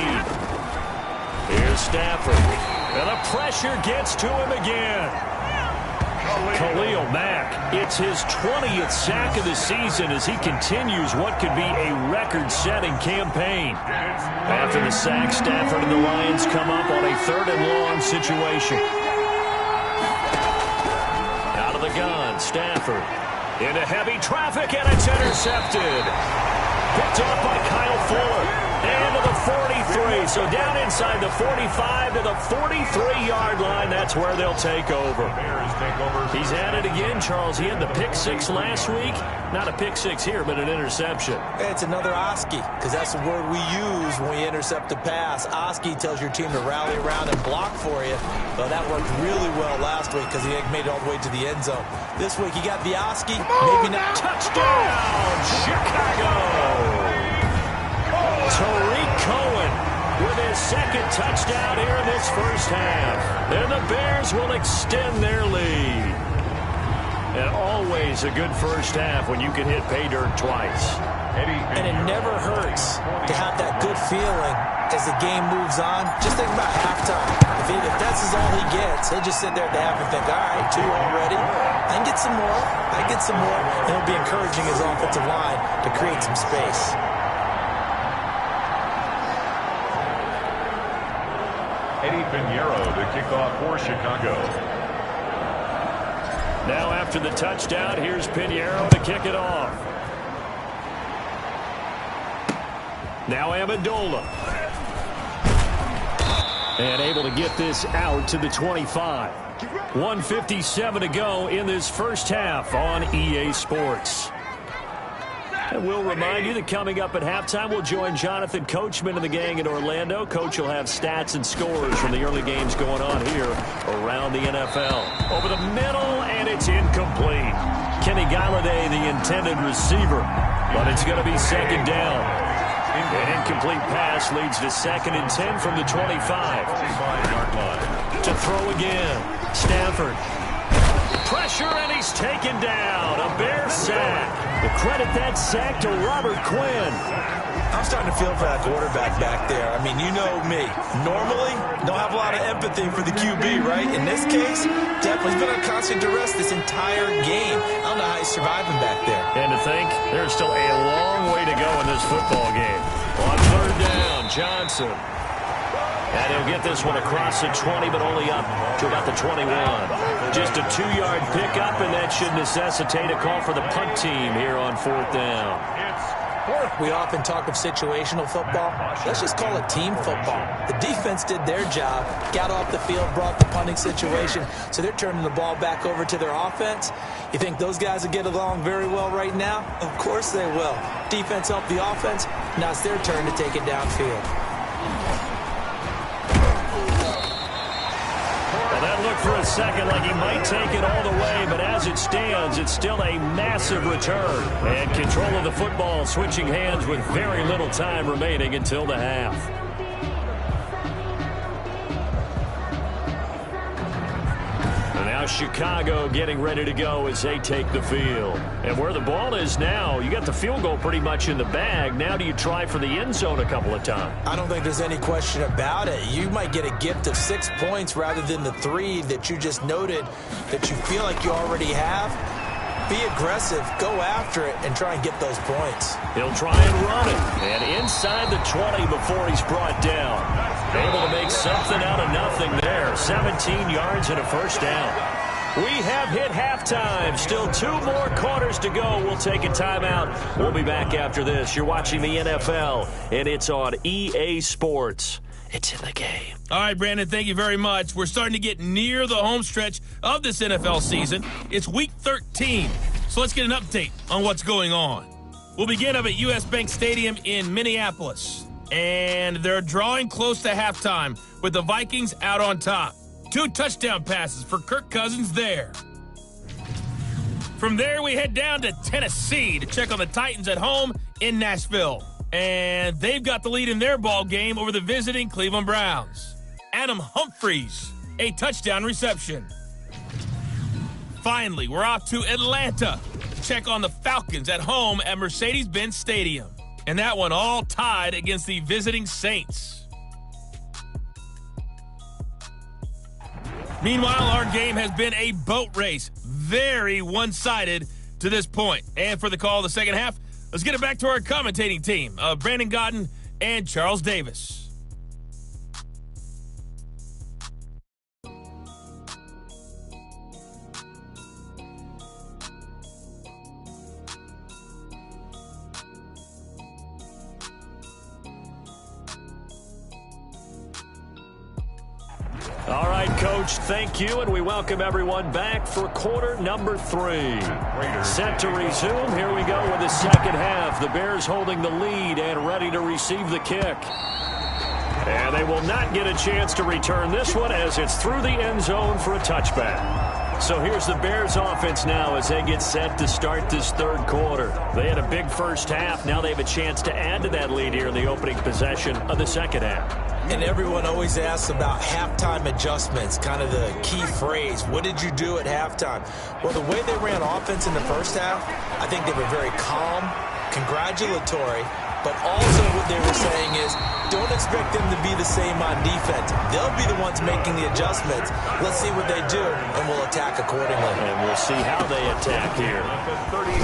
Here's Stafford. And the pressure gets to him again. Khalil Mack, it's his 20th sack of the season as he continues what could be a record-setting campaign. After the sack, Stafford and the Lions come up on a 3rd and long situation. Out of the gun, Stafford. Into heavy traffic, and it's intercepted. Picked off by Kyle Fuller. And to the 43. So down inside the 45 to the 43-yard line. That's where they'll take over. He's at it again, Charles. He had the pick 6 last week. Not a pick 6 here, but an interception. It's another Oski, because that's the word we use when we intercept a pass. Oski tells your team to rally around and block for you. Well, that worked really well last week because he made it all the way to the end zone. This week he got the Oski, maybe not. Touchdown, Chicago! Tariq Cohen with his 2nd touchdown here in this first half. And the Bears will extend their lead. And always a good first half when you can hit pay dirt twice. And it never hurts to have that good feeling as the game moves on. Just think about halftime. If that's all he gets, he'll just sit there at the half and think, all right, 2 already. I can get some more. I can get some more. And he'll be encouraging his offensive line to create some space. Eddie Pinheiro to kick off for Chicago. Now after the touchdown, here's Pinheiro to kick it off. Now Amendola. And able to get this out to the 25. 1:57 to go in this first half on EA Sports. And we'll remind you that coming up at halftime, we'll join Jonathan Coachman and the gang in Orlando. Coach will have stats and scores from the early games going on here around the NFL. Over the middle, and it's incomplete. Kenny Galladay, the intended receiver, but it's going to be 2nd down. An incomplete pass leads to 2nd and 10 from the 25. To throw again, Stafford. Pressure, and he's taken down. A Bear sack. The credit that sack to Robert Quinn. I'm starting to feel for that quarterback back there. I mean, you know me. Normally, don't have a lot of empathy for the QB, right? In this case, definitely been on constant duress this entire game. I don't know how he's surviving back there. And to think, there's still a long way to go in this football game. On 3rd down, Johnson. And he'll get this one across the 20, but only up to about the 21. Just a 2-yard pickup, and that should necessitate a call for the punt team here on 4th down. We often talk of situational football. Let's just call it team football. The defense did their job, got off the field, brought the punting situation, so they're turning the ball back over to their offense. You think those guys will get along very well right now? Of course they will. Defense helped the offense. Now it's their turn to take it downfield. Well, that looked for a second like he might take it all the way, but as it stands, it's still a massive return. And control of the football switching hands with very little time remaining until the half. And now Chicago getting ready to go as they take the field. And where the ball is now, you got the field goal pretty much in the bag. Now do you try for the end zone a couple of times? I don't think there's any question about it. You might get a gift of 6 points rather than the 3 that you just noted that you feel like you already have. Be aggressive, go after it, and try and get those points. He'll try and run it. And inside the 20 before he's brought down. Able to make something out of nothing there. 17 yards and a first down. We have hit halftime. Still 2 more quarters to go. We'll take a timeout. We'll be back after this. You're watching the NFL, and it's on EA Sports. It's in the game. All right, Brandon, thank you very much. We're starting to get near the home stretch of this NFL season. It's Week 13, so let's get an update on what's going on. We'll begin up at U.S. Bank Stadium in Minneapolis, and they're drawing close to halftime with the Vikings out on top, 2 touchdown passes for Kirk Cousins there. From there, we head down to Tennessee to check on the Titans at home in Nashville. And they've got the lead in their ball game over the visiting Cleveland Browns. Adam Humphries, a touchdown reception. Finally, we're off to Atlanta to check on the Falcons at home at Mercedes-Benz Stadium. And that one all tied against the visiting Saints. Meanwhile, our game has been a boat race. Very one-sided to this point. And for the call of the second half, let's get it back to our commentating team of Brandon Gaudin and Charles Davis. All right, Coach, thank you, and we welcome everyone back for quarter number 3. Set to resume. Here we go with the second half. The Bears holding the lead and ready to receive the kick. And they will not get a chance to return this one as it's through the end zone for a touchback. So here's the Bears offense now as they get set to start this third quarter. They had a big first half. Now they have a chance to add to that lead here in the opening possession of the second half. And everyone always asks about halftime adjustments, kind of the key phrase. What did you do at halftime? Well, the way they ran offense in the first half, I think they were very calm, congratulatory, but also what they were saying is don't expect them to be the same on defense. They'll be the ones making the adjustments. Let's see what they do, and we'll attack accordingly. And we'll see how they attack here.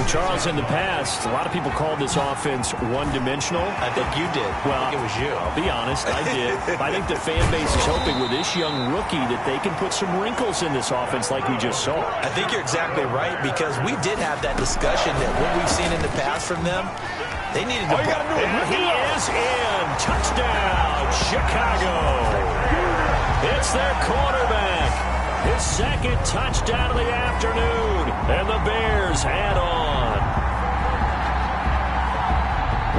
Charles, in the past, a lot of people called this offense one-dimensional. I think you did. Well, it was you. I'll be honest, I did. I think the fan base is hoping with this young rookie that they can put some wrinkles in this offense like we just saw. I think you're exactly right, because we did have that discussion that what we've seen in the past from them, they needed to put. And he is in. Touchdown, Chicago. It's their quarterback. His second touchdown of the afternoon. And the Bears add on.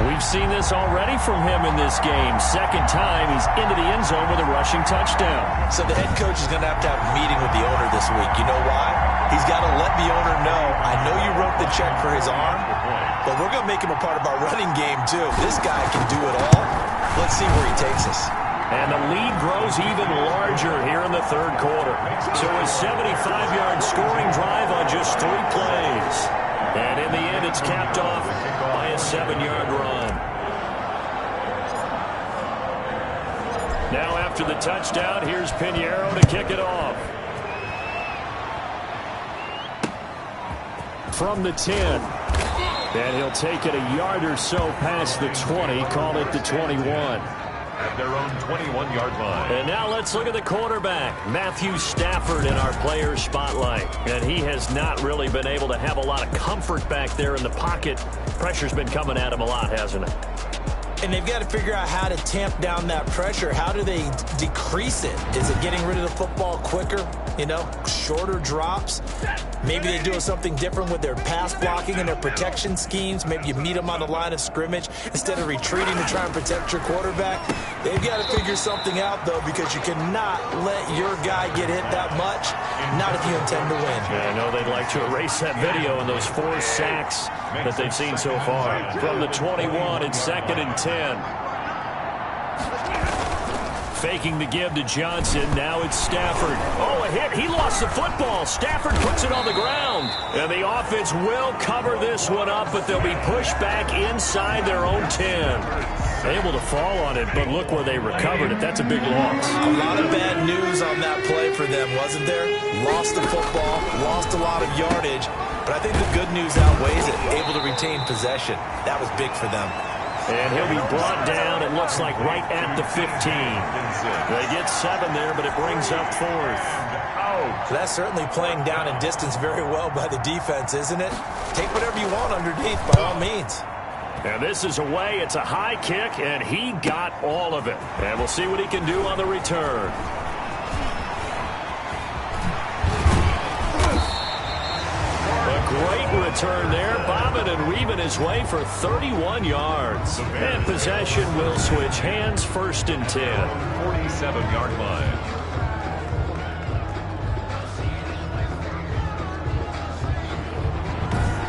We've seen this already from him in this game. Second time he's into the end zone with a rushing touchdown. So the head coach is going to have a meeting with the owner this week. You know why? He's got to let the owner know, I know you wrote the check for his arm, but we're going to make him a part of our running game too. This guy can do it all. Let's see where he takes us. And the lead grows even larger here in the third quarter. So a 75-yard scoring drive on just 3 plays. And in the end, it's capped off by a 7-yard run. Now after the touchdown, here's Pinheiro to kick it off. From the 10. And he'll take it a yard or so past the 20, call it the 21. At their own 21-yard line. And now let's look at the quarterback, Matthew Stafford, in our player spotlight. And he has not really been able to have a lot of comfort back there in the pocket. Pressure's been coming at him a lot, hasn't it? And they've got to figure out how to tamp down that pressure. How do they decrease it? Is it getting rid of the football quicker? You know, shorter drops? Maybe they're doing something different with their pass blocking and their protection schemes. Maybe you meet them on the line of scrimmage instead of retreating to try and protect your quarterback. They've got to figure something out, though, because you cannot let your guy get hit that much, not if you intend to win. Yeah, I know they'd like to erase that video and those 4 sacks that they've seen so far. From the 21, it's 2nd and 10. Faking the give to Johnson. Now it's Stafford. Oh, a hit. He lost the football. Stafford puts it on the ground. And the offense will cover this one up, but they'll be pushed back inside their own 10. Able to fall on it, but look where they recovered it. That's a big loss. A lot of bad news on that play for them, wasn't there? Lost the football, lost a lot of yardage, but I think the good news outweighs it. Able to retain possession. That was big for them. And he'll be brought down, it looks like, right at the 15. They get 7 there, but it brings up 4th. So that's certainly playing down in distance very well by the defense, isn't it? Take whatever you want underneath, by all means. And this is away. It's a high kick, and he got all of it. And we'll see what he can do on the return. A great return there. Bobbing and weaving his way for 31 yards. And possession will switch hands, 1st and 10. 47-yard line.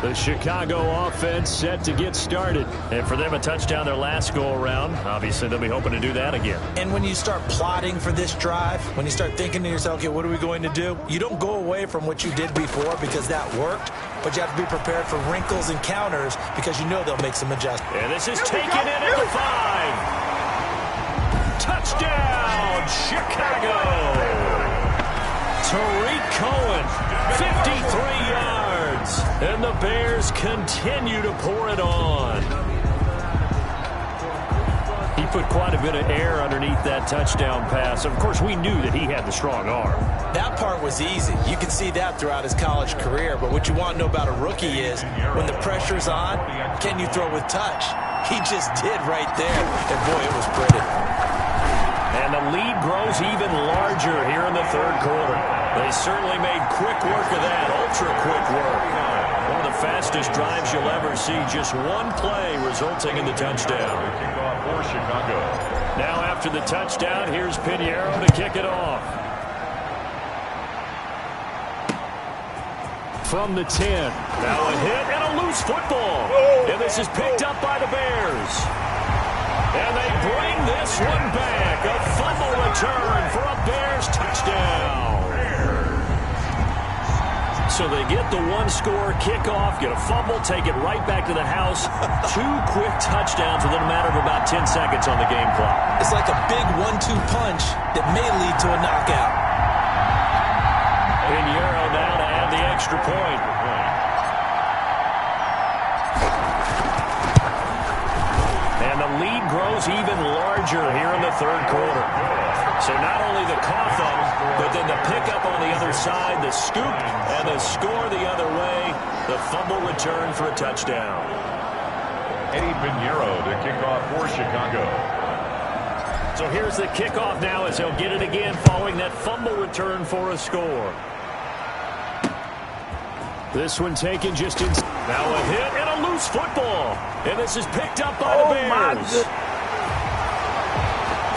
The Chicago offense set to get started. And for them, a touchdown their last go-around. Obviously, they'll be hoping to do that again. And when you start plotting for this drive, when you start thinking to yourself, okay, what are we going to do? You don't go away from what you did before because that worked, but you have to be prepared for wrinkles and counters because you know they'll make some adjustments. And this is taken in at the 5. Touchdown, Chicago. Tariq Cohen, 53 yards. And the Bears continue to pour it on. He put quite a bit of air underneath that touchdown pass. Of course, we knew that he had the strong arm. That part was easy. You can see that throughout his college career. But what you want to know about a rookie is when the pressure's on, can you throw with touch? He just did right there. And, boy, it was pretty. And the lead grows even larger here in the third quarter. They certainly made quick work of that, ultra-quick work. One of the fastest drives you'll ever see. Just one play resulting in the touchdown. Kickoff for Chicago. Now after the touchdown, here's Pinheiro to kick it off. From the 10. Now a hit and a loose football. And this is picked up by the Bears. And they bring this one back. A fumble return for a Bears touchdown. So they get the one-score kickoff, get a fumble, take it right back to the house. 2 quick touchdowns within a matter of about 10 seconds on the game clock. It's like a big 1-2 punch that may lead to a knockout. Pinheiro now to add the extra point. And the lead grows even larger here in the third quarter. So not only the cough up, but then the pickup on the other side, the scoop, and the score the other way, the fumble return for a touchdown. Eddie Pinheiro to kick off for Chicago. So here's the kickoff now as he'll get it again following that fumble return for a score. This one taken just in. Now a hit and a loose football. And this is picked up by the Bears.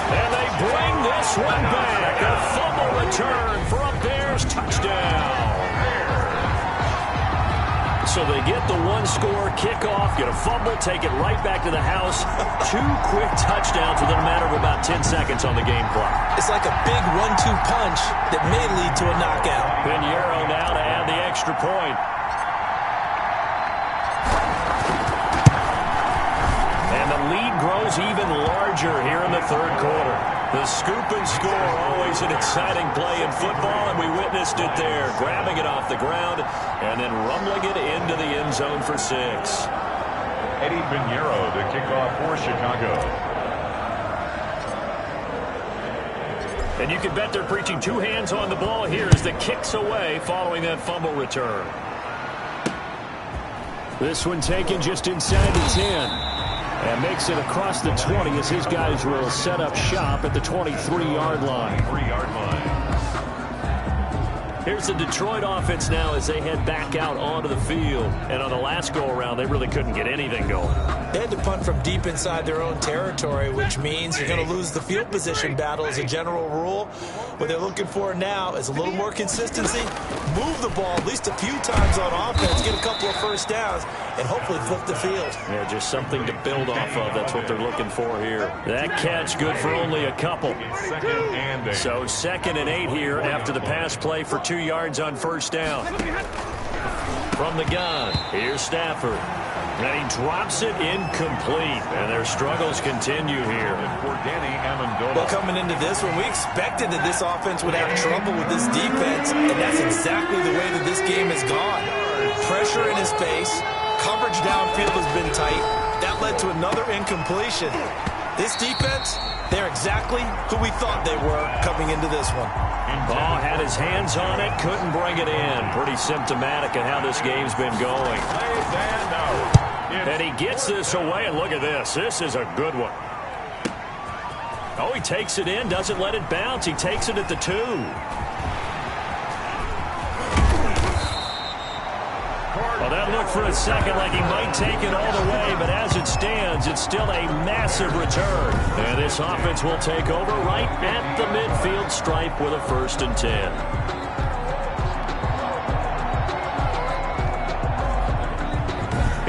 And they bring this one back. A fumble return for a Bears touchdown. So they get the one-score kickoff, get a fumble, take it right back to the house. 2 quick touchdowns within a matter of about 10 seconds on the game clock. It's like a big 1-2 punch that may lead to a knockout. Pinheiro now to add the extra point. And the lead grows even larger here in the third quarter. The scoop and score, always an exciting play in football, and we witnessed it there. Grabbing it off the ground and then rumbling it into the end zone for 6. Eddie Pinheiro to kick off for Chicago. And you can bet they're preaching 2 hands on the ball here as the kick's away following that fumble return. This one taken just inside the 10. And makes it across the 20 as his guys will set up shop at the 23-yard line. Here's the Detroit offense now as they head back out onto the field. And on the last go-around, they really couldn't get anything going. They had to punt from deep inside their own territory, which means you're going to lose the field position battle as a general rule. What they're looking for now is a little more consistency, move the ball at least a few times on offense, get a couple of first downs, and hopefully flip the field. Yeah, just something to build off of. That's what they're looking for here. That catch good for only a couple. So 2nd and 8 here after the pass play for 2 yards on first down. From the gun, here's Stafford. And he drops it incomplete. And their struggles continue here. Well, coming into this one, we expected that this offense would have trouble with this defense, and that's exactly the way that this game has gone. Pressure in his face, coverage downfield has been tight. That led to another incompletion. This defense, they're exactly who we thought they were coming into this one. Ball had his hands on it, couldn't bring it in. Pretty symptomatic of how this game's been going. And he gets this away, and look at this. This is a good one. Oh, he takes it in, doesn't let it bounce. He takes it at the 2. Well, that looked for a second like he might take it all the way, but as it stands, it's still a massive return. And this offense will take over right at the midfield stripe with a 1st and 10.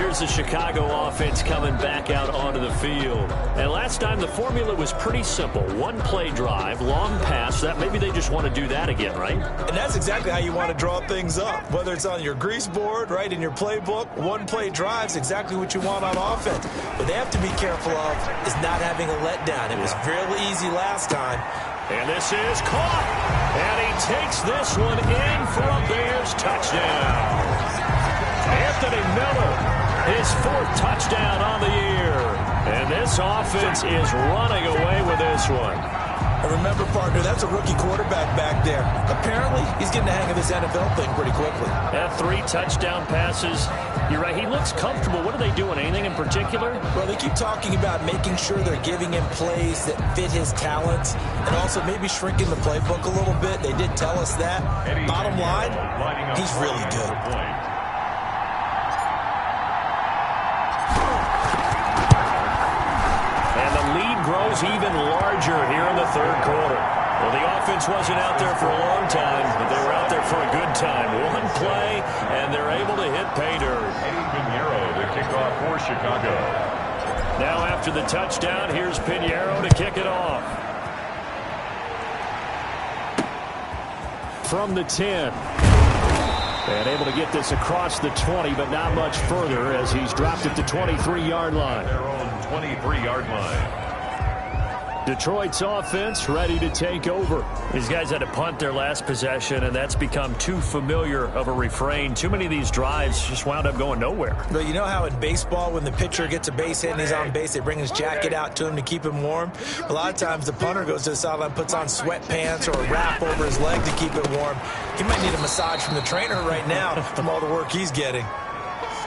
here's the Chicago offense coming back out onto the field. And last time the formula was pretty simple. One-play drive, long pass. That maybe they just want to do that again, right? And that's exactly how you want to draw things up. Whether it's on your grease board, right, in your playbook, one-play drive is exactly what you want on offense. What they have to be careful of is not having a letdown. It was fairly easy last time. And this is caught. And he takes this one in for a Bears touchdown. Anthony Miller, his 4th touchdown on the year. And this offense is running away with this one. And remember, partner, that's a rookie quarterback back there. Apparently, he's getting the hang of this NFL thing pretty quickly. 3 touchdown passes. You're right, he looks comfortable. What are they doing? Anything in particular? Well, they keep talking about making sure they're giving him plays that fit his talents and also maybe shrinking the playbook a little bit. They did tell us that. Bottom line, he's really good. And the lead grows even larger here in the 3rd quarter. Well, the offense wasn't out there for a long time, but they were out there for a good time. One play, and they're able to hit pay dirt. Pinheiro to kick off for Chicago. Now after the touchdown, here's Pinheiro to kick it off. From the 10. And able to get this across the 20, but not much further as he's dropped it to 23-yard line. Their own 23-yard line. Detroit's offense ready to take over. These guys had to punt their last possession, and that's become too familiar of a refrain. Too many of these drives just wound up going nowhere. But you know how in baseball, when the pitcher gets a base hit and he's on base, they bring his jacket out to him to keep him warm? A lot of times the punter goes to the sideline, puts on sweatpants or a wrap over his leg to keep it warm. He might need a massage from the trainer right now from all the work he's getting.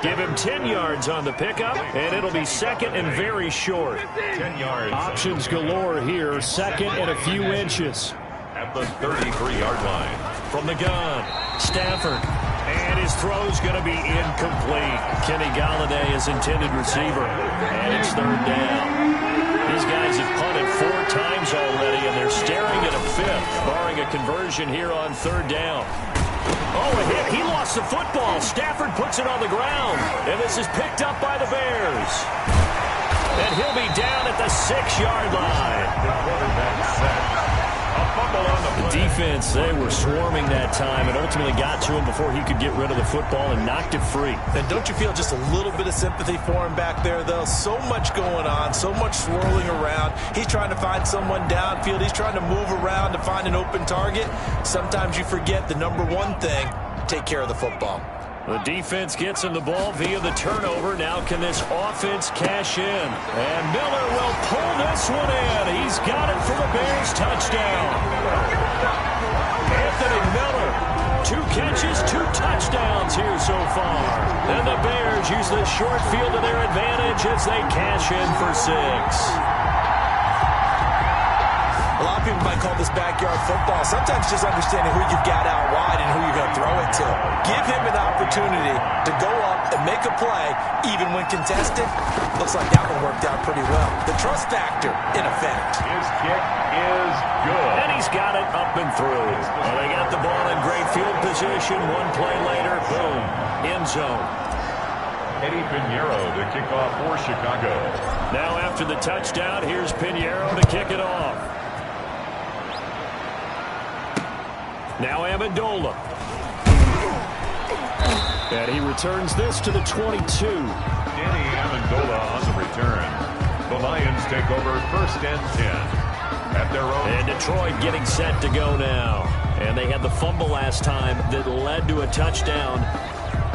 Give him 10 yards on the pickup, and it'll be second and very short. 10 yards. Options galore here, second and a few inches. At the 33-yard line. From the gun, Stafford. And his throw's going to be incomplete. Kenny Galladay is intended receiver, and it's 3rd down. These guys have punted 4 times already, and they're staring at a 5th, barring a conversion here on 3rd down. Oh, a hit. He lost the football. Stafford puts it on the ground. And this is picked up by the Bears. And he'll be down at the 6-yard line. The quarterback set. A fumble on the play. The defense, they were swarming that time and ultimately got to him before he could get rid of the football and knocked it free. And don't you feel just a little bit of sympathy for him back there, though? So much going on, so much swirling around. He's trying to find someone downfield. He's trying to move around to find an open target. Sometimes you forget the number one thing, take care of the football. The defense gets him the ball via the turnover. Now can this offense cash in? And Miller will pull this one in. He's got it for the Bears touchdown. Anthony Miller, 2 catches, 2 touchdowns here so far. And the Bears use the short field to their advantage as they cash in for 6. A lot of people might call this backyard football. Sometimes just understanding who you've got out wide and who you're going to throw it to. Give him an opportunity to go up and make a play, even when contested. Looks like that one worked out pretty well. The trust factor, in effect. His kick is good. And he's got it up and through. Well, they got the ball in great field position. One play later, boom, end zone. Eddie Pinheiro to kick off for Chicago. Now after the touchdown, here's Pinheiro to kick it off. Now Amendola. And he returns this to the 22. Danny Amendola on the return. The Lions take over 1st and 10. At their own. And Detroit getting set to go now. And they had the fumble last time that led to a touchdown.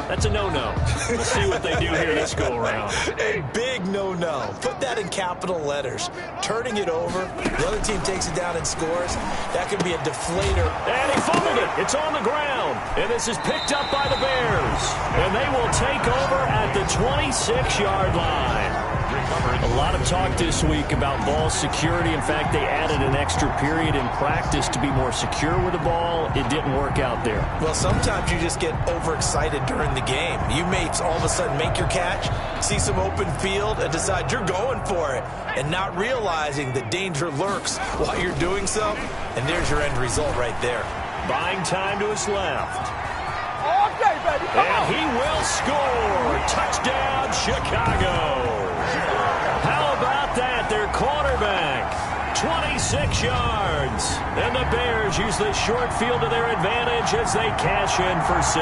That's a no-no. We'll see what they do here this go-around. A big no-no. Put that in capital letters. Turning it over, the other team takes it down and scores. That could be a deflator. And he fumbled it. It's on the ground. And this is picked up by the Bears. And they will take over at the 26-yard line. A lot of talk this week about ball security. In fact, they added an extra period in practice to be more secure with the ball. It didn't work out there. Well, sometimes you just get overexcited during the game. You may all of a sudden make your catch, see some open field, and decide you're going for it, and not realizing the danger lurks while you're doing so. And there's your end result right there. Buying time to his left. All day, baby. on. And he will score. Touchdown, Chicago. How about that? Their quarterback, 26 yards. And the Bears use the short field to their advantage as they cash in for 6.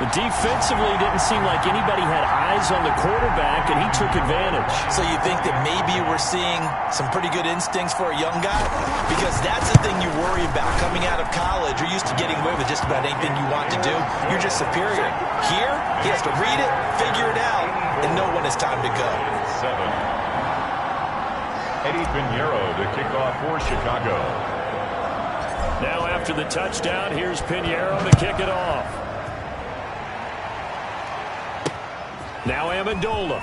But defensively, didn't seem like anybody had eyes on the quarterback, and he took advantage. So you think that maybe we're seeing some pretty good instincts for a young guy? Because that's the thing you worry about coming out of college. You're used to getting away with just about anything you want to do. You're just superior. Here, he has to read it, figure it out, and know when it's time to go. 7. Eddie Pinheiro to kick off for Chicago. Now after the touchdown, here's Pinheiro to kick it off. Now Amendola.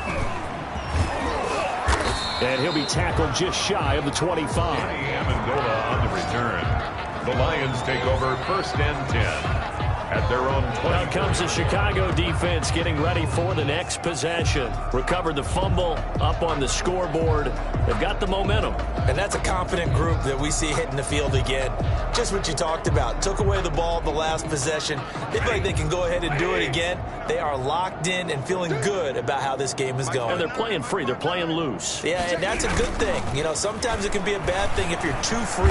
And he'll be tackled just shy of the 25. Amendola on the return. The Lions take over 1st and 10. At their own 20. Now comes the Chicago defense getting ready for the next possession. Recovered the fumble, up on the scoreboard. They've got the momentum. And that's a confident group that we see hitting the field again. Just what you talked about. Took away the ball the last possession. They feel like they can go ahead and do it again. They are locked in and feeling good about how this game is going. And they're playing free. They're playing loose. Yeah, and that's a good thing. You know, sometimes it can be a bad thing if you're too free.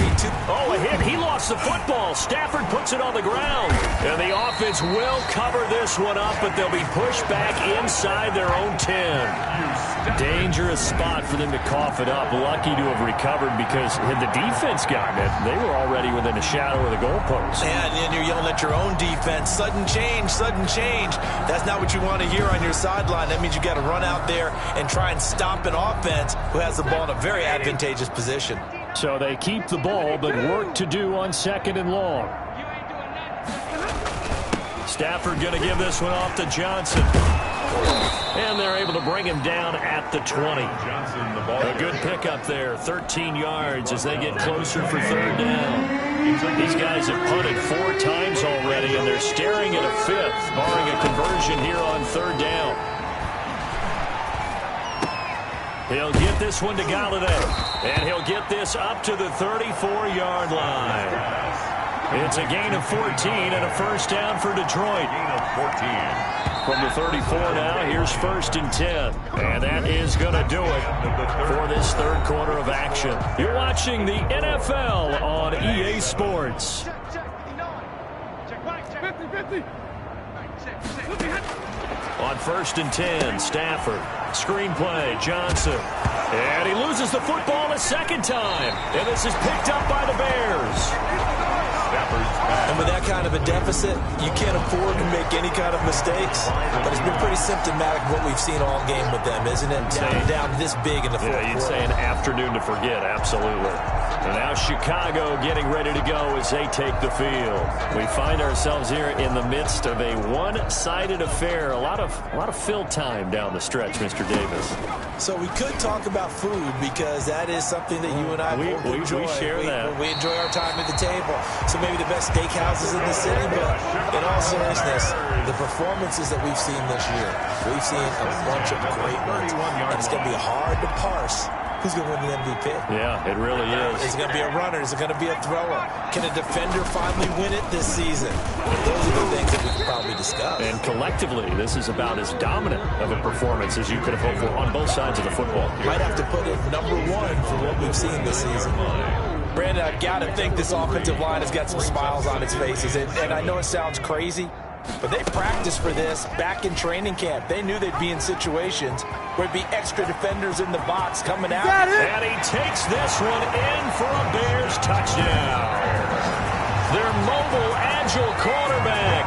Oh, a hit. He lost the football. Stafford puts it on the ground. And the offense will cover this one up, but they'll be pushed back inside their own 10. Dangerous spot for them to cough it up. Lucky to have recovered because had the defense gotten it, they were already within a shadow of the goalpost. And then you're yelling at your own defense. Sudden change, sudden change. That's not what you want to hear on your sideline. That means you got to run out there and try and stop an offense who has the ball in a very advantageous position. So they keep the ball, but work to do on 2nd and long. Stafford going to give this one off to Johnson. And they're able to bring him down at the 20. A good pickup there, 13 yards as they get closer for 3rd down. These guys have punted 4 times already, and they're staring at a 5th, barring a conversion here on 3rd down. He'll get this one to Galladay, and he'll get this up to the 34-yard line. It's a gain of 14 and a 1st down for Detroit. Gain of 14. From the 34 now, here's 1st and 10. And that is going to do it for this 3rd quarter of action. You're watching the NFL on EA Sports. On 1st and 10, Stafford. Screenplay, Johnson. And he loses the football a 2nd time. And this is picked up by the Bears. And with that kind of a deficit, you can't afford to make any kind of mistakes. But it's been pretty symptomatic of what we've seen all game with them, isn't it? Down this big in the 4th quarter. You'd say an afternoon to forget, absolutely. And now Chicago getting ready to go as they take the field. We find ourselves here in the midst of a one-sided affair. A lot of fill time down the stretch, Mr. Davis. So we could talk about food because that is something that you and I both enjoy. We share that. We enjoy our time at the table. So maybe the best steakhouses in the city, but in all seriousness, the performances that we've seen this year, we've seen a bunch of great ones. And it's going to be hard to parse who's going to win the MVP. Yeah, it really is. Is it going to be a runner? Is it going to be a thrower? Can a defender finally win it this season? Those are the things that we could probably discuss. And collectively, this is about as dominant of a performance as you could have hoped for on both sides of the football. Might have to put it #1 for what we've seen this season. Brandon, I've got to think this offensive line has got some smiles on its faces. And I know it sounds crazy, but they practiced for this back in training camp. They knew they'd be in situations where there'd be extra defenders in the box coming out. And he takes this one in for a Bears touchdown. Their mobile, agile quarterback,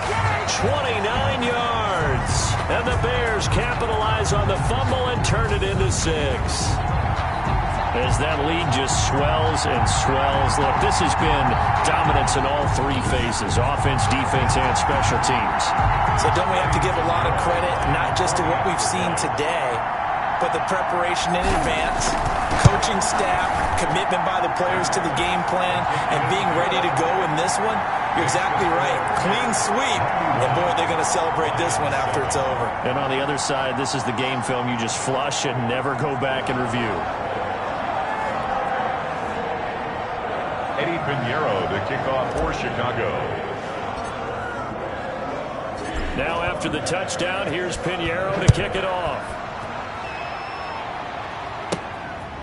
29 yards. And the Bears capitalize on the fumble and turn it into 6. As that lead just swells and swells. Look, this has been dominance in all 3 phases, offense, defense, and special teams. So don't we have to give a lot of credit, not just to what we've seen today, but the preparation in advance, coaching staff, commitment by the players to the game plan, and being ready to go in this one? You're exactly right. Clean sweep. And, boy, they're going to celebrate this one after it's over. And on the other side, this is the game film you just flush and never go back and review. Eddie Pinheiro to kick off for Chicago. Now after the touchdown, here's Pinheiro to kick it off.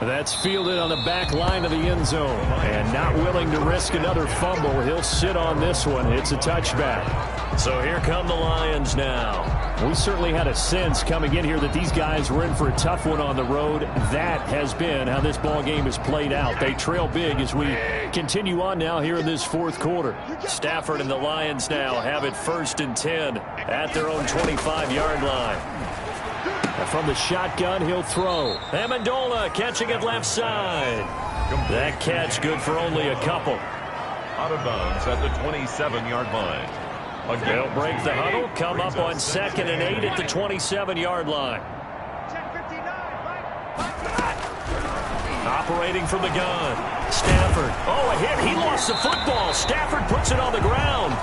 That's fielded on the back line of the end zone. And not willing to risk another fumble, he'll sit on this one. It's a touchback. So here come the Lions now. We certainly had a sense coming in here that these guys were in for a tough one on the road. That has been how this ball game has played out. They trail big as we continue on now here in this fourth quarter. Stafford and the Lions now have it 1st and 10 at their own 25-yard line. And from the shotgun, he'll throw. Amendola catching it left side. That catch good for only a couple. Out of bounds at the 27-yard line. They'll break the huddle, come up on 2nd and 8 at the 27-yard line. Operating from the gun. Stafford. Oh, a hit. He lost the football. Stafford puts it on the ground.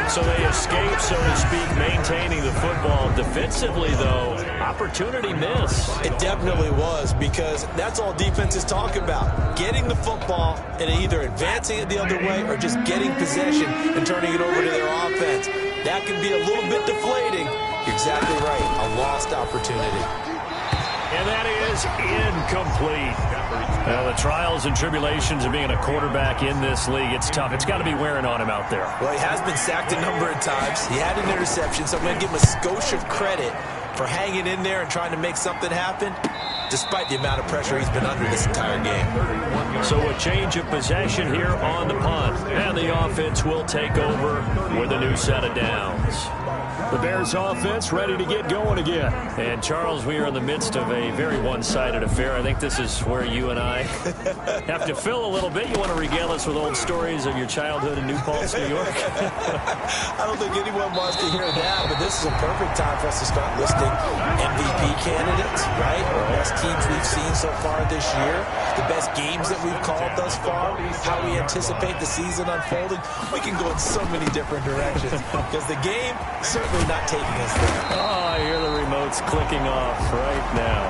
So they escape, so to speak, maintaining the football. Defensively, though, opportunity miss. It definitely was, because that's all defense is talking about. Getting the football and either advancing it the other way or just getting possession and turning it over to their offense. That can be a little bit deflating. You're exactly right. A lost opportunity. And that is incomplete. Well, the trials and tribulations of being a quarterback in this league, it's tough. It's got to be wearing on him out there. Well, he has been sacked a number of times. He had an interception, so I'm going to give him a skosh of credit for hanging in there and trying to make something happen, despite the amount of pressure he's been under this entire game. So a change of possession here on the punt. And the offense will take over with a new set of downs. The Bears offense ready to get going again. And, Charles, we are in the midst of a very one-sided affair. I think this is where you and I have to fill a little bit. You want to regale us with old stories of your childhood in New Paltz, New York? I don't think anyone wants to hear that, but this is a perfect time for us to start listing MVP candidates, right? The best teams we've seen so far this year, the best games that we've called thus far, how we anticipate the season unfolding. We can go in so many different directions because the game certainly not taking us there. Oh, I hear the remotes clicking off right now.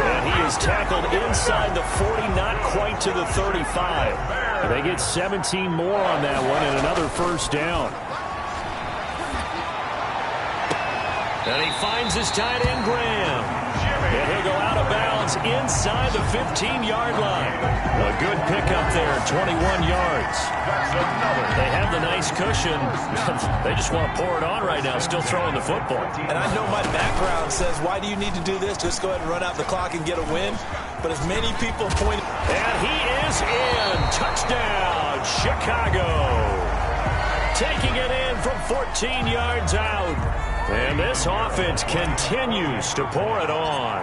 And he is tackled inside the 40, not quite to the 35. They get 17 more on that one and another first down. And he finds his tight end, Graham. And he'll go out of bounds inside the 15-yard line. A good pickup there, 21 yards. They have the nice cushion. They just want to pour it on right now, still throwing the football. And I know my background says, why do you need to do this? Just go ahead and run out the clock and get a win. But as many people point... And he is in. Touchdown, Chicago. Taking it in from 14 yards out. And this offense continues to pour it on.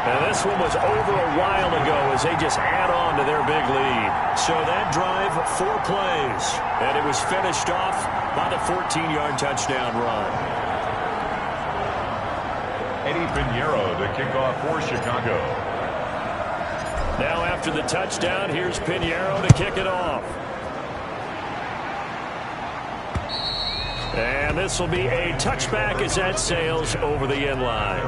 And this one was over a while ago as they just add on to their big lead. So that drive, 4 plays. And it was finished off by the 14-yard touchdown run. Eddie Pinheiro to kick off for Chicago. Now after the touchdown, here's Pinheiro to kick it off. And this will be a touchback as that sails over the end line.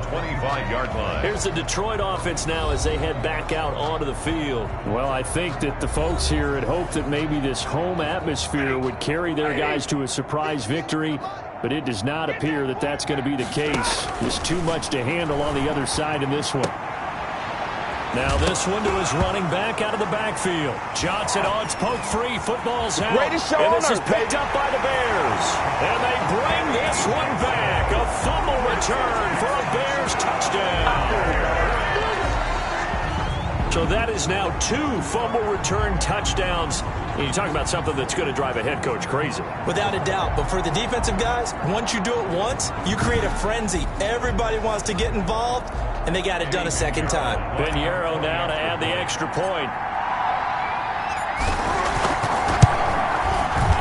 25-yard line. Here's the Detroit offense now as they head back out onto the field. Well, I think that the folks here had hoped that maybe this home atmosphere would carry their guys to a surprise victory, but it does not appear that that's going to be the case. There's too much to handle on the other side in this one. Now this one to his running back out of the backfield. Johnson, it's poke free. Football's out. And this is picked up by the Bears. And they bring this one back. A fumble return for a Bears touchdown. So that is now 2 fumble return touchdowns. And you talk about something that's going to drive a head coach crazy. Without a doubt. But for the defensive guys, once you do it once, you create a frenzy. Everybody wants to get involved, and they got it done a second time. Pinheiro now to add the extra point.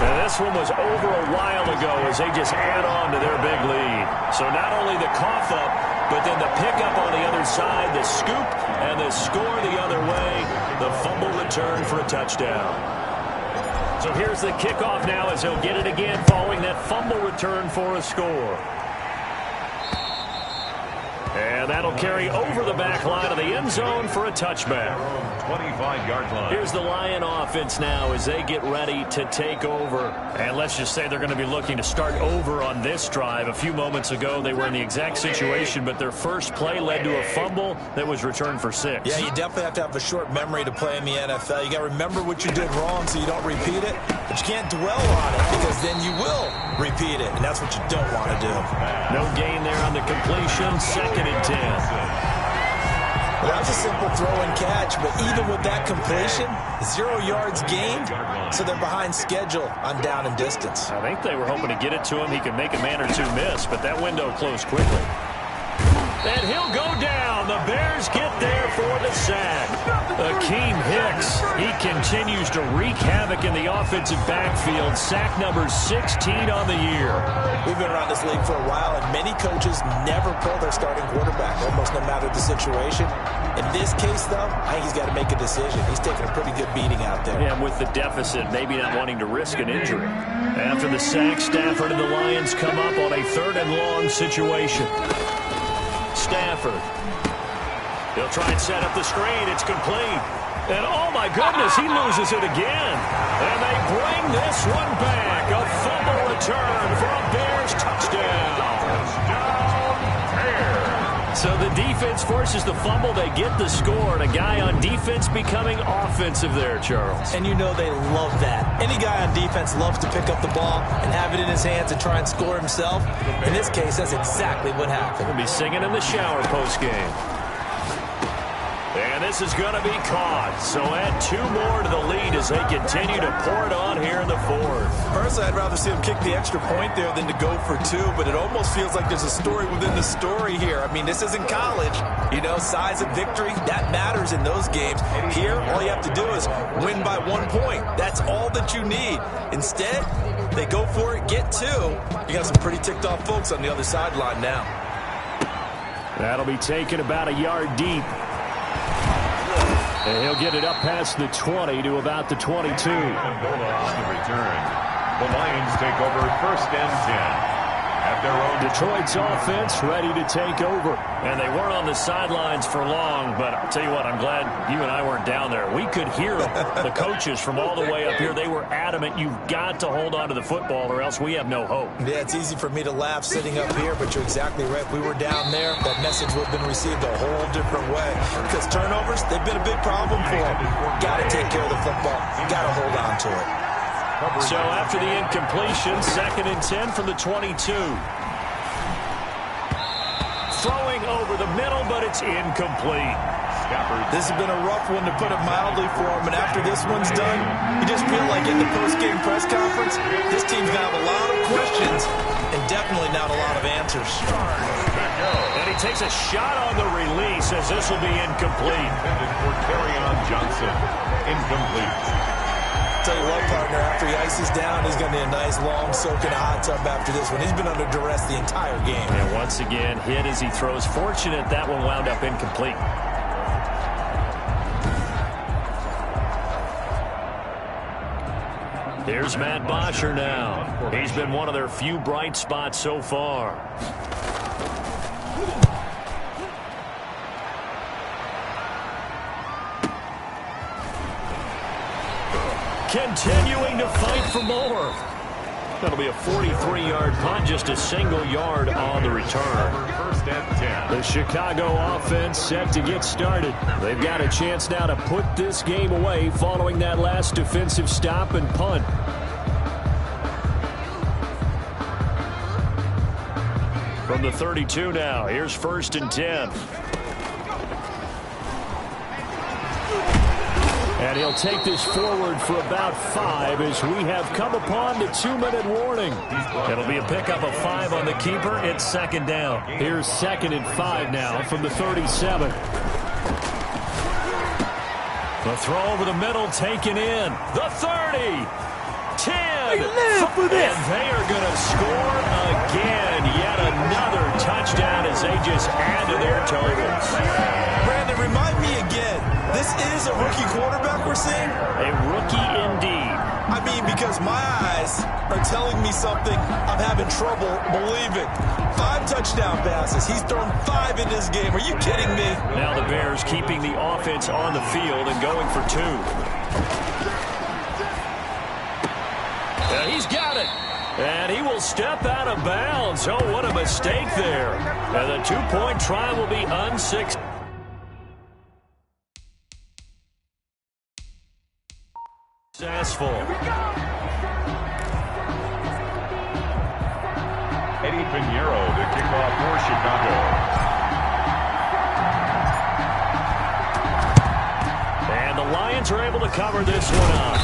And this one was over a while ago as they just add on to their big lead. So not only the cough up, but then the pickup on the other side, the scoop, and the score the other way. The fumble return for a touchdown. So here's the kickoff now as he'll get it again following that fumble return for a score. And that'll carry over the back line of the end zone for a touchback. 25-yard line. Here's the Lion offense now as they get ready to take over. And let's just say they're going to be looking to start over on this drive. A few moments ago, they were in the exact situation, but their first play led to a fumble that was returned for 6. Yeah, you definitely have to have a short memory to play in the NFL. You got to remember what you did wrong so you don't repeat it, but you can't dwell on it because then you will repeat it, and that's what you don't want to do. No gain there on the completion, 2nd and 10. Well, that was a simple throw and catch, but even with that completion, 0 yards gained, so they're behind schedule on down and distance. I think they were hoping to get it to him. He could make a man or two miss, but that window closed quickly. And he'll go down. The Bears get there for the sack. Akeem Hicks, he continues to wreak havoc in the offensive backfield. Sack number 16 on the year. We've been around this league for a while, and many coaches never pull their starting quarterback, almost no matter the situation. In this case, though, I think he's got to make a decision. He's taking a pretty good beating out there. Yeah, with the deficit, maybe not wanting to risk an injury. After the sack, Stafford and the Lions come up on a 3rd and long situation. Stafford. He'll try and set up the screen. It's complete. And, oh, my goodness, he loses it again. And they bring this one back. A fumble return for a Bears touchdown. So the defense forces the fumble. They get the score. And a guy on defense becoming offensive there, Charles. And you know they love that. Any guy on defense loves to pick up the ball and have it in his hands and try and score himself. In this case, that's exactly what happened. We'll be singing in the shower post-game. And this is going to be caught. So add 2 more to the lead as they continue to pour it on here in the 4th. Personally, I'd rather see him kick the extra point there than to go for 2, but it almost feels like there's a story within the story here. I mean, this isn't college. You know, size of victory, that matters in those games. Here, all you have to do is win by 1 point. That's all that you need. Instead, they go for it, get 2. You got some pretty ticked off folks on the other sideline now. That'll be taken about a yard deep. And he'll get it up past the 20 to about the 22. On the return. The Lions take over 1st and 10. At their own. Detroit's offense ready to take over. And they weren't on the sidelines for long, but I'll tell you what, I'm glad you and I weren't down there. We could hear the coaches from all the way up here. They were adamant, you've got to hold on to the football or else we have no hope. Yeah, it's easy for me to laugh sitting up here, but you're exactly right. If we were down there, that message would have been received a whole different way. Because turnovers, they've been a big problem for them. Got to take care of the football. Got to hold on to it. So after the incompletion, 2nd and 10 from the 22. Throwing over the middle, but it's incomplete. This has been a rough one, to put it mildly, for him. And after this one's done, you just feel like in the post-game press conference, this team's going to have a lot of questions and definitely not a lot of answers. And he takes a shot on the release as this will be incomplete. For Kerryon Johnson, incomplete. Tell you what, partner, after he ices down, he's going to need a nice long soak in a hot tub after this one. He's been under duress the entire game. And once again, hit as he throws. Fortunate that one wound up incomplete. Here's Matt Bosher now. He's been one of their few bright spots so far. Continuing to fight for more. That'll be a 43-yard punt, just a single yard on the return. 1st and 10. The Chicago offense set to get started. They've got a chance now to put this game away following that last defensive stop and punt. From the 32 now, here's 1st and 10. And he'll take this forward for about 5 as we have come upon the 2-minute warning. It'll be a pickup of 5 on the keeper. It's 2nd down. Here's 2nd and 5 now from the 37. The throw over the middle taken in. The 30. 10. And they are going to score again. Yet another touchdown as they just add to their totals. Brandon, remind me again, this is a rookie quarterback we're seeing? A rookie indeed. I I mean, because my eyes are telling me something I'm having trouble believing. 5 touchdown passes. He's thrown 5 in this game. Are you kidding me? Now the Bears keeping the offense on the field and going for 2. And he's got it. And he will step out of bounds. Oh, what a mistake there. And the 2-point try will be unsuccessful. Eddie Pinheiro to kick off for Chicago. And the Lions are able to cover this one up.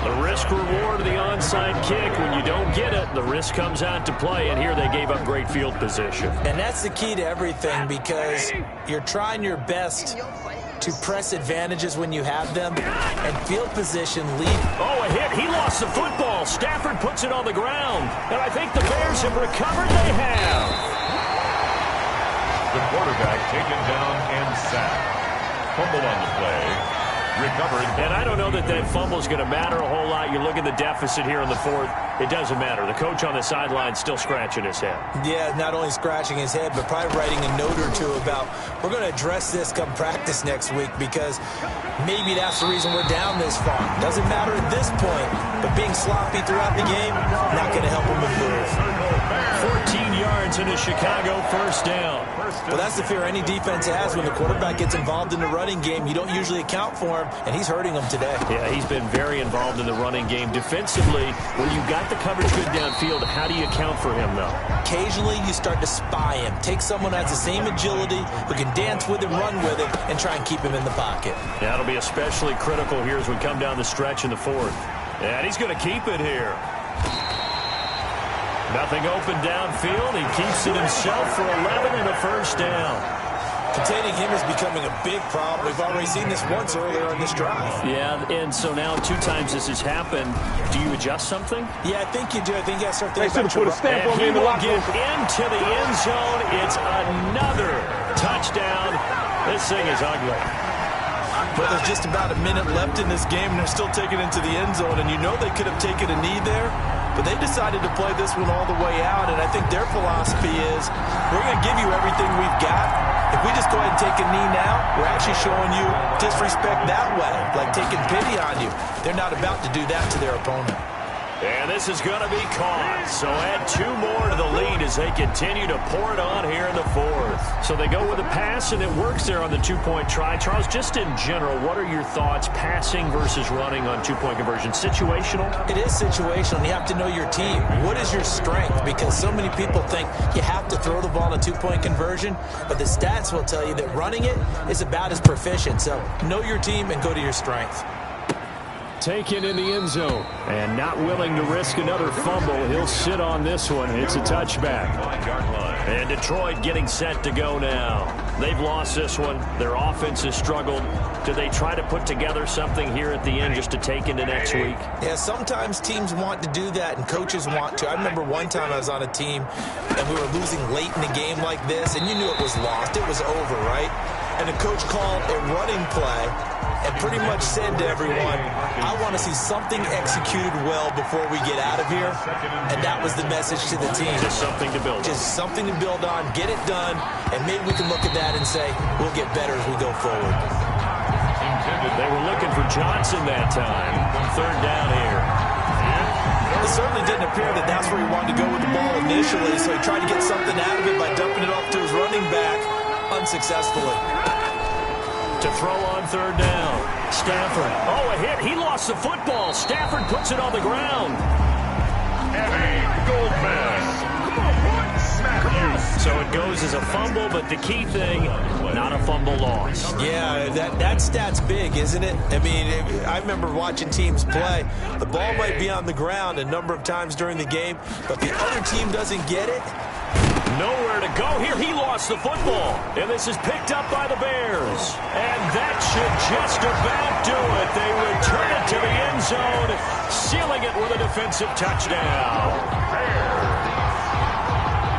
The risk-reward of the onside kick, when you don't get it, the risk comes out to play, and here they gave up great field position. And that's the key to everything, because you're trying your best to press advantages when you have them, and field position lead. Oh, a hit. He lost the football. Stafford puts it on the ground, and I think the Bears have recovered. They have. The quarterback taken down and sacked. Fumble on the play. Recovered. And I don't know that fumble is going to matter a whole lot. You look at the deficit here in the 4th. It doesn't matter. The coach on the sideline still scratching his head. Yeah, not only scratching his head, but probably writing a note or two about, we're going to address this come practice next week, because maybe that's the reason we're down this far. Doesn't matter at this point, but being sloppy throughout the game, not going to help him improve. 14 yards in a Chicago first down. Well, that's the fear any defense has when the quarterback gets involved in the running game. You don't usually account for him, and he's hurting them today. Yeah, he's been very involved in the running game. Defensively, when you got the coverage good downfield, how do you account for him, though? Occasionally, you start to spy him. Take someone who has the same agility, who can dance with him, run with him, and try and keep him in the pocket. That'll be especially critical here as we come down the stretch in the 4th. And he's going to keep it here. Nothing open downfield. He keeps it himself for 11 and a first down. Containing him is becoming a big problem. We've already seen this once earlier in this drive. Yeah, and so now 2 times this has happened. Do you adjust something? Yeah, I think you do. I think you got to start thinking about put a stamp on me in the locker room. Into the end zone. It's another touchdown. This thing is ugly. But there's just about a minute left in this game, and they're still taking it into the end zone. And you know they could have taken a knee there, but they decided to play this one all the way out. And I think their philosophy is, we're going to give you everything we've got. If we just go ahead and take a knee now, we're actually showing you disrespect that way, like taking pity on you. They're not about to do that to their opponent. And this is going to be caught. So add 2 more to the lead as they continue to pour it on here in the 4th. So they go with a pass, and it works there on the 2-point try. Charles, just in general, what are your thoughts passing versus running on 2-point conversion? Situational? It is situational. You have to know your team. What is your strength? Because so many people think you have to throw the ball in a 2-point conversion, but the stats will tell you that running it is about as proficient. So know your team and go to your strength. Taken in the end zone, and not willing to risk another fumble. He'll sit on this one. It's a touchback. And Detroit getting set to go now. They've lost this one. Their offense has struggled. Do they try to put together something here at the end just to take into next week? Yeah, sometimes teams want to do that, and coaches want to. I remember one time I was on a team, and we were losing late in a game like this, and you knew it was lost. It was over, right? And the coach called a running play and pretty much said to everyone, I want to see something executed well before we get out of here. And that was the message to the team. Just something to build on. Just something to build on, get it done, and maybe we can look at that and say, we'll get better as we go forward. They were looking for Johnson that time. 3rd down here. It certainly didn't appear that that's where he wanted to go with the ball initially, so he tried to get something out of it by dumping it off to his running back unsuccessfully. To throw on 3rd down. Stafford. Oh, a hit. He lost the football. Stafford puts it on the ground. Eddie Goldman. So it goes as a fumble, but the key thing, not a fumble loss. Yeah, that stat's big, isn't it? I mean, I remember watching teams play. The ball might be on the ground a number of times during the game, but the other team doesn't get it. Nowhere to go here. He lost the football. And this is picked up by the Bears. And that should just about do it. They return it to the end zone, sealing it with a defensive touchdown.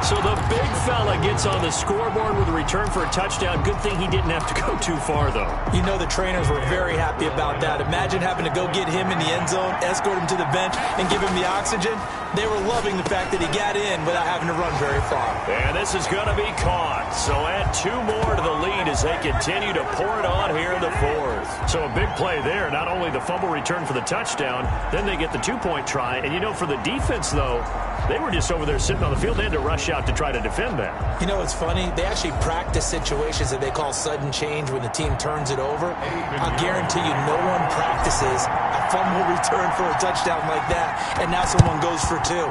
So the big fella gets on the scoreboard with a return for a touchdown. Good thing he didn't have to go too far, though. You know the trainers were very happy about that. Imagine having to go get him in the end zone, escort him to the bench, and give him the oxygen. They were loving the fact that he got in without having to run very far. And this is going to be caught. So add 2 more to the lead as they continue to pour it on here in the fourth. So a big play there. Not only the fumble return for the touchdown, then they get the 2-point try. And, you know, for the defense, though, they were just over there sitting on the field. They had to rush out to try to defend that. You know, it's funny. They actually practice situations that they call sudden change when the team turns it over. I'll guarantee you no one practices a fumble return for a touchdown like that, and now someone goes for 2.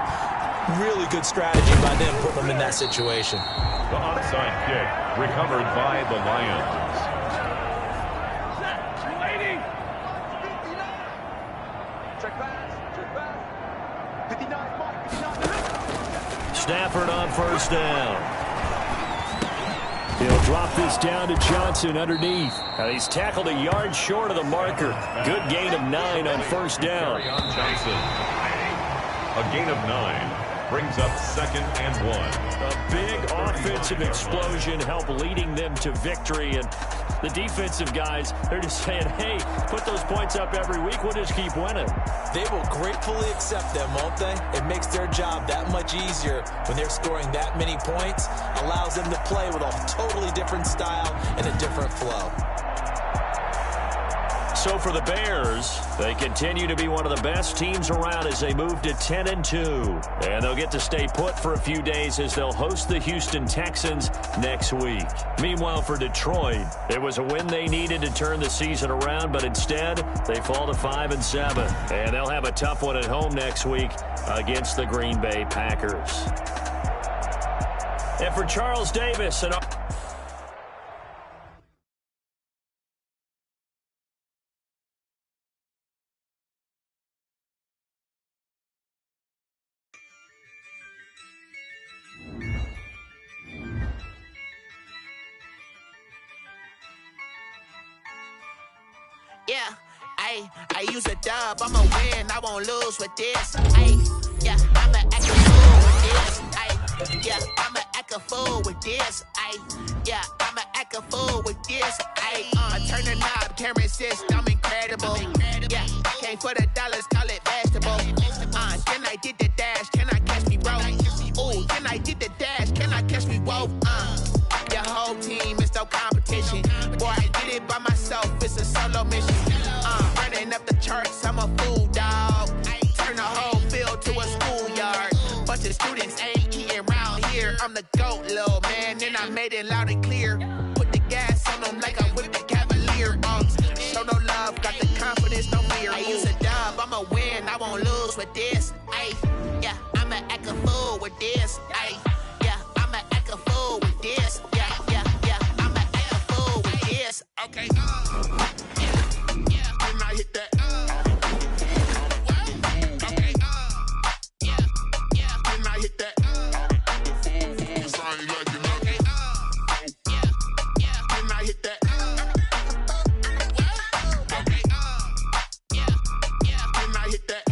Really good strategy by them putting them in that situation. The onside kick recovered by the Lions. Stafford on first down. He'll drop this down to Johnson underneath. And he's tackled a yard short of the marker. Good gain of 9 on first down. Johnson. A gain of 9 brings up 2nd and 1. A big offensive explosion helped leading them to victory. And the defensive guys, they're just saying, hey, put those points up every week. We'll just keep winning. They will gratefully accept them, won't they? It makes their job that much easier when they're scoring that many points. Allows them to play with a totally different style and a different flow. So for the Bears, they continue to be one of the best teams around as they move to 10-2. And they'll get to stay put for a few days as they'll host the Houston Texans next week. Meanwhile, for Detroit, it was a win they needed to turn the season around, but instead, they fall to 5-7. And they'll have a tough one at home next week against the Green Bay Packers. And for Charles Davis and yeah, I use a dub, I'ma win, I won't lose with this. Yeah, I'ma act a fool with this. Yeah, I'ma act a fool with this. Yeah, I'ma act a fool with this. I turn the knob, camera assist, I'm incredible. Yeah, came for the dollars, call it vegetable. Then I did the dash, can I catch me, bro? Ooh, then I did the dash, can I catch me, whoa? Your whole team is no competition. Boy, I did it by myself, it's a solo mission. Running up the charts, I'm a fool, dog. Turn the whole field to a schoolyard. Bunch of students ain't eating round here. I'm the GOAT, little man, and I made it loud and clear. Put the gas on them like I whipped the Cavalier. Show no love, got the confidence, no fear. I use a dub, I'ma win, I won't lose with this. Yeah, I'ma act a fool with this. Yeah, I'ma act a fool with this. Yeah, I'ma act a fool with this. Okay. Can I hit that? Okay. Can I hit that? Sound like okay. Can I hit that? Okay. Can I hit that?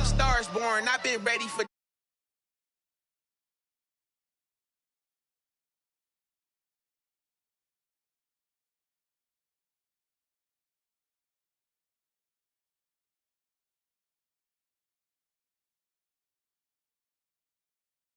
Stars born, I've been ready for